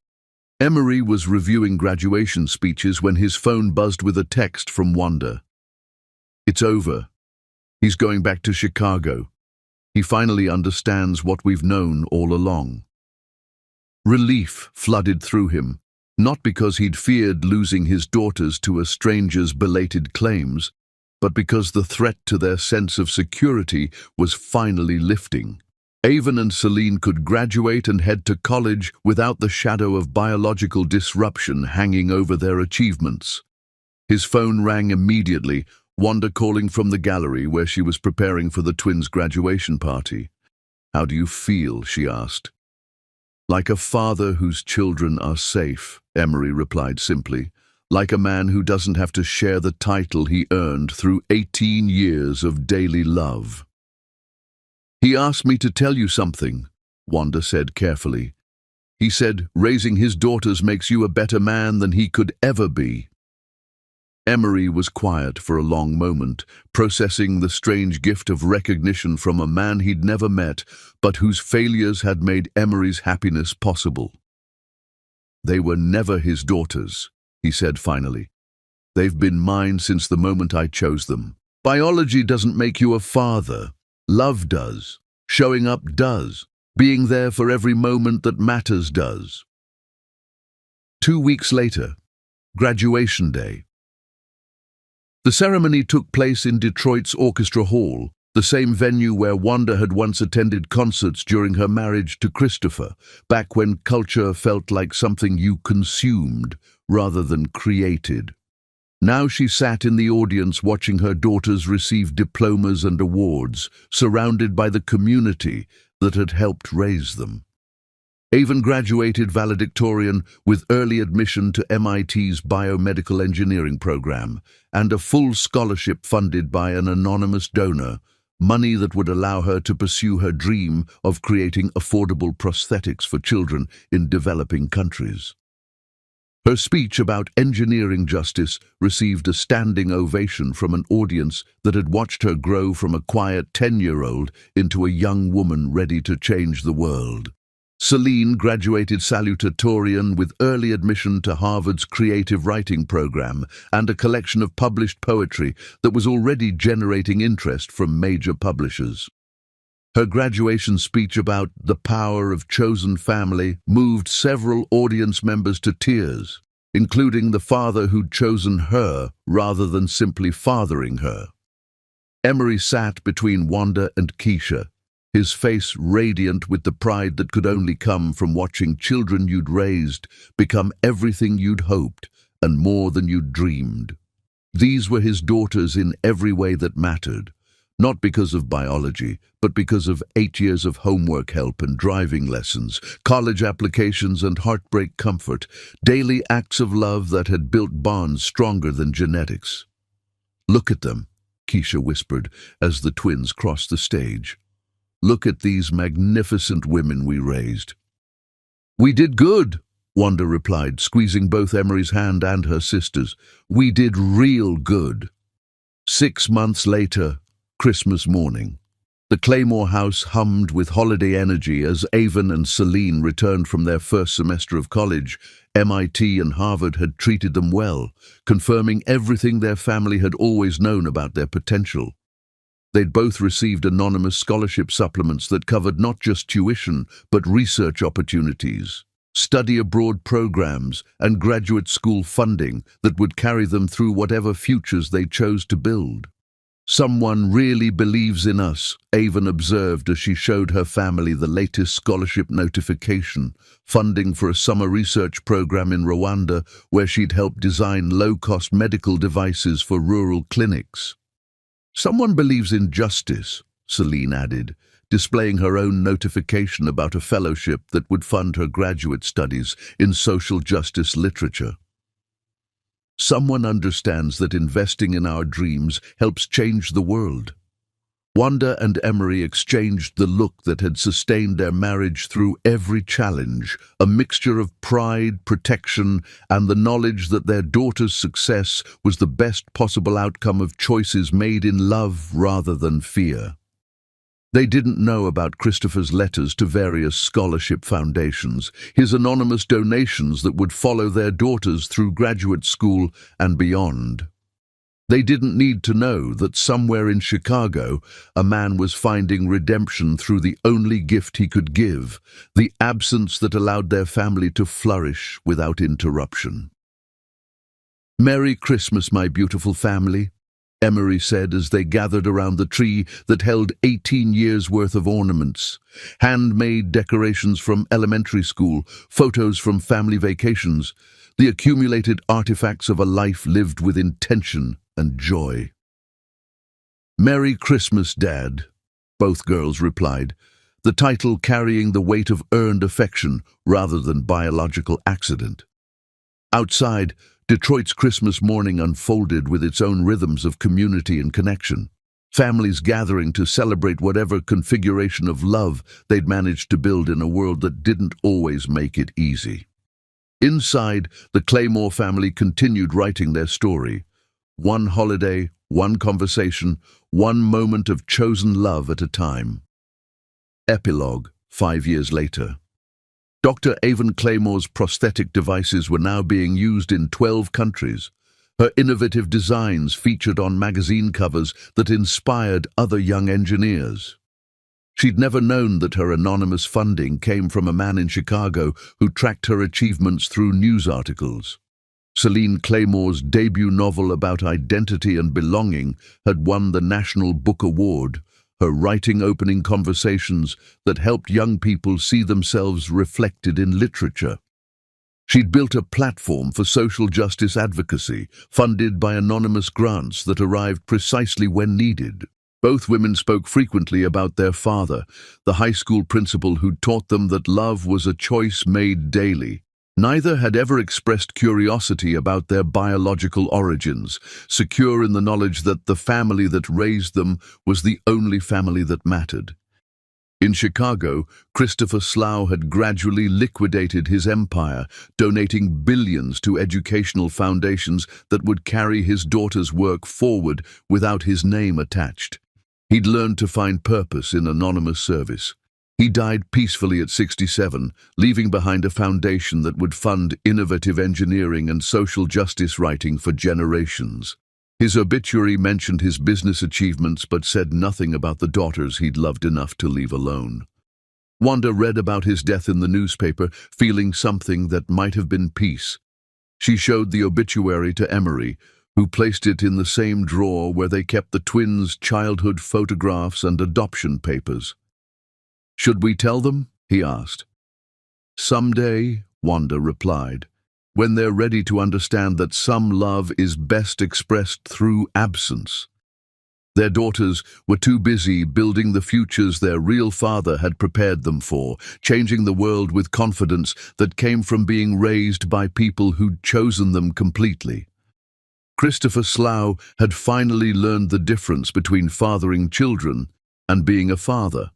Emery was reviewing graduation speeches when his phone buzzed with a text from Wanda. "It's over. He's going back to Chicago. He finally understands what we've known all along." Relief flooded through him, not because he'd feared losing his daughters to a stranger's belated claims, but because the threat to their sense of security was finally lifting. Avon and Celine could graduate and head to college without the shadow of biological disruption hanging over their achievements. His phone rang immediately, Wanda calling from the gallery where she was preparing for the twins' graduation party. "How do you feel?" she asked. "Like a father whose children are safe," Emery replied simply. "Like a man who doesn't have to share the title he earned through 18 years of daily love." "He asked me to tell you something," Wanda said carefully. "He said raising his daughters makes you a better man than he could ever be." Emery was quiet for a long moment, processing the strange gift of recognition from a man he'd never met, but whose failures had made Emery's happiness possible. "They were never his daughters," he said finally. "They've been mine since the moment I chose them. Biology doesn't make you a father. Love does. Showing up does. Being there for every moment that matters does." 2 weeks later, graduation day. The ceremony took place in Detroit's Orchestra Hall, the same venue where Wanda had once attended concerts during her marriage to Christopher, back when culture felt like something you consumed rather than created. Now she sat in the audience watching her daughters receive diplomas and awards, surrounded by the community that had helped raise them. Avon graduated valedictorian with early admission to MIT's biomedical engineering program and a full scholarship funded by an anonymous donor, money that would allow her to pursue her dream of creating affordable prosthetics for children in developing countries. Her speech about engineering justice received a standing ovation from an audience that had watched her grow from a quiet 10-year-old into a young woman ready to change the world. Celine graduated salutatorian with early admission to Harvard's creative writing program and a collection of published poetry that was already generating interest from major publishers. Her graduation speech about the power of chosen family moved several audience members to tears, including the father who'd chosen her rather than simply fathering her. Emery sat between Wanda and Keisha, his face radiant with the pride that could only come from watching children you'd raised become everything you'd hoped and more than you'd dreamed. These were his daughters in every way that mattered, not because of biology, but because of 8 years of homework help and driving lessons, college applications and heartbreak comfort, daily acts of love that had built bonds stronger than genetics. "Look at them," Keisha whispered as the twins crossed the stage. "Look at these magnificent women we raised." "We did good," Wanda replied, squeezing both Emery's hand and her sister's. "We did real good." 6 months later, Christmas morning. The Claymore house hummed with holiday energy as Avon and Celine returned from their first semester of college. MIT and Harvard had treated them well, confirming everything their family had always known about their potential. They'd both received anonymous scholarship supplements that covered not just tuition, but research opportunities, study abroad programs, and graduate school funding that would carry them through whatever futures they chose to build. Someone really believes in us, Avon observed as she showed her family the latest scholarship notification, funding for a summer research program in Rwanda where she'd helped design low-cost medical devices for rural clinics. Someone believes in justice, Celine added, displaying her own notification about a fellowship that would fund her graduate studies in social justice literature. Someone understands that investing in our dreams helps change the world. Wanda and Emery exchanged the look that had sustained their marriage through every challenge, a mixture of pride, protection, and the knowledge that their daughter's success was the best possible outcome of choices made in love rather than fear. They didn't know about Christopher's letters to various scholarship foundations, his anonymous donations that would follow their daughters through graduate school and beyond. They didn't need to know that somewhere in Chicago, a man was finding redemption through the only gift he could give, the absence that allowed their family to flourish without interruption. "Merry Christmas, my beautiful family," Emery said as they gathered around the tree that held 18 years' worth of ornaments, handmade decorations from elementary school, photos from family vacations, the accumulated artifacts of a life lived with intention and joy. "Merry Christmas, Dad," both girls replied, the title carrying the weight of earned affection rather than biological accident. Outside, Detroit's Christmas morning unfolded with its own rhythms of community and connection. Families gathering to celebrate whatever configuration of love they'd managed to build in a world that didn't always make it easy. Inside, the Claymore family continued writing their story. One holiday, one conversation, one moment of chosen love at a time. Epilogue, 5 years later. Dr. Avon Claymore's prosthetic devices were now being used in 12 countries. Her innovative designs featured on magazine covers that inspired other young engineers. She'd never known that her anonymous funding came from a man in Chicago who tracked her achievements through news articles. Celine Claymore's debut novel about identity and belonging had won the National Book Award, her writing opening conversations that helped young people see themselves reflected in literature. She'd built a platform for social justice advocacy, funded by anonymous grants that arrived precisely when needed. Both women spoke frequently about their father, the high school principal who taught them that love was a choice made daily. Neither had ever expressed curiosity about their biological origins, secure in the knowledge that the family that raised them was the only family that mattered. In Chicago, Christopher Slough had gradually liquidated his empire, donating billions to educational foundations that would carry his daughter's work forward without his name attached. He'd learned to find purpose in anonymous service. He died peacefully at 67, leaving behind a foundation that would fund innovative engineering and social justice writing for generations. His obituary mentioned his business achievements but said nothing about the daughters he'd loved enough to leave alone. Wanda read about his death in the newspaper, feeling something that might have been peace. She showed the obituary to Emery, who placed it in the same drawer where they kept the twins' childhood photographs and adoption papers. "Should we tell them?" he asked. "Someday," Wanda replied, "when they're ready to understand that some love is best expressed through absence." Their daughters were too busy building the futures their real father had prepared them for, changing the world with confidence that came from being raised by people who'd chosen them completely. Christopher Slough had finally learned the difference between fathering children and being a father.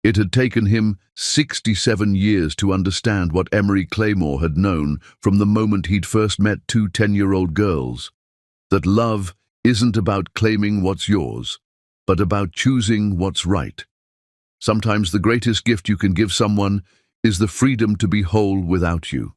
It had taken him 67 years to understand what Emery Claymore had known from the moment he'd first met two 10-year-old girls, that love isn't about claiming what's yours, but about choosing what's right. Sometimes the greatest gift you can give someone is the freedom to be whole without you.